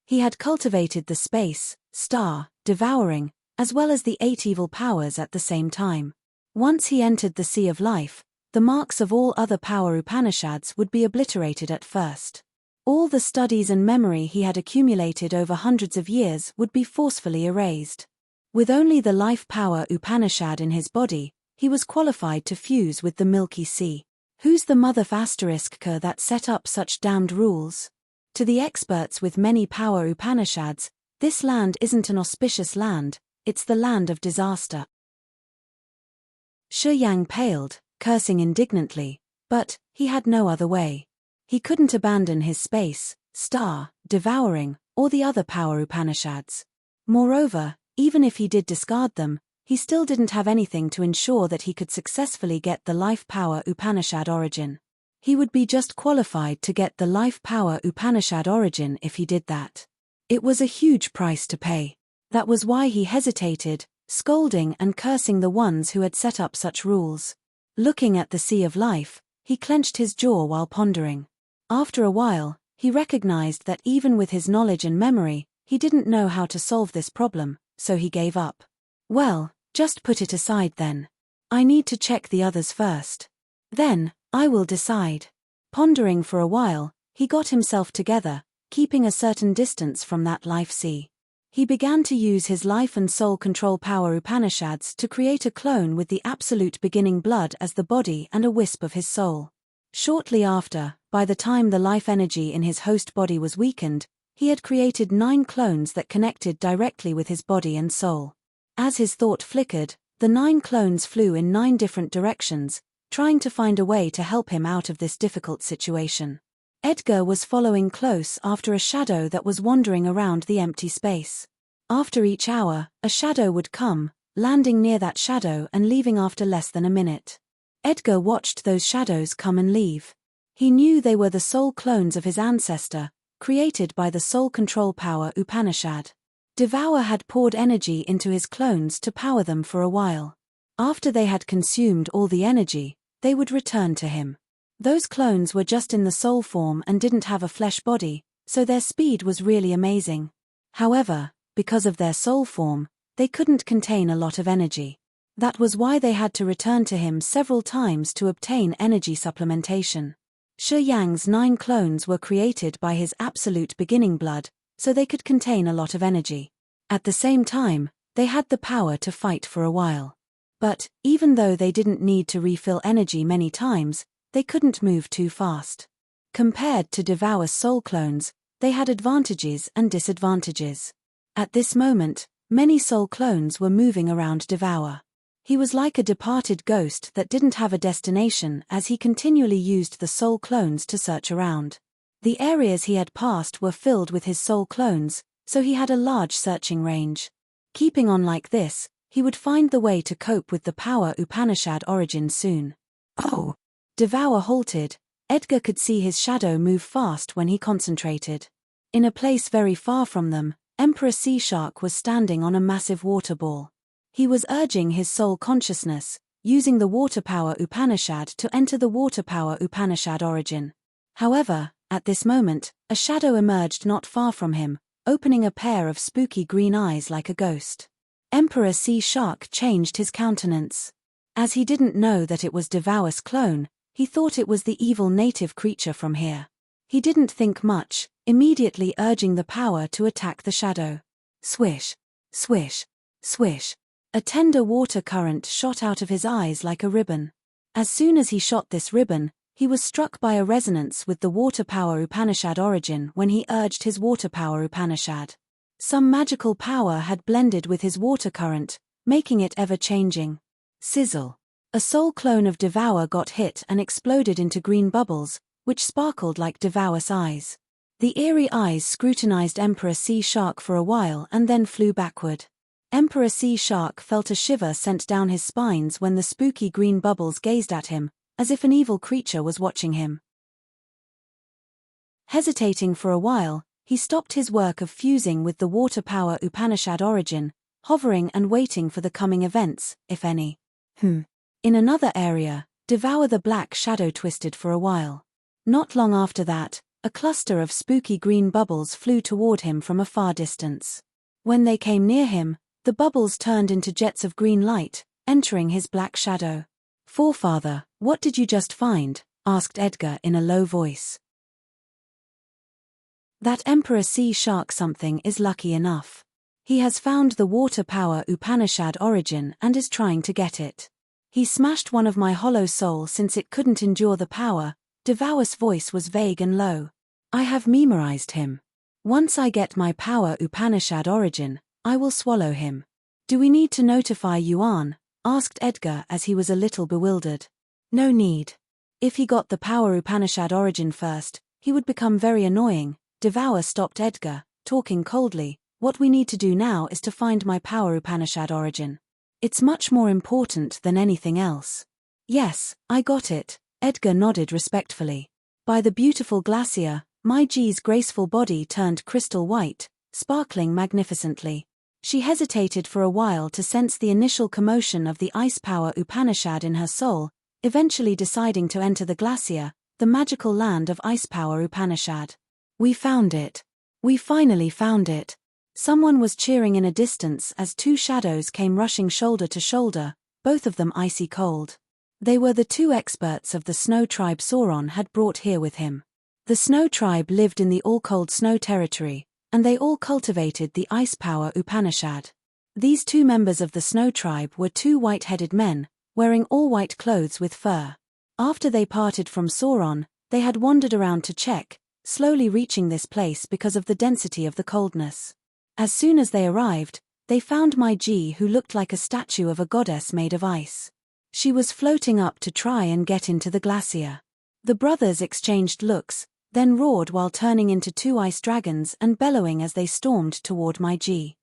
[SPEAKER 1] He had cultivated the space, star, devouring, as well as the 8 evil powers at the same time. Once he entered the sea of life, the marks of all other power Upanishads would be obliterated at first. All the studies and memory he had accumulated over hundreds of years would be forcefully erased. With only the life power Upanishad in his body, he was qualified to fuse with the Milky Sea. Who's the mother that set up such damned rules? To the experts with many power Upanishads, this land isn't an auspicious land, it's the land of disaster. Shi Yang paled, cursing indignantly, but he had no other way. He couldn't abandon his space, star, devouring, or the other power Upanishads. Moreover, even if he did discard them, he still didn't have anything to ensure that he could successfully get the life power Upanishad origin. He would be just qualified to get the life power Upanishad origin if he did that. It was a huge price to pay. That was why he hesitated, scolding and cursing the ones who had set up such rules. Looking at the sea of life, he clenched his jaw while pondering. After a while, he recognized that even with his knowledge and memory, he didn't know how to solve this problem, so he gave up. Well, just put it aside then. I need to check the others first. Then, I will decide. Pondering for a while, he got himself together, keeping a certain distance from that life sea. He began to use his life and soul control power Upanishads to create a clone with the absolute beginning blood as the body and a wisp of his soul. Shortly after, by the time the life energy in his host body was weakened, he had created 9 clones that connected directly with his body and soul. As his thought flickered, the 9 clones flew in 9 different directions, trying to find a way to help him out of this difficult situation. Edgar was following close after a shadow that was wandering around the empty space. After each hour, a shadow would come, landing near that shadow and leaving after less than a minute. Edgar watched those shadows come and leave. He knew they were the soul clones of his ancestor, created by the soul control power Upanishad. Devour had poured energy into his clones to power them for a while. After they had consumed all the energy, they would return to him. Those clones were just in the soul form and didn't have a flesh body, so their speed was really amazing. However, because of their soul form, they couldn't contain a lot of energy. That was why they had to return to him several times to obtain energy supplementation. Shi Yang's 9 clones were created by his absolute beginning blood, so they could contain a lot of energy. At the same time, they had the power to fight for a while. But, even though they didn't need to refill energy many times, they couldn't move too fast. Compared to Devour's soul clones, they had advantages and disadvantages. At this moment, many soul clones were moving around Devour. He was like a departed ghost that didn't have a destination as he continually used the soul clones to search around. The areas he had passed were filled with his soul clones, so he had a large searching range. Keeping on like this, he would find the way to cope with the power Upanishad origin soon. Oh! Devour halted. Edgar could see his shadow move fast when he concentrated. In a place very far from them, Emperor Sea Shark was standing on a massive water ball. He was urging his soul consciousness, using the water power Upanishad to enter the water power Upanishad origin. However, at this moment, a shadow emerged not far from him, opening a pair of spooky green eyes like a ghost. Emperor Sea Shark changed his countenance. As he didn't know that it was Devour's clone, he thought it was the evil native creature from here. He didn't think much, immediately urging the power to attack the shadow. Swish, swish, swish. A tender water current shot out of his eyes like a ribbon. As soon as he shot this ribbon, he was struck by a resonance with the water power Upanishad origin when he urged his water power Upanishad. Some magical power had blended with his water current, making it ever-changing. Sizzle. A soul clone of Devour got hit and exploded into green bubbles, which sparkled like Devour's eyes. The eerie eyes scrutinized Emperor Sea Shark for a while and then flew backward. Emperor Sea Shark felt a shiver sent down his spines when the spooky green bubbles gazed at him, as if an evil creature was watching him. Hesitating for a while, he stopped his work of fusing with the water power Upanishad origin, hovering and waiting for the coming events, if any. In another area, Devour the Black Shadow twisted for a while. Not long after that, a cluster of spooky green bubbles flew toward him from a far distance. When they came near him, the bubbles turned into jets of green light, entering his black shadow. "Forefather, what did you just find?" asked Edgar in a low voice. "That Emperor Sea Shark something is lucky enough. He has found the water power Upanishad origin and is trying to get it. He smashed one of my hollow soul since it couldn't endure the power." Devour's voice was vague and low. "I have memorized him. Once I get my power Upanishad origin, I will swallow him." "Do we need to notify Yuan?" asked Edgar as he was a little bewildered. "No need. If he got the power Upanishad origin first, he would become very annoying." Devour stopped Edgar, talking coldly. "What we need to do now is to find my power Upanishad origin. It's much more important than anything else." "Yes, I got it," Edgar nodded respectfully. By the beautiful glacier, Mai Ji's graceful body turned crystal white, sparkling magnificently. She hesitated for a while to sense the initial commotion of the ice power Upanishad in her soul, eventually deciding to enter the glacier, the magical land of ice power Upanishad. "We found it. We finally found it." Someone was cheering in a distance as 2 shadows came rushing shoulder to shoulder, both of them icy cold. They were the 2 experts of the snow tribe Sauron had brought here with him. The snow tribe lived in the all-cold snow territory, and they all cultivated the ice power Upanishad. These 2 members of the snow tribe were 2 white-headed men, wearing all white clothes with fur. After they parted from Sauron, they had wandered around to check, slowly reaching this place because of the density of the coldness. As soon as they arrived, they found Mai Ji, who looked like a statue of a goddess made of ice. She was floating up to try and get into the glacier. The brothers exchanged looks, then roared while turning into two ice dragons and bellowing as they stormed toward my G.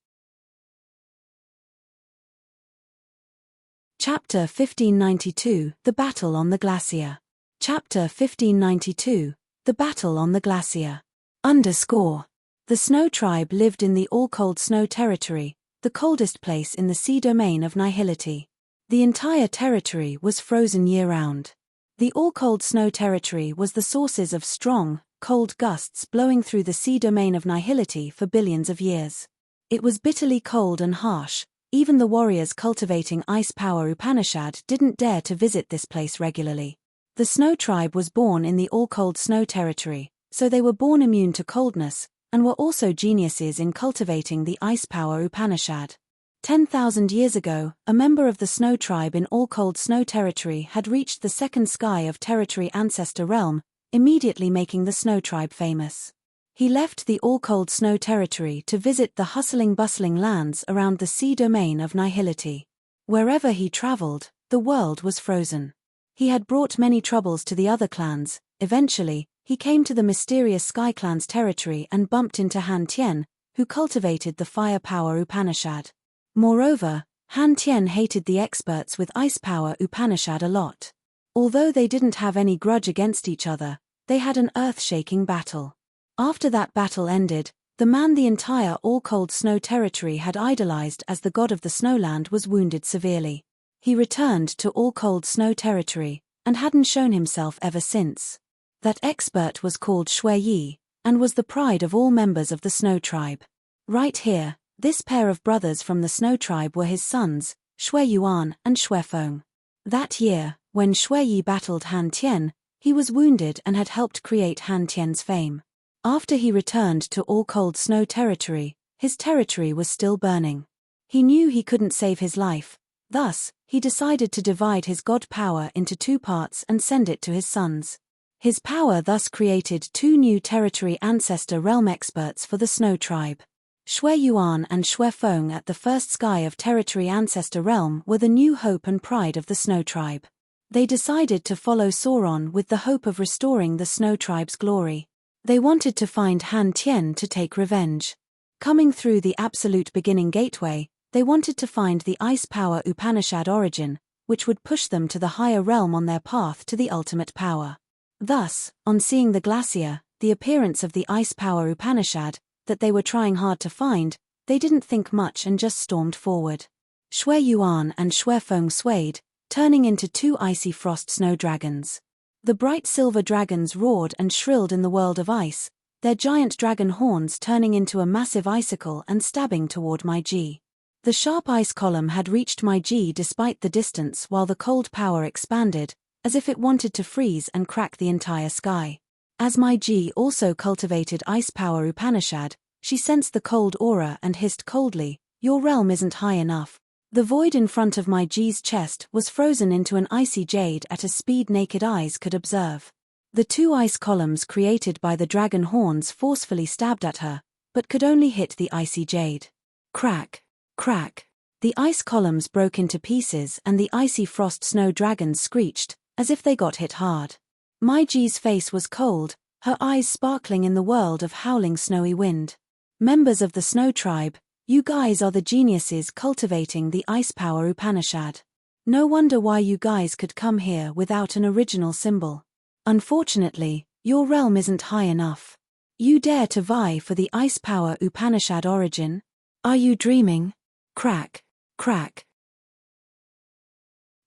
[SPEAKER 1] Chapter 1592, The Battle on the Glacier. Chapter 1592, The Battle on the Glacier. The Snow Tribe lived in the all-cold snow territory, the coldest place in the sea domain of Nihility. The entire territory was frozen year-round. The all-cold snow territory was the sources of strong, cold gusts blowing through the sea domain of Nihility for billions of years. It was bitterly cold and harsh. Even the warriors cultivating ice power Upanishad didn't dare to visit this place regularly. The Snow Tribe was born in the all-cold snow territory, so they were born immune to coldness, and were also geniuses in cultivating the ice power Upanishad. 10,000 years ago, a member of the Snow Tribe in all-cold snow territory had reached the second sky of territory ancestor realm, immediately making the Snow Tribe famous. He left the all-cold snow territory to visit the bustling lands around the sea domain of Nihility. Wherever he traveled, the world was frozen. He had brought many troubles to the other clans. Eventually, he came to the mysterious Sky Clan's territory and bumped into Han Tien, who cultivated the fire power Upanishad. Moreover, Han Tien hated the experts with ice power Upanishad a lot. Although they didn't have any grudge against each other, they had an earth-shaking battle. After that battle ended, the man the entire all-cold snow territory had idolized as the god of the snowland was wounded severely. He returned to all-cold snow territory, and hadn't shown himself ever since. That expert was called Shui Yi, and was the pride of all members of the Snow Tribe. Right here, this pair of brothers from the Snow Tribe were his sons, Shui Yuan and Shui Feng. That year, when Shui Yi battled Han Tien, he was wounded and had helped create Han Tien's fame. After he returned to all-cold snow territory, his territory was still burning. He knew he couldn't save his life. Thus, he decided to divide his god power into two parts and send it to his sons. His power thus created two new territory ancestor realm experts for the Snow Tribe. Shui Yuan and Shui Feng at the first sky of territory ancestor realm were the new hope and pride of the Snow Tribe. They decided to follow Sauron with the hope of restoring the Snow Tribe's glory. They wanted to find Han Tien to take revenge. Coming through the absolute beginning gateway, they wanted to find the ice power Upanishad origin, which would push them to the higher realm on their path to the ultimate power. Thus, on seeing the glacier, the appearance of the ice power Upanishad, that they were trying hard to find, they didn't think much and just stormed forward. Shui Yuan and Shui Feng swayed, turning into two icy frost snow dragons. The bright silver dragons roared and shrilled in the world of ice, their giant dragon horns turning into a massive icicle and stabbing toward my G. The sharp ice column had reached my G despite the distance, while the cold power expanded, as if it wanted to freeze and crack the entire sky. As my G also cultivated ice power Upanishad, she sensed the cold aura and hissed coldly, "Your realm isn't high enough." The void in front of my G's chest was frozen into an icy jade at a speed naked eyes could observe. The two ice columns created by the dragon horns forcefully stabbed at her, but could only hit the icy jade. Crack, crack. The ice columns broke into pieces and the icy frost snow dragons screeched, as if they got hit hard. My G's face was cold, her eyes sparkling in the world of howling snowy wind. Members of the Snow Tribe, you guys are the geniuses cultivating the ice power Upanishad. No wonder why you guys could come here without an original symbol. Unfortunately, your realm isn't high enough. You dare to vie for the ice power Upanishad origin? Are you dreaming? Crack, crack.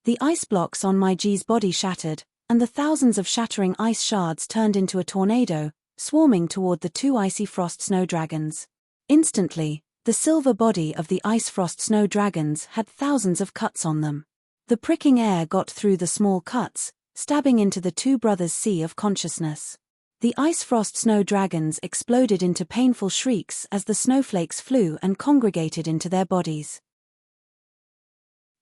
[SPEAKER 1] The ice blocks on my G's body shattered, and the thousands of shattering ice shards turned into a tornado, swarming toward the two icy frost snow dragons. Instantly, the silver body of the ice frost snow dragons had thousands of cuts on them. The pricking air got through the small cuts, stabbing into the two brothers' sea of consciousness. The ice frost snow dragons exploded into painful shrieks as the snowflakes flew and congregated into their bodies.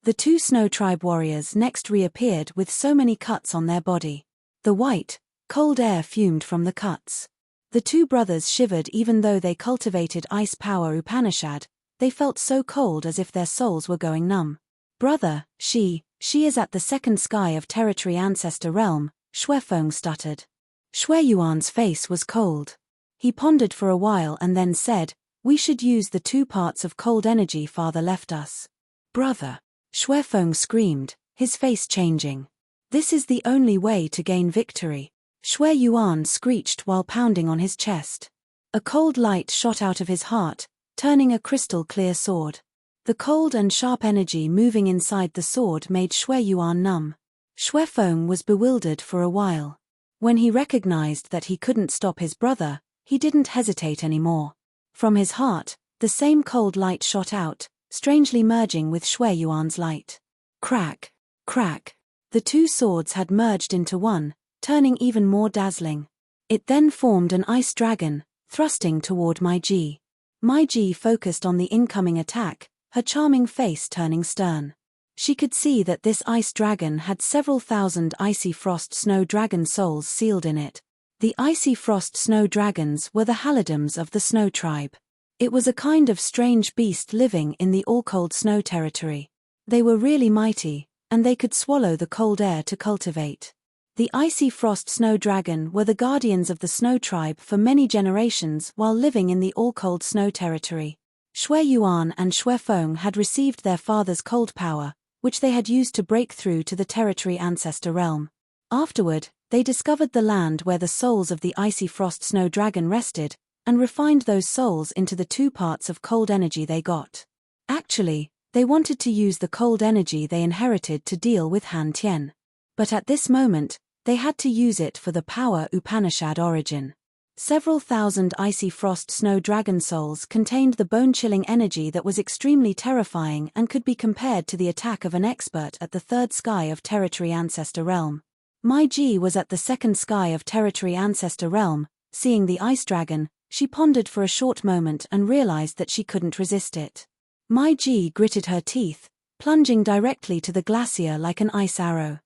[SPEAKER 1] The two Snow Tribe warriors next reappeared with so many cuts on their body. The white, cold air fumed from the cuts. The two brothers shivered even though they cultivated ice power Upanishad, they felt so cold as if their souls were going numb. Brother, she is at the second sky of territory ancestor realm, Shui Feng stuttered. Shui Yuan's face was cold. He pondered for a while and then said, "We should use the 2 parts of cold energy father left us." "Brother!" Shui Feng screamed, his face changing. "This is the only way to gain victory." Shui Yuan screeched while pounding on his chest. A cold light shot out of his heart, turning a crystal-clear sword. The cold and sharp energy moving inside the sword made Shui Yuan numb. Shui Feng was bewildered for a while. When he recognized that he couldn't stop his brother, he didn't hesitate anymore. From his heart, the same cold light shot out, strangely merging with Shui Yuan's light. Crack, crack. The 2 swords had merged into one, turning even more dazzling. It then formed an ice dragon, thrusting toward Mai Ji. Mai Ji focused on the incoming attack, her charming face turning stern. She could see that this ice dragon had several thousand icy frost snow dragon souls sealed in it. The icy frost snow dragons were the halidams of the snow tribe. It was a kind of strange beast living in the all-cold snow territory. They were really mighty, and they could swallow the cold air to cultivate. The icy frost snow dragon were the guardians of the snow tribe for many generations while living in the all-cold snow territory. Shui Yuan and Shui Feng had received their father's cold power, which they had used to break through to the territory ancestor realm. Afterward, they discovered the land where the souls of the icy frost snow dragon rested, and refined those souls into the 2 parts of cold energy they got. Actually, they wanted to use the cold energy they inherited to deal with Han Tian. But at this moment, they had to use it for the power Upanishad origin. Several thousand icy frost snow dragon souls contained the bone-chilling energy that was extremely terrifying and could be compared to the attack of an expert at the 3rd sky of territory ancestor realm. Mai Ji was at the 2nd sky of territory ancestor realm. Seeing the ice dragon, she pondered for a short moment and realized that she couldn't resist it. Mai Ji gritted her teeth, plunging directly to the glacier like an ice arrow.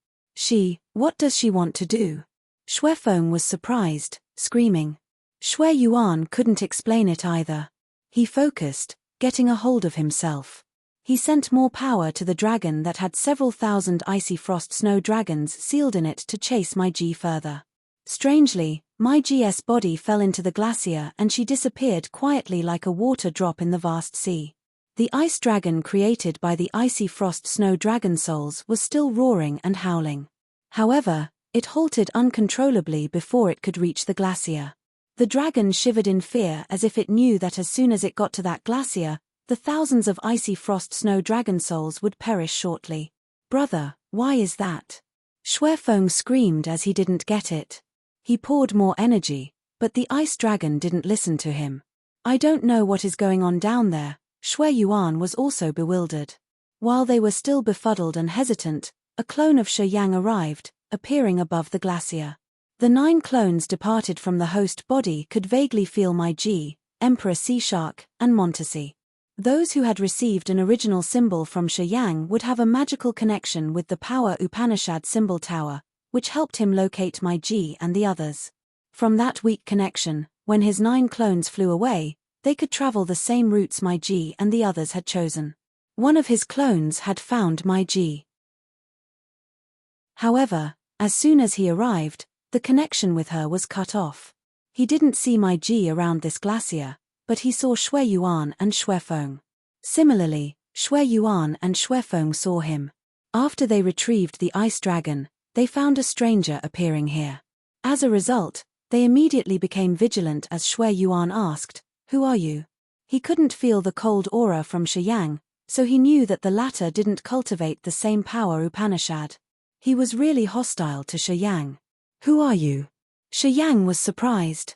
[SPEAKER 1] What does she want to do? Shui Feng was surprised, screaming. Shui Yuan couldn't explain it either. He focused, getting a hold of himself. He sent more power to the dragon that had several thousand icy frost snow dragons sealed in it to chase Mai Ji further. Strangely, Mai Ji's body fell into the glacier and she disappeared quietly like a water drop in the vast sea. The ice dragon created by the icy frost snow dragon souls was still roaring and howling. However, it halted uncontrollably before it could reach the glacier. The dragon shivered in fear as if it knew that as soon as it got to that glacier, the thousands of icy frost snow dragon souls would perish shortly. "Brother, why is that?" Shui Feng screamed as he didn't get it. He poured more energy, but the ice dragon didn't listen to him. "I don't know what is going on down there." Shui Yuan was also bewildered. While they were still befuddled and hesitant, a clone of Shi Yang arrived, appearing above the glacier. The 9 clones departed from the host body could vaguely feel Mai Ji, Emperor Sea Shark, and Montesi. Those who had received an original symbol from Shi Yang would have a magical connection with the power Upanishad symbol tower, which helped him locate Mai Ji and the others. From that weak connection, when his 9 clones flew away, they could travel the same routes Mai Ji and the others had chosen. One of his clones had found Mai Ji. However, as soon as he arrived, the connection with her was cut off. He didn't see Mai Ji around this glacier, but he saw Shui Yuan and Shui Feng. Similarly, Shui Yuan and Shui Feng saw him. After they retrieved the ice dragon, they found a stranger appearing here. As a result, they immediately became vigilant as Shui Yuan asked, "Who are you?" He couldn't feel the cold aura from Shi Yang, so he knew that the latter didn't cultivate the same power Upanishad. He was really hostile to Shi Yang. "Who are you?" Shi Yang was surprised.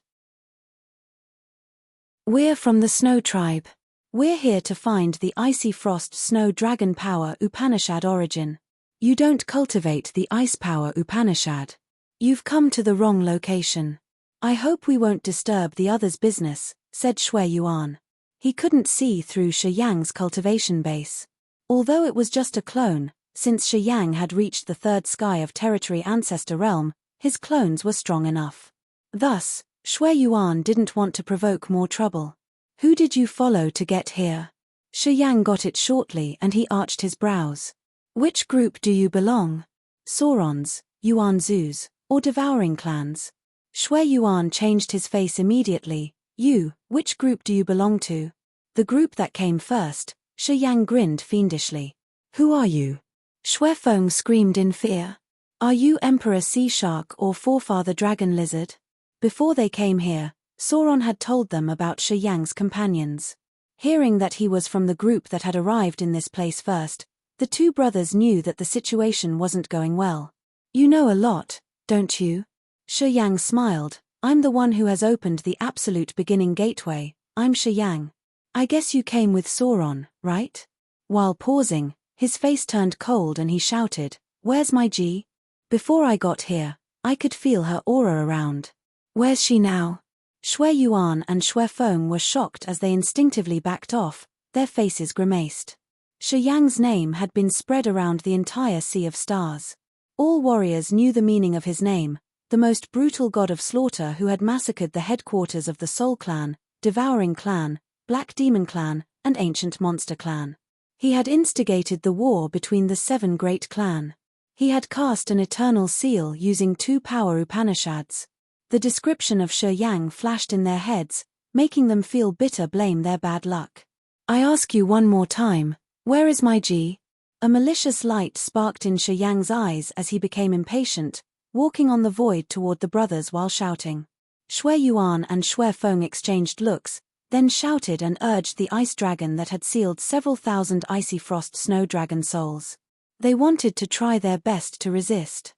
[SPEAKER 1] "We're from the Snow Tribe. We're here to find the icy frost snow dragon power Upanishad origin. You don't cultivate the ice power Upanishad. You've come to the wrong location. I hope we won't disturb the others' business," said Shui Yuan. He couldn't see through Shi Yang's cultivation base. Although it was just a clone, since Shi Yang had reached the 3rd sky of territory ancestor realm, his clones were strong enough. Thus, Shui Yuan didn't want to provoke more trouble. "Who did you follow to get here?" Shi Yang got it shortly and he arched his brows. "Which group do you belong? Saurons, Yuan Zus, or devouring clans?" Shui Yuan changed his face immediately. You, which group do you belong to? The group that came first. Shi Yang grinned fiendishly. Who are you? Shui Feng screamed in fear. Are you Emperor Sea Shark or Forefather Dragon Lizard? Before they came here, Sauron had told them about Shi Yang's companions. Hearing that he was from the group that had arrived in this place first, the two brothers knew that the situation wasn't going well. You know a lot, don't you? Shi Yang smiled. I'm the one who has opened the absolute beginning gateway. I'm Shi Yang. I guess you came with Sauron, right? While pausing, his face turned cold and he shouted, Where's my G? Before I got here, I could feel her aura around. Where's she now? Shui Yuan and Shui Feng were shocked as they instinctively backed off, their faces grimaced. Shi Yang's name had been spread around the entire Sea of Stars. All warriors knew the meaning of his name, the most brutal god of slaughter who had massacred the headquarters of the Soul Clan, Devouring Clan, Black Demon Clan, and Ancient Monster Clan. He had instigated the war between the 7 great clan. He had cast an eternal seal using 2 power Upanishads. The description of Shi Yang flashed in their heads, making them feel bitter blame their bad luck. I ask you one more time, where is my G? A malicious light sparked in Shi Yang's eyes as he became impatient, walking on the void toward the brothers while shouting. Shui Yuan and Shui Feng exchanged looks, then shouted and urged the ice dragon that had sealed several thousand icy frost snow dragon souls. They wanted to try their best to resist.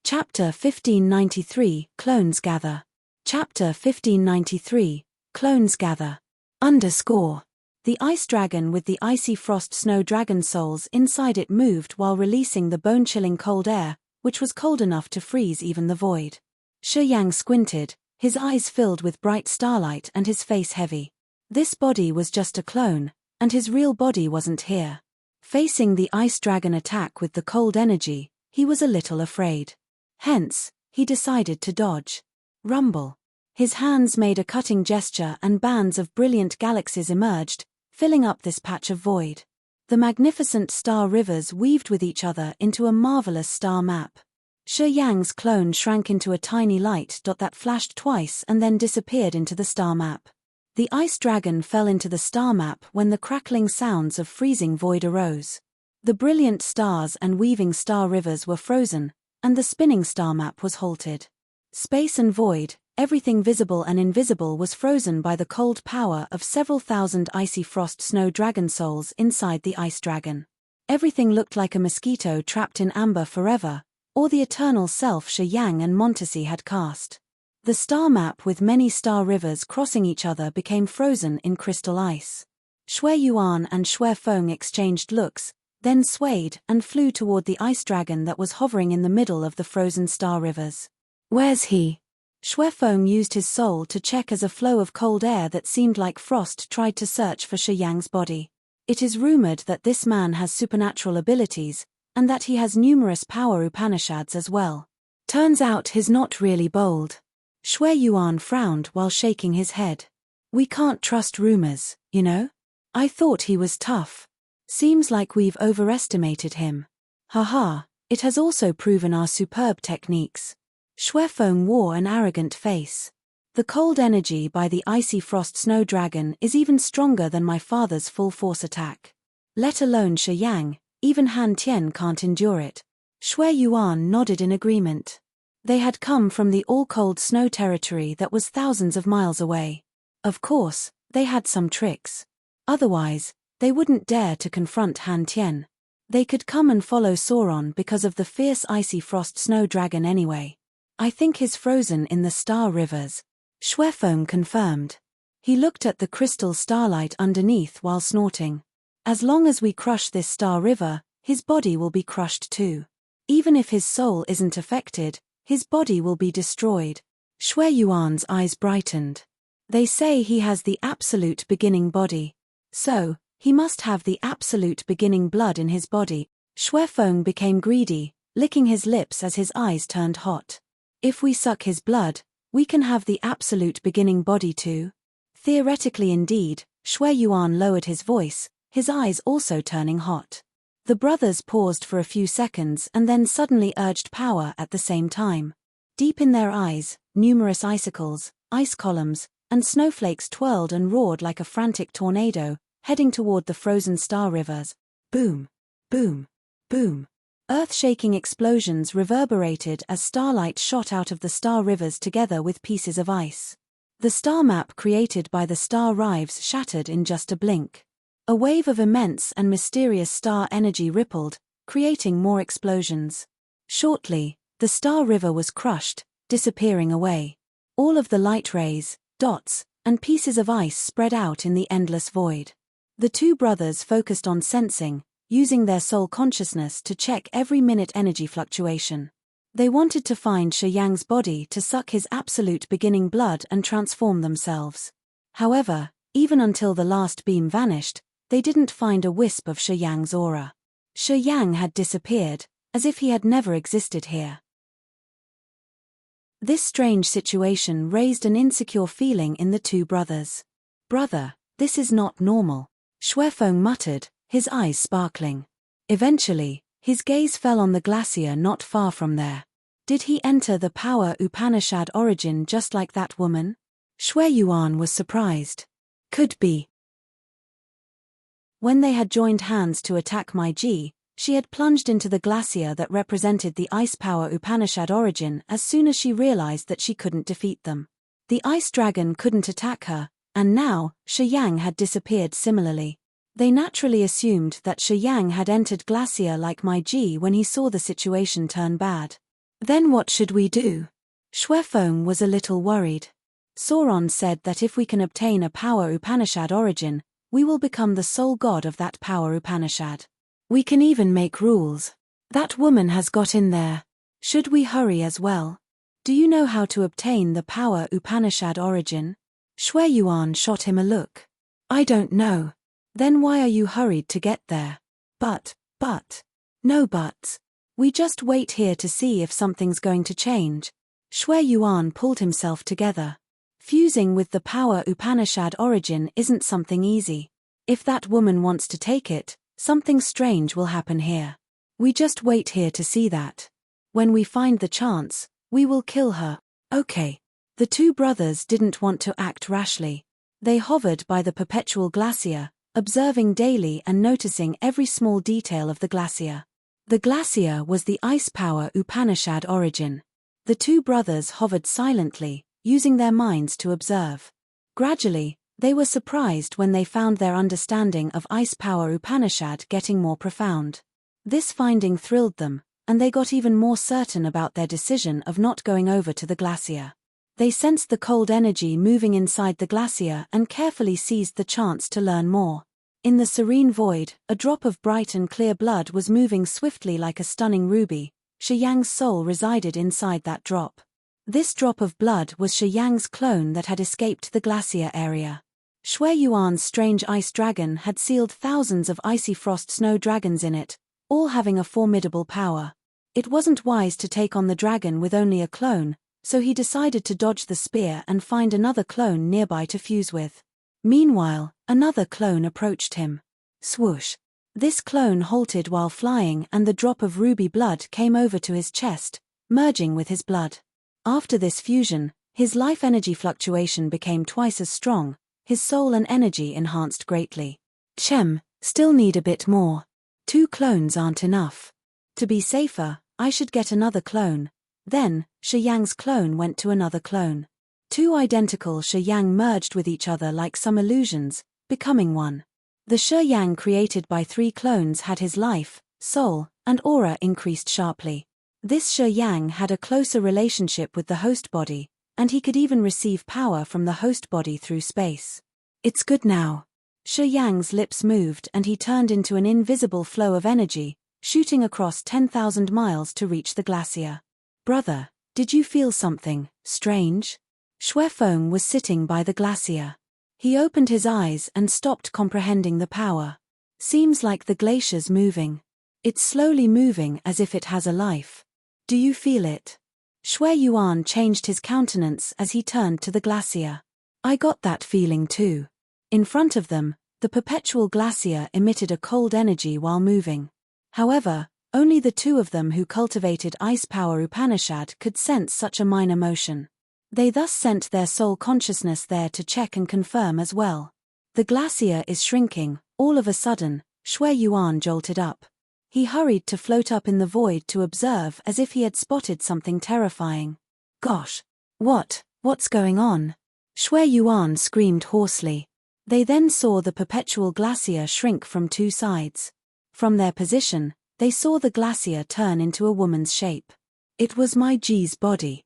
[SPEAKER 1] Chapter 1593, Clones Gather. Chapter 1593, Clones Gather. The ice dragon with the icy frost snow dragon souls inside it moved while releasing the bone-chilling cold air, which was cold enough to freeze even the void. Shi Yang squinted, his eyes filled with bright starlight and his face heavy. This body was just a clone, and his real body wasn't here. Facing the ice dragon attack with the cold energy, he was a little afraid. Hence, he decided to dodge. Rumble. His hands made a cutting gesture and bands of brilliant galaxies emerged, filling up this patch of void. The magnificent star rivers weaved with each other into a marvelous star map. Shi Yang's clone shrank into a tiny light dot that flashed twice and then disappeared into the star map. The ice dragon fell into the star map when the crackling sounds of freezing void arose. The brilliant stars and weaving star rivers were frozen, and the spinning star map was halted. Space and void, everything visible and invisible, was frozen by the cold power of several thousand icy frost snow dragon souls inside the ice dragon. Everything looked like a mosquito trapped in amber forever, or the eternal self Shi Yang and Montesi had cast. The star map with many star rivers crossing each other became frozen in crystal ice. Shui Yuan and Shui Feng exchanged looks, then swayed and flew toward the ice dragon that was hovering in the middle of the frozen star rivers. Where's he? Shui Feng used his soul to check as a flow of cold air that seemed like frost tried to search for Shi Yang's body. It is rumored that this man has supernatural abilities, and that he has numerous power Upanishads as well. Turns out he's not really bold. Shui Yuan frowned while shaking his head. We can't trust rumors, you know? I thought he was tough. Seems like we've overestimated him. Haha, it has also proven our superb techniques. Shui Feng wore an arrogant face. The cold energy by the icy frost snow dragon is even stronger than my father's full force attack. Let alone Shi Yang, even Han Tian can't endure it. Shui Yuan nodded in agreement. They had come from the all-cold snow territory that was thousands of miles away. Of course, they had some tricks. Otherwise, they wouldn't dare to confront Han Tian. They could come and follow Sauron because of the fierce icy frost snow dragon anyway. I think he's frozen in the star rivers, Shui Feng confirmed. He looked at the crystal starlight underneath while snorting. As long as we crush this star river, his body will be crushed too. Even if his soul isn't affected, his body will be destroyed. Shui Yuan's eyes brightened. They say he has the absolute beginning body. So, he must have the absolute beginning blood in his body. Shui Feng became greedy, licking his lips as his eyes turned hot. If we suck his blood, we can have the absolute beginning body too. Theoretically indeed, Shui Yuan lowered his voice, his eyes also turning hot. The brothers paused for a few seconds and then suddenly urged power at the same time. Deep in their eyes, numerous icicles, ice columns, and snowflakes twirled and roared like a frantic tornado, heading toward the frozen star rivers. Boom! Boom! Boom! Earth-shaking explosions reverberated as starlight shot out of the star rivers together with pieces of ice. The star map created by the star rives shattered in just a blink. A wave of immense and mysterious star energy rippled, creating more explosions. Shortly, the star river was crushed, disappearing away. All of the light rays, dots, and pieces of ice spread out in the endless void. The two brothers focused on sensing, using their soul consciousness to check every minute energy fluctuation. They wanted to find Shi Yang's body to suck his absolute beginning blood and transform themselves. However, even until the last beam vanished, they didn't find a wisp of Shi Yang's aura. Shi Yang had disappeared, as if he had never existed here. This strange situation raised an insecure feeling in the two brothers. "Brother, this is not normal," Xuefeng muttered, his eyes sparkling. Eventually, his gaze fell on the glacier not far from there. Did he enter the power Upanishad origin just like that woman? Shui Yuan was surprised. Could be. When they had joined hands to attack Mai Ji, she had plunged into the glacier that represented the ice power Upanishad origin as soon as she realized that she couldn't defeat them. The ice dragon couldn't attack her, and now, Shi Yang had disappeared similarly. They naturally assumed that Shi Yang had entered glacier like Mai Ji when he saw the situation turn bad. Then what should we do? Xuefeng was a little worried. Sauron said that if we can obtain a power Upanishad origin, we will become the sole god of that power Upanishad. We can even make rules. That woman has got in there. Should we hurry as well? Do you know how to obtain the power Upanishad origin? Shui Yuan shot him a look. I don't know. Then why are you hurried to get there? But. No buts. We just wait here to see if something's going to change. Shui Yuan pulled himself together. Fusing with the power Upanishad origin isn't something easy. If that woman wants to take it, something strange will happen here. We just wait here to see that. When we find the chance, we will kill her. Okay. The two brothers didn't want to act rashly. They hovered by the perpetual glacier, observing daily and noticing every small detail of the glacier. The glacier was the ice power Upanishad origin. The two brothers hovered silently, using their minds to observe. Gradually, they were surprised when they found their understanding of ice power Upanishad getting more profound. This finding thrilled them, and they got even more certain about their decision of not going over to the glacier. They sensed the cold energy moving inside the glacier and carefully seized the chance to learn more. In the serene void, a drop of bright and clear blood was moving swiftly like a stunning ruby. Shi Yang's soul resided inside that drop. This drop of blood was Shi Yang's clone that had escaped the glacier area. Shui Yuan's strange ice dragon had sealed thousands of icy frost snow dragons in it, all having a formidable power. It wasn't wise to take on the dragon with only a clone, so he decided to dodge the spear and find another clone nearby to fuse with. Meanwhile, another clone approached him. Swoosh! This clone halted while flying and the drop of ruby blood came over to his chest, merging with his blood. After this fusion, his life energy fluctuation became twice as strong, his soul and energy enhanced greatly. Still need a bit more. 2 clones aren't enough. To be safer, I should get another clone. Then, Shi Yang's clone went to another clone. 2 identical Shi Yang merged with each other like some illusions, becoming one. The Shi Yang created by 3 clones had his life, soul, and aura increased sharply. This Shi Yang had a closer relationship with the host body, and he could even receive power from the host body through space. It's good now. Shi Yang's lips moved and he turned into an invisible flow of energy, shooting across 10,000 miles to reach the glacier. Brother, did you feel something strange? Xuefeng was sitting by the glacier. He opened his eyes and stopped comprehending the power. Seems like the glacier's moving. It's slowly moving as if it has a life. Do you feel it? Shui Yuan changed his countenance as he turned to the glacier. I got that feeling too. In front of them, the perpetual glacier emitted a cold energy while moving. However, only the two of them who cultivated ice power Upanishad could sense such a minor motion. They thus sent their soul consciousness there to check and confirm as well. The glacier is shrinking. All of a sudden, Shui Yuan jolted up. He hurried to float up in the void to observe as if he had spotted something terrifying. Gosh! What's going on? Shui Yuan screamed hoarsely. They then saw the perpetual glacier shrink from two sides. From their position, they saw the glacier turn into a woman's shape. It was Mai Ji's body.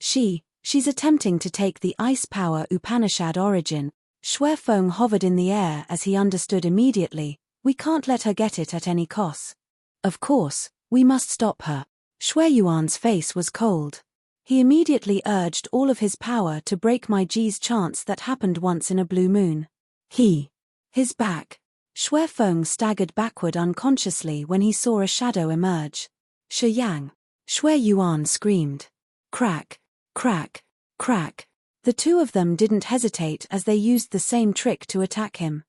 [SPEAKER 1] She's attempting to take the ice power Upanishad origin. Shui Feng hovered in the air as he understood immediately. We can't let her get it at any cost. Of course, we must stop her. Shui Yuan's face was cold. He immediately urged all of his power to break Mai Ji's chance that happened once in a blue moon. His back. Shui Feng staggered backward unconsciously when he saw a shadow emerge. Shi Yang. Shui Yuan screamed. Crack, crack, crack. The two of them didn't hesitate as they used the same trick to attack him.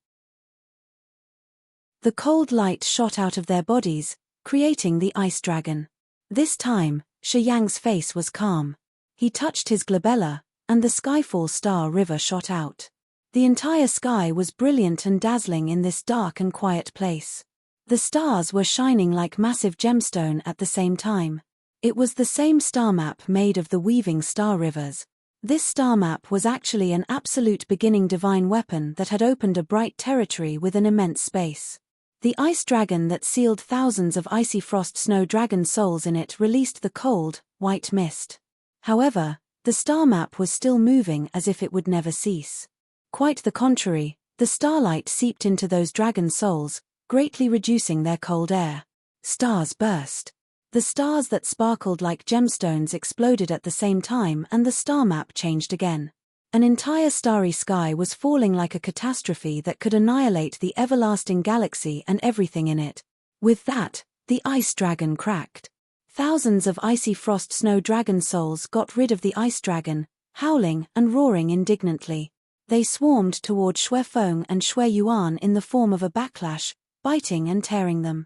[SPEAKER 1] The cold light shot out of their bodies, creating the ice dragon. This time, Shi Yang's face was calm. He touched his glabella, and the Skyfall Star River shot out. The entire sky was brilliant and dazzling in this dark and quiet place. The stars were shining like massive gemstone at the same time. It was the same star map made of the weaving star rivers. This star map was actually an absolute beginning divine weapon that had opened a bright territory with an immense space. The ice dragon that sealed thousands of icy frost snow dragon souls in it released the cold, white mist. However, the star map was still moving as if it would never cease. Quite the contrary, the starlight seeped into those dragon souls, greatly reducing their cold air. Stars burst. The stars that sparkled like gemstones exploded at the same time and the star map changed again. An entire starry sky was falling like a catastrophe that could annihilate the everlasting galaxy and everything in it. With that, the ice dragon cracked. Thousands of icy frost snow dragon souls got rid of the ice dragon, howling and roaring indignantly. They swarmed toward Shui Feng and Shui Yuan in the form of a backlash, biting and tearing them.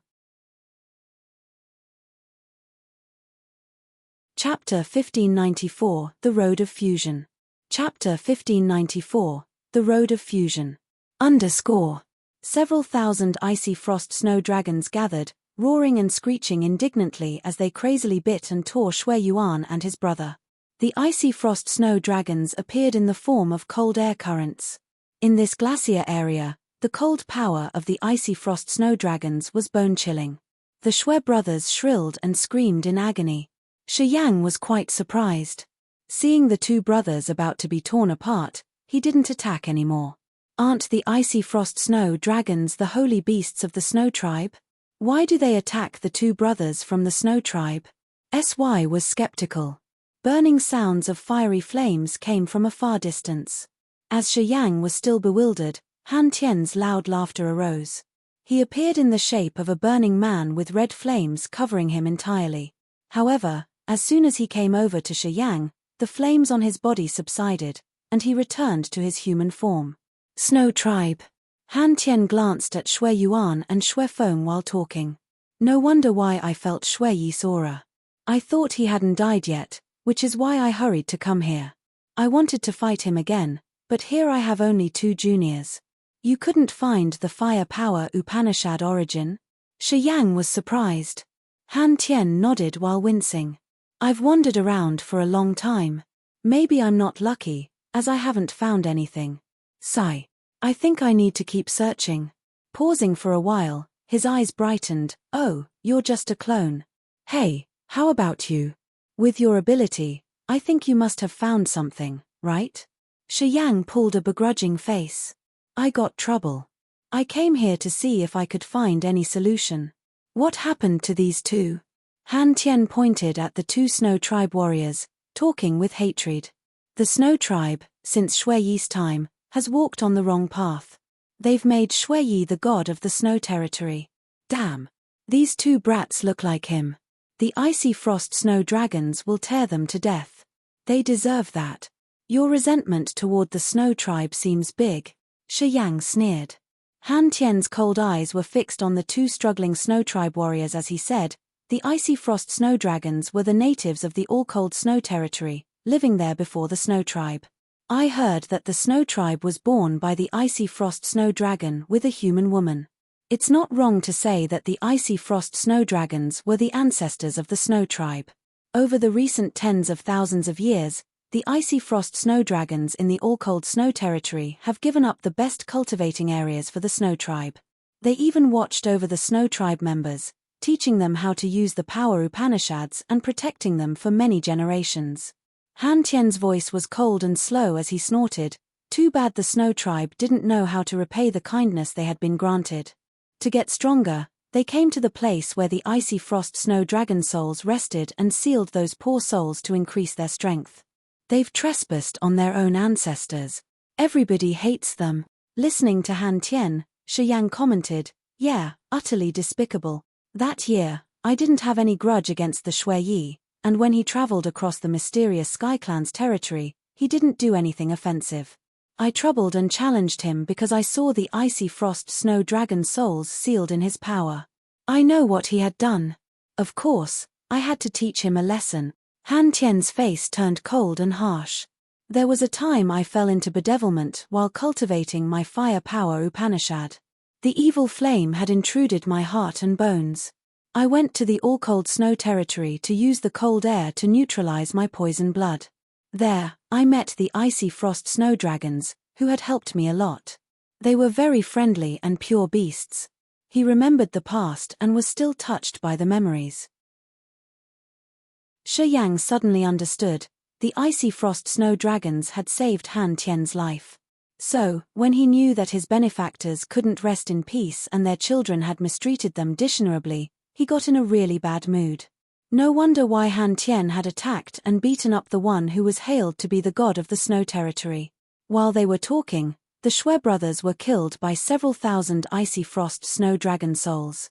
[SPEAKER 1] Chapter 1594, The Road of Fusion. Chapter 1594, The Road of Fusion. Several thousand icy frost snow dragons gathered, roaring and screeching indignantly as they crazily bit and tore Shui Yuan and his brother. The icy frost snow dragons appeared in the form of cold air currents. In this glacier area, the cold power of the icy frost snow dragons was bone-chilling. The Shui brothers shrilled and screamed in agony. Shi Yang was quite surprised. Seeing the two brothers about to be torn apart, he didn't attack anymore. Aren't the icy frost snow dragons the holy beasts of the snow tribe? Why do they attack the two brothers from the snow tribe? Sy was skeptical. Burning sounds of fiery flames came from a far distance. As Shi Yang was still bewildered, Han Tian's loud laughter arose. He appeared in the shape of a burning man with red flames covering him entirely. However, as soon as he came over to Shi Yang, the flames on his body subsided, and he returned to his human form. Snow tribe. Han Tian glanced at Shui Yuan and Shui Feng while talking. No wonder why I felt Shui Yi's aura. I thought he hadn't died yet, which is why I hurried to come here. I wanted to fight him again, but here I have only two juniors. You couldn't find the fire power Upanishad origin? Shi Yang was surprised. Han Tian nodded while wincing. I've wandered around for a long time. Maybe I'm not lucky, as I haven't found anything. Sigh. I think I need to keep searching. Pausing for a while, his eyes brightened. Oh, you're just a clone. Hey, how about you? With your ability, I think you must have found something, right? Shi Yang pulled a begrudging face. I got trouble. I came here to see if I could find any solution. What happened to these two? Han Tian pointed at the two Snow Tribe warriors, talking with hatred. The Snow Tribe, since Shui Yi's time, has walked on the wrong path. They've made Shui Yi the god of the snow territory. Damn. These two brats look like him. The icy frost snow dragons will tear them to death. They deserve that. Your resentment toward the Snow Tribe seems big. Shi Yang sneered. Han Tian's cold eyes were fixed on the two struggling snow tribe warriors as he said, the icy frost snow dragons were the natives of the all-cold snow territory, living there before the snow tribe. I heard that the snow tribe was born by the icy frost snow dragon with a human woman. It's not wrong to say that the icy frost snow dragons were the ancestors of the snow tribe. Over the recent tens of thousands of years, the icy frost snow dragons in the all-cold snow territory have given up the best cultivating areas for the snow tribe. They even watched over the snow tribe members, teaching them how to use the power Upanishads and protecting them for many generations. Han Tian's voice was cold and slow as he snorted, too bad the snow tribe didn't know how to repay the kindness they had been granted. To get stronger, they came to the place where the icy frost snow dragon souls rested and sealed those poor souls to increase their strength. They've trespassed on their own ancestors. Everybody hates them. Listening to Han Tian, Shi Yang commented, yeah, utterly despicable. That year, I didn't have any grudge against the Shui Yi, and when he traveled across the mysterious Sky Clan's territory, he didn't do anything offensive. I troubled and challenged him because I saw the icy frost snow dragon souls sealed in his power. I know what he had done. Of course, I had to teach him a lesson. Han Tian's face turned cold and harsh. There was a time I fell into bedevilment while cultivating my fire power Upanishad. The evil flame had intruded my heart and bones. I went to the all-cold snow territory to use the cold air to neutralize my poison blood. There, I met the icy frost snow dragons, who had helped me a lot. They were very friendly and pure beasts. He remembered the past and was still touched by the memories. Shi Yang suddenly understood. The icy frost snow dragons had saved Han Tian's life. So, when he knew that his benefactors couldn't rest in peace and their children had mistreated them dishonorably, he got in a really bad mood. No wonder why Han Tian had attacked and beaten up the one who was hailed to be the god of the snow territory. While they were talking, the Shui brothers were killed by several thousand icy frost snow dragon souls.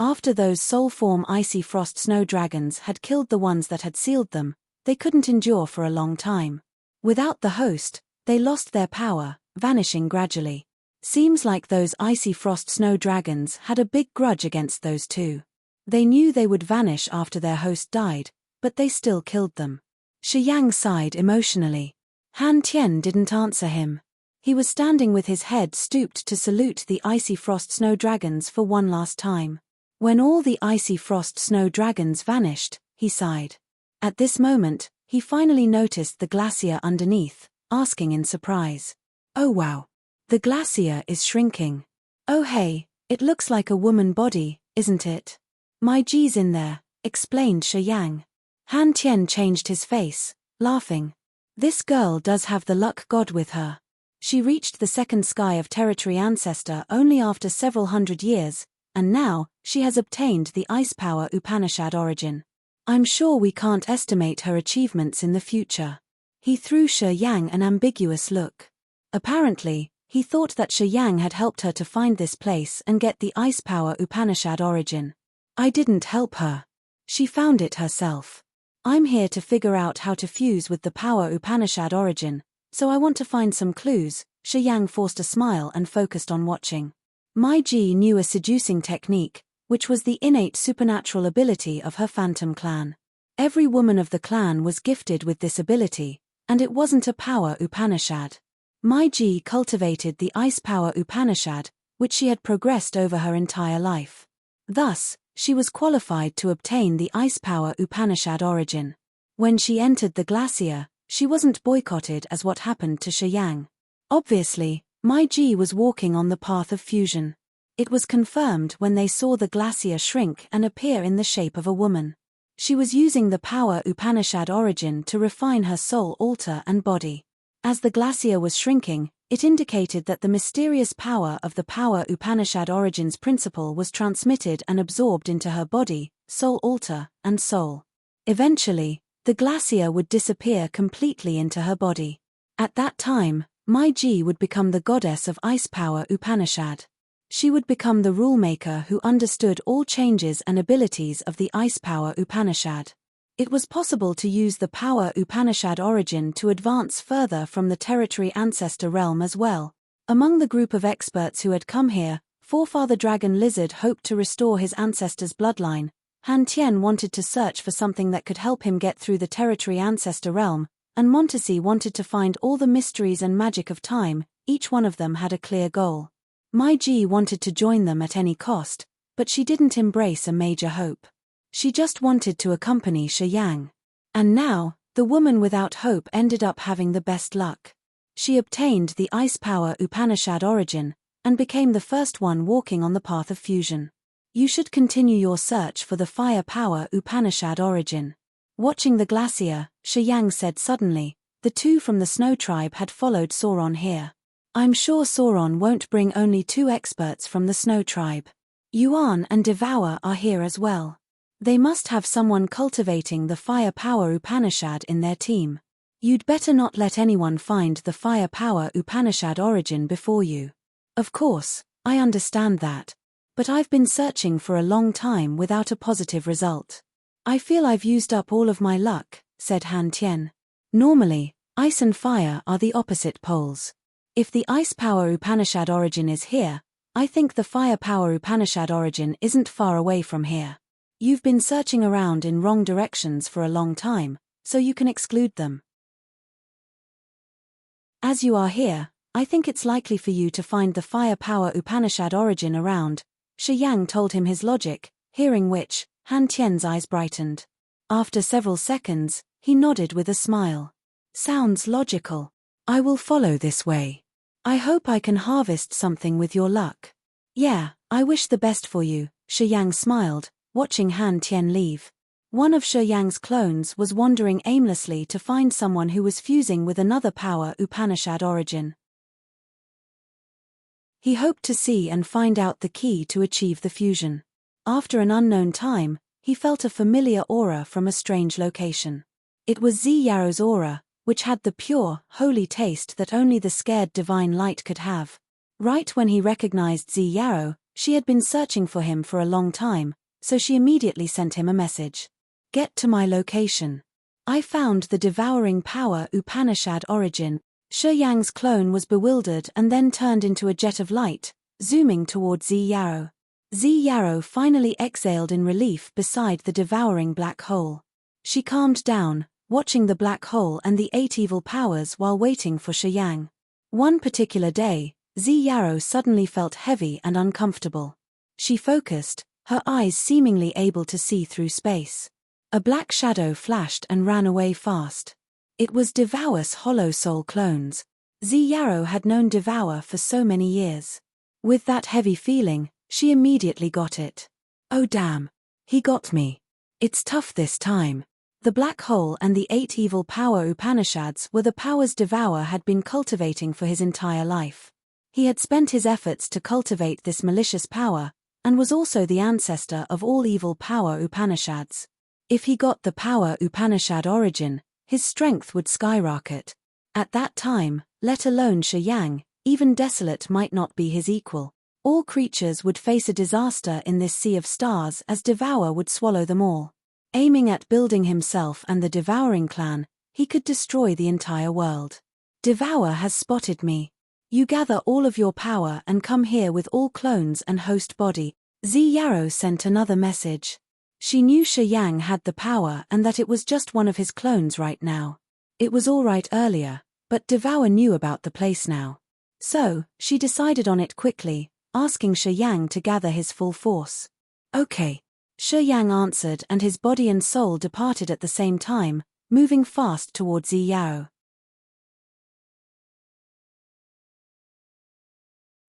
[SPEAKER 1] After those soul-form icy frost snow dragons had killed the ones that had sealed them, they couldn't endure for a long time. Without the host, they lost their power, vanishing gradually. Seems like those icy frost snow dragons had a big grudge against those two. They knew they would vanish after their host died, but they still killed them. Shi Yang sighed emotionally. Han Tian didn't answer him. He was standing with his head stooped to salute the icy frost snow dragons for one last time. When all the icy frost snow dragons vanished, he sighed. At this moment, he finally noticed the glacier underneath, asking in surprise. Oh wow. The glacier is shrinking. Oh hey, it looks like a woman body, isn't it? My G's in there, explained Shi Yang. Han Tian changed his face, laughing. This girl does have the luck god with her. She reached the second sky of territory ancestor only after several hundred years, and now, she has obtained the ice power Upanishad origin. I'm sure we can't estimate her achievements in the future. He threw Shi Yang an ambiguous look. Apparently, he thought that Shi Yang had helped her to find this place and get the ice power Upanishad origin. I didn't help her. She found it herself. I'm here to figure out how to fuse with the power Upanishad origin, so I want to find some clues. Shi Yang forced a smile and focused on watching. Mai Ji knew a seducing technique, which was the innate supernatural ability of her phantom clan. Every woman of the clan was gifted with this ability, and it wasn't a power Upanishad. Mai Ji cultivated the ice power Upanishad, which she had progressed over her entire life. Thus, she was qualified to obtain the ice power Upanishad origin. When she entered the glacier, she wasn't boycotted as what happened to Shi Yang. Obviously, Mai Ji was walking on the path of fusion. It was confirmed when they saw the glacier shrink and appear in the shape of a woman. She was using the power Upanishad origin to refine her soul altar and body. As the glacier was shrinking, it indicated that the mysterious power of the power Upanishad origin's principle was transmitted and absorbed into her body, soul altar, and soul. Eventually, the glacier would disappear completely into her body. At that time, Mai Ji would become the goddess of ice power Upanishad. She would become the rule-maker who understood all changes and abilities of the ice power Upanishad. It was possible to use the power Upanishad origin to advance further from the territory ancestor realm as well. Among the group of experts who had come here, Forefather Dragon Lizard hoped to restore his ancestor's bloodline. Han Tian wanted to search for something that could help him get through the territory ancestor realm, and Montesi wanted to find all the mysteries and magic of time. Each one of them had a clear goal. Mai Ji wanted to join them at any cost, but she didn't embrace a major hope. She just wanted to accompany Shi Yang. And now, the woman without hope ended up having the best luck. She obtained the Ice Power Upanishad origin, and became the first one walking on the path of fusion. You should continue your search for the Fire Power Upanishad origin. Watching the glacier, Shi Yang said suddenly, the two from the Snow Tribe had followed Sauron here. I'm sure Sauron won't bring only 2 experts from the Snow Tribe. Yuan and Devour are here as well. They must have someone cultivating the Fire Power Upanishad in their team. You'd better not let anyone find the Fire Power Upanishad origin before you. Of course, I understand that. But I've been searching for a long time without a positive result. I feel I've used up all of my luck, said Han Tian. Normally, ice and fire are the opposite poles. If the Ice Power Upanishad origin is here, I think the Fire Power Upanishad origin isn't far away from here. You've been searching around in wrong directions for a long time, so you can exclude them. As you are here, I think it's likely for you to find the Fire Power Upanishad origin around, Shi Yang told him his logic, hearing which, Han Tian's eyes brightened. After several seconds, he nodded with a smile. Sounds logical. I will follow this way. I hope I can harvest something with your luck. Yeah, I wish the best for you, Shi Yang smiled, watching Han Tian leave. One of Shi Yang's clones was wandering aimlessly to find someone who was fusing with another power Upanishad origin. He hoped to see and find out the key to achieve the fusion. After an unknown time, he felt a familiar aura from a strange location. It was Zi Yaro's aura, which had the pure, holy taste that only the scared divine light could have. Right when he recognized Zi Yaro, she had been searching for him for a long time, so she immediately sent him a message. Get to my location. I found the devouring power Upanishad origin. Shi Yang's clone was bewildered and then turned into a jet of light, zooming toward Zi Yaro. Zi Yaro finally exhaled in relief beside the devouring black hole. She calmed down, watching the black hole and the 8 evil powers while waiting for Shi Yang. One particular day, Zi Yaro suddenly felt heavy and uncomfortable. She focused, her eyes seemingly able to see through space. A black shadow flashed and ran away fast. It was Devour's hollow soul clones. Zi Yaro had known Devour for so many years. With that heavy feeling, she immediately got it. Oh damn. He got me. It's tough this time. The black hole and the 8 evil power Upanishads were the powers Devour had been cultivating for his entire life. He had spent his efforts to cultivate this malicious power, and was also the ancestor of all evil power Upanishads. If he got the power Upanishad origin, his strength would skyrocket. At that time, let alone Shi Yang, even Desolate might not be his equal. All creatures would face a disaster in this sea of stars as Devour would swallow them all. Aiming at building himself and the Devouring clan, he could destroy the entire world. Devour has spotted me. You gather all of your power and come here with all clones and host body. Zi Yaro sent another message. She knew Shi Yang had the power and that it was just one of his clones right now. It was all right earlier, but Devour knew about the place now. So, she decided on it quickly, asking Shi Yang to gather his full force. Okay. Shi Yang answered and his body and soul departed at the same time, moving fast towards Zi Yaro.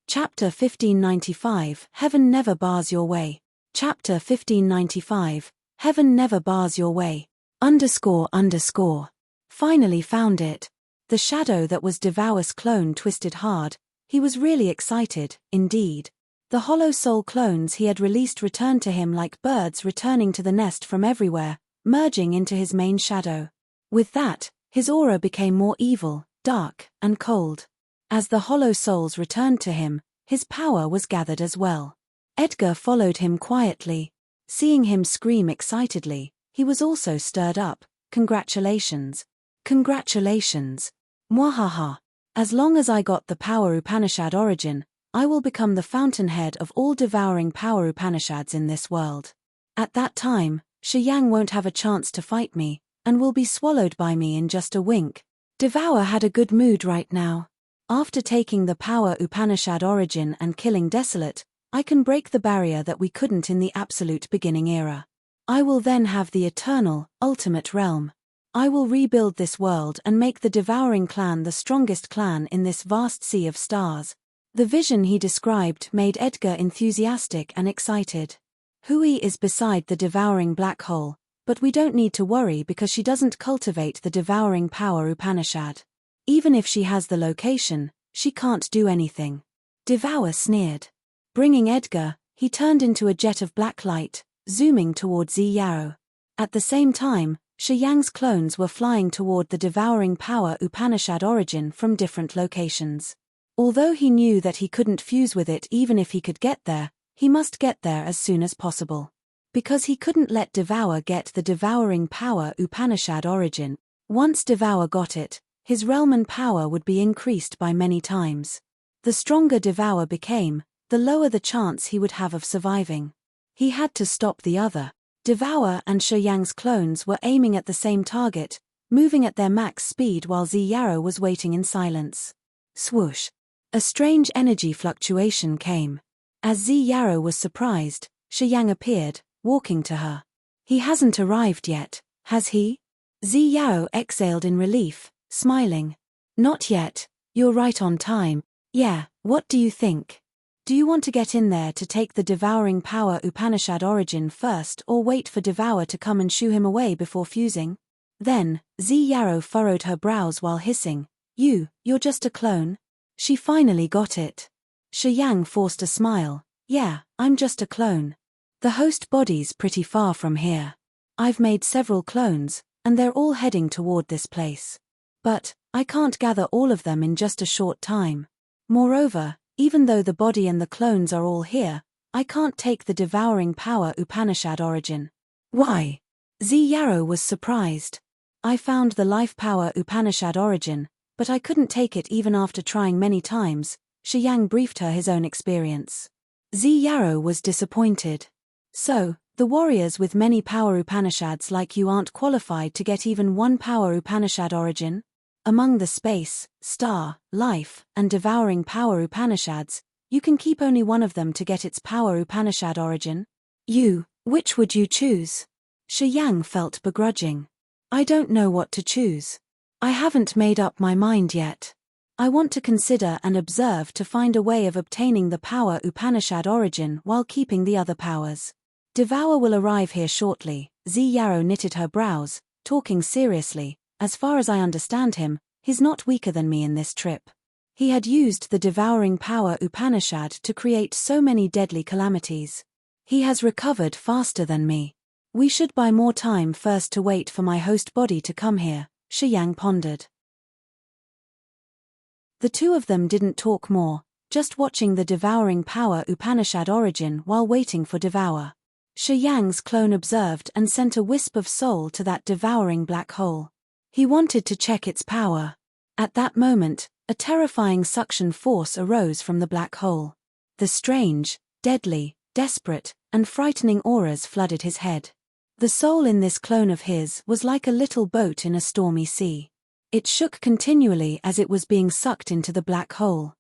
[SPEAKER 1] Chapter 1595, Heaven Never Bars Your Way. Chapter 1595, Heaven Never Bars Your Way. Finally found it. The shadow that was Devour's clone twisted hard. He was really excited, indeed. The hollow soul clones he had released returned to him like birds returning to the nest from everywhere, merging into his main shadow. With that, his aura became more evil, dark, and cold. As the hollow souls returned to him, his power was gathered as well. Edgar followed him quietly. Seeing him scream excitedly, he was also stirred up. Congratulations. Congratulations. Mwahaha. As long as I got the power Upanishad origin, I will become the fountainhead of all devouring power Upanishads in this world. At that time, Shi Yang won't have a chance to fight me, and will be swallowed by me in just a wink. Devour had a good mood right now. After taking the power Upanishad origin and killing Desolate, I can break the barrier that we couldn't in the absolute beginning era. I will then have the eternal, ultimate realm. I will rebuild this world and make the devouring clan the strongest clan in this vast sea of stars. The vision he described made Edgar enthusiastic and excited. Hui is beside the devouring black hole, but we don't need to worry because she doesn't cultivate the devouring power Upanishad. Even if she has the location, she can't do anything. Devour sneered. Bringing Edgar, he turned into a jet of black light, zooming toward Zi Yao. At the same time, Shi Yang's clones were flying toward the devouring power Upanishad origin from different locations. Although he knew that he couldn't fuse with it even if he could get there, he must get there as soon as possible. Because he couldn't let Devour get the devouring power Upanishad origin. Once Devour got it, his realm and power would be increased by many times. The stronger Devour became, the lower the chance he would have of surviving. He had to stop the other. Devour and Shi Yang's clones were aiming at the same target, moving at their max speed while Zi Yao was waiting in silence. Swoosh! A strange energy fluctuation came. As Zi Yao was surprised, Shi Yang appeared, walking to her. He hasn't arrived yet, has he? Zi Yao exhaled in relief, smiling. Not yet, you're right on time. Yeah, what do you think? Do you want to get in there to take the devouring power Upanishad origin first or wait for Devour to come and shoo him away before fusing? Then, Zi Yao furrowed her brows while hissing, You're just a clone? She finally got it. Shi Yang forced a smile. Yeah, I'm just a clone. The host body's pretty far from here. I've made several clones, and they're all heading toward this place. But, I can't gather all of them in just a short time. Moreover, even though the body and the clones are all here, I can't take the devouring power Upanishad origin. Why? Zi Yao was surprised. I found the life power Upanishad origin, but I couldn't take it even after trying many times. Shi Yang briefed her his own experience. Zi Yao was disappointed. So, the warriors with many power Upanishads like you aren't qualified to get even one power Upanishad origin? Among the space, star, life, and devouring power Upanishads, you can keep only one of them to get its power Upanishad origin. Which would you choose? Shi Yang felt begrudging. I don't know what to choose. I haven't made up my mind yet. I want to consider and observe to find a way of obtaining the power Upanishad origin while keeping the other powers. Devour will arrive here shortly. Zi Yao knitted her brows, talking seriously. As far as I understand him, he's not weaker than me in this trip. He had used the devouring power Upanishad to create so many deadly calamities. He has recovered faster than me. We should buy more time first to wait for my host body to come here, Shi Yang pondered. The two of them didn't talk more, just watching the devouring power Upanishad origin while waiting for Devour. Shi Yang's clone observed and sent a wisp of soul to that devouring black hole. He wanted to check its power. At that moment, a terrifying suction force arose from the black hole. The strange, deadly, desperate, and frightening auras flooded his head. The soul in this clone of his was like a little boat in a stormy sea. It shook continually as it was being sucked into the black hole.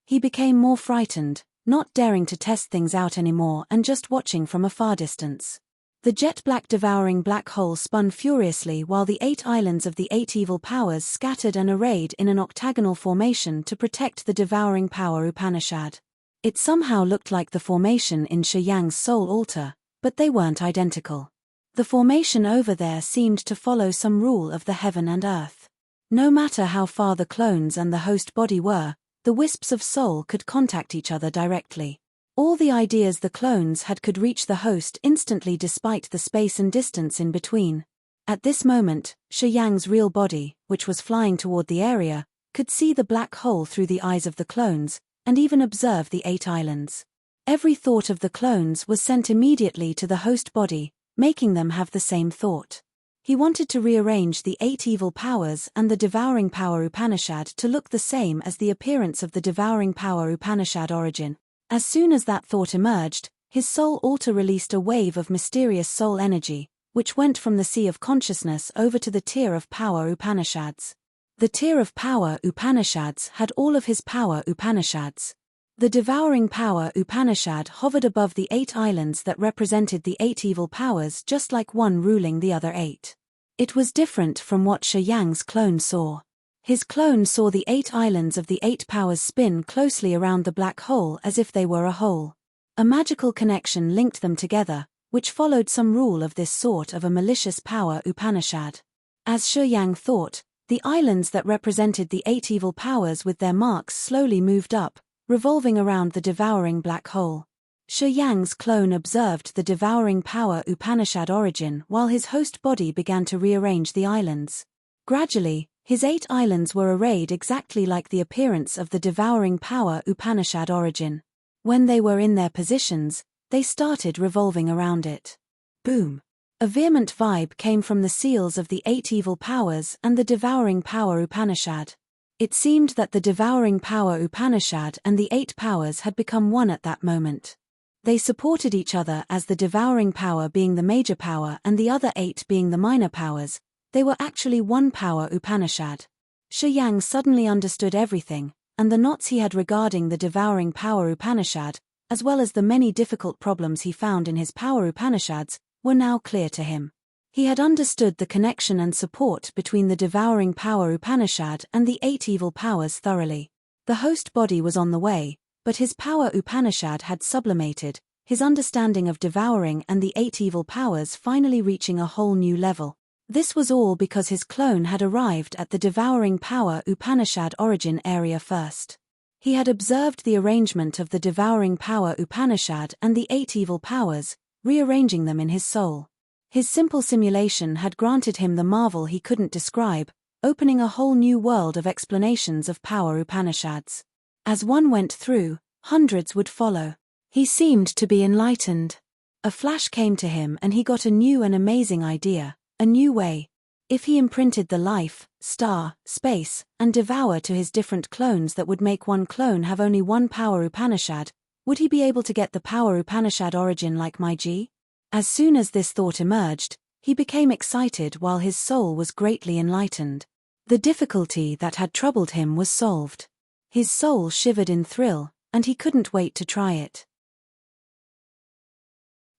[SPEAKER 1] He became more frightened, not daring to test things out anymore and just watching from a far distance. The jet-black devouring black hole spun furiously while the 8 islands of the 8 evil powers scattered and arrayed in an octagonal formation to protect the devouring power Upanishad. It somehow looked like the formation in Shi Yang's soul altar, but they weren't identical. The formation over there seemed to follow some rule of the heaven and earth. No matter how far the clones and the host body were, the wisps of soul could contact each other directly. All the ideas the clones had could reach the host instantly despite the space and distance in between. At this moment, Shi Yang's real body, which was flying toward the area, could see the black hole through the eyes of the clones, and even observe the 8 islands. Every thought of the clones was sent immediately to the host body, making them have the same thought. He wanted to rearrange the 8 evil powers and the devouring power Upanishad to look the same as the appearance of the devouring power Upanishad origin. As soon as that thought emerged, his soul altar released a wave of mysterious soul energy, which went from the sea of consciousness over to the tier of power Upanishads. The tier of power Upanishads had all of his power Upanishads. The devouring power Upanishad hovered above the 8 islands that represented the 8 evil powers, just like one ruling the other 8. It was different from what Shi Yang's clone saw. His clone saw the 8 islands of the 8 powers spin closely around the black hole as if they were a whole. A magical connection linked them together, which followed some rule of this sort of a malicious power Upanishad. As Shi Yang thought, the islands that represented the 8 evil powers with their marks slowly moved up, revolving around the devouring black hole. Shi Yang's clone observed the devouring power Upanishad origin while his host body began to rearrange the islands. Gradually, his 8 islands were arrayed exactly like the appearance of the devouring power Upanishad origin. When they were in their positions, they started revolving around it. Boom! A vehement vibe came from the seals of the 8 evil powers and the devouring power Upanishad. It seemed that the devouring power Upanishad and the 8 powers had become one at that moment. They supported each other as the devouring power being the major power and the other 8 being the minor powers. They were actually one power Upanishad. Shi Yang suddenly understood everything, and the knots he had regarding the devouring power Upanishad, as well as the many difficult problems he found in his power Upanishads, were now clear to him. He had understood the connection and support between the devouring power Upanishad and the 8 evil powers thoroughly. The host body was on the way, but his power Upanishad had sublimated, his understanding of devouring and the 8 evil powers finally reaching a whole new level. This was all because his clone had arrived at the devouring power Upanishad origin area first. He had observed the arrangement of the devouring power Upanishad and the 8 evil powers, rearranging them in his soul. His simple simulation had granted him the marvel he couldn't describe, opening a whole new world of explanations of power Upanishads. As one went through, hundreds would follow. He seemed to be enlightened. A flash came to him and he got a new and amazing idea, a new way. If he imprinted the life, star, space, and devour to his different clones that would make one clone have only one power Upanishad, would he be able to get the power Upanishad origin like my G? As soon as this thought emerged, he became excited while his soul was greatly enlightened. The difficulty that had troubled him was solved. His soul shivered in thrill, and he couldn't wait to try it.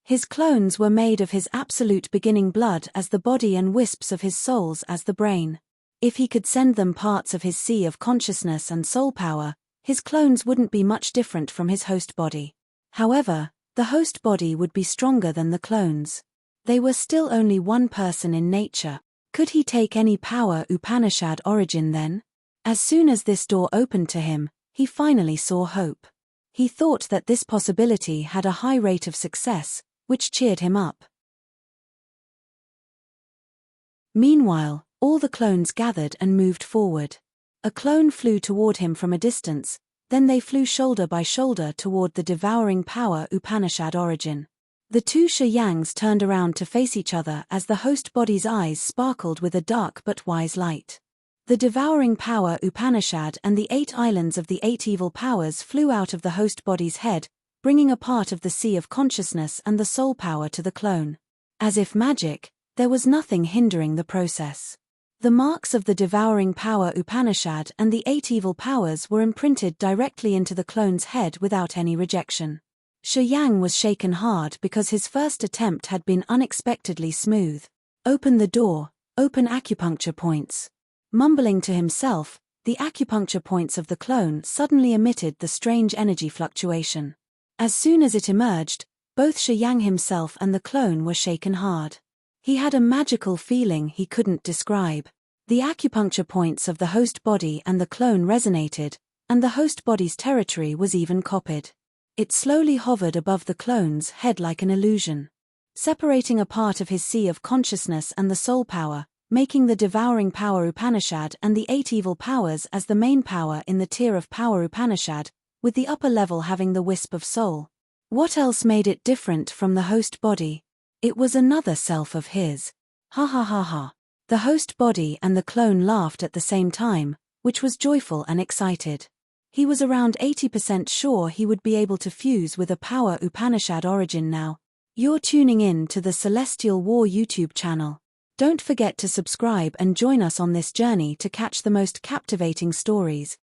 [SPEAKER 1] His clones were made of his absolute beginning blood as the body and wisps of his souls as the brain. If he could send them parts of his sea of consciousness and soul power, his clones wouldn't be much different from his host body. However, the host body would be stronger than the clones. They were still only one person in nature. Could he take any power Upanishad origin then? As soon as this door opened to him, he finally saw hope. He thought that this possibility had a high rate of success, which cheered him up. Meanwhile, all the clones gathered and moved forward. A clone flew toward him from a distance, then they flew shoulder by shoulder toward the devouring power Upanishad origin. The two Shi Yangs turned around to face each other as the host body's eyes sparkled with a dark but wise light. The devouring power Upanishad and the 8 islands of the 8 evil powers flew out of the host body's head, bringing a part of the sea of consciousness and the soul power to the clone. As if magic, there was nothing hindering the process. The marks of the devouring power Upanishad and the 8 evil powers were imprinted directly into the clone's head without any rejection. Shi Yang was shaken hard because his first attempt had been unexpectedly smooth. Open the door, open acupuncture points. Mumbling to himself, the acupuncture points of the clone suddenly emitted the strange energy fluctuation. As soon as it emerged, both Shi Yang himself and the clone were shaken hard. He had a magical feeling he couldn't describe. The acupuncture points of the host body and the clone resonated, and the host body's territory was even copied. It slowly hovered above the clone's head like an illusion, separating a part of his sea of consciousness and the soul power, making the devouring power Upanishad and the 8 evil powers as the main power in the tier of power Upanishad, with the upper level having the wisp of soul. What else made it different from the host body? It was another self of his. Ha ha ha ha. The host body and the clone laughed at the same time, which was joyful and excited. He was around 80% sure he would be able to fuse with a power Upanishad origin now. You're tuning in to the Celestial War YouTube channel. Don't forget to subscribe and join us on this journey to catch the most captivating stories.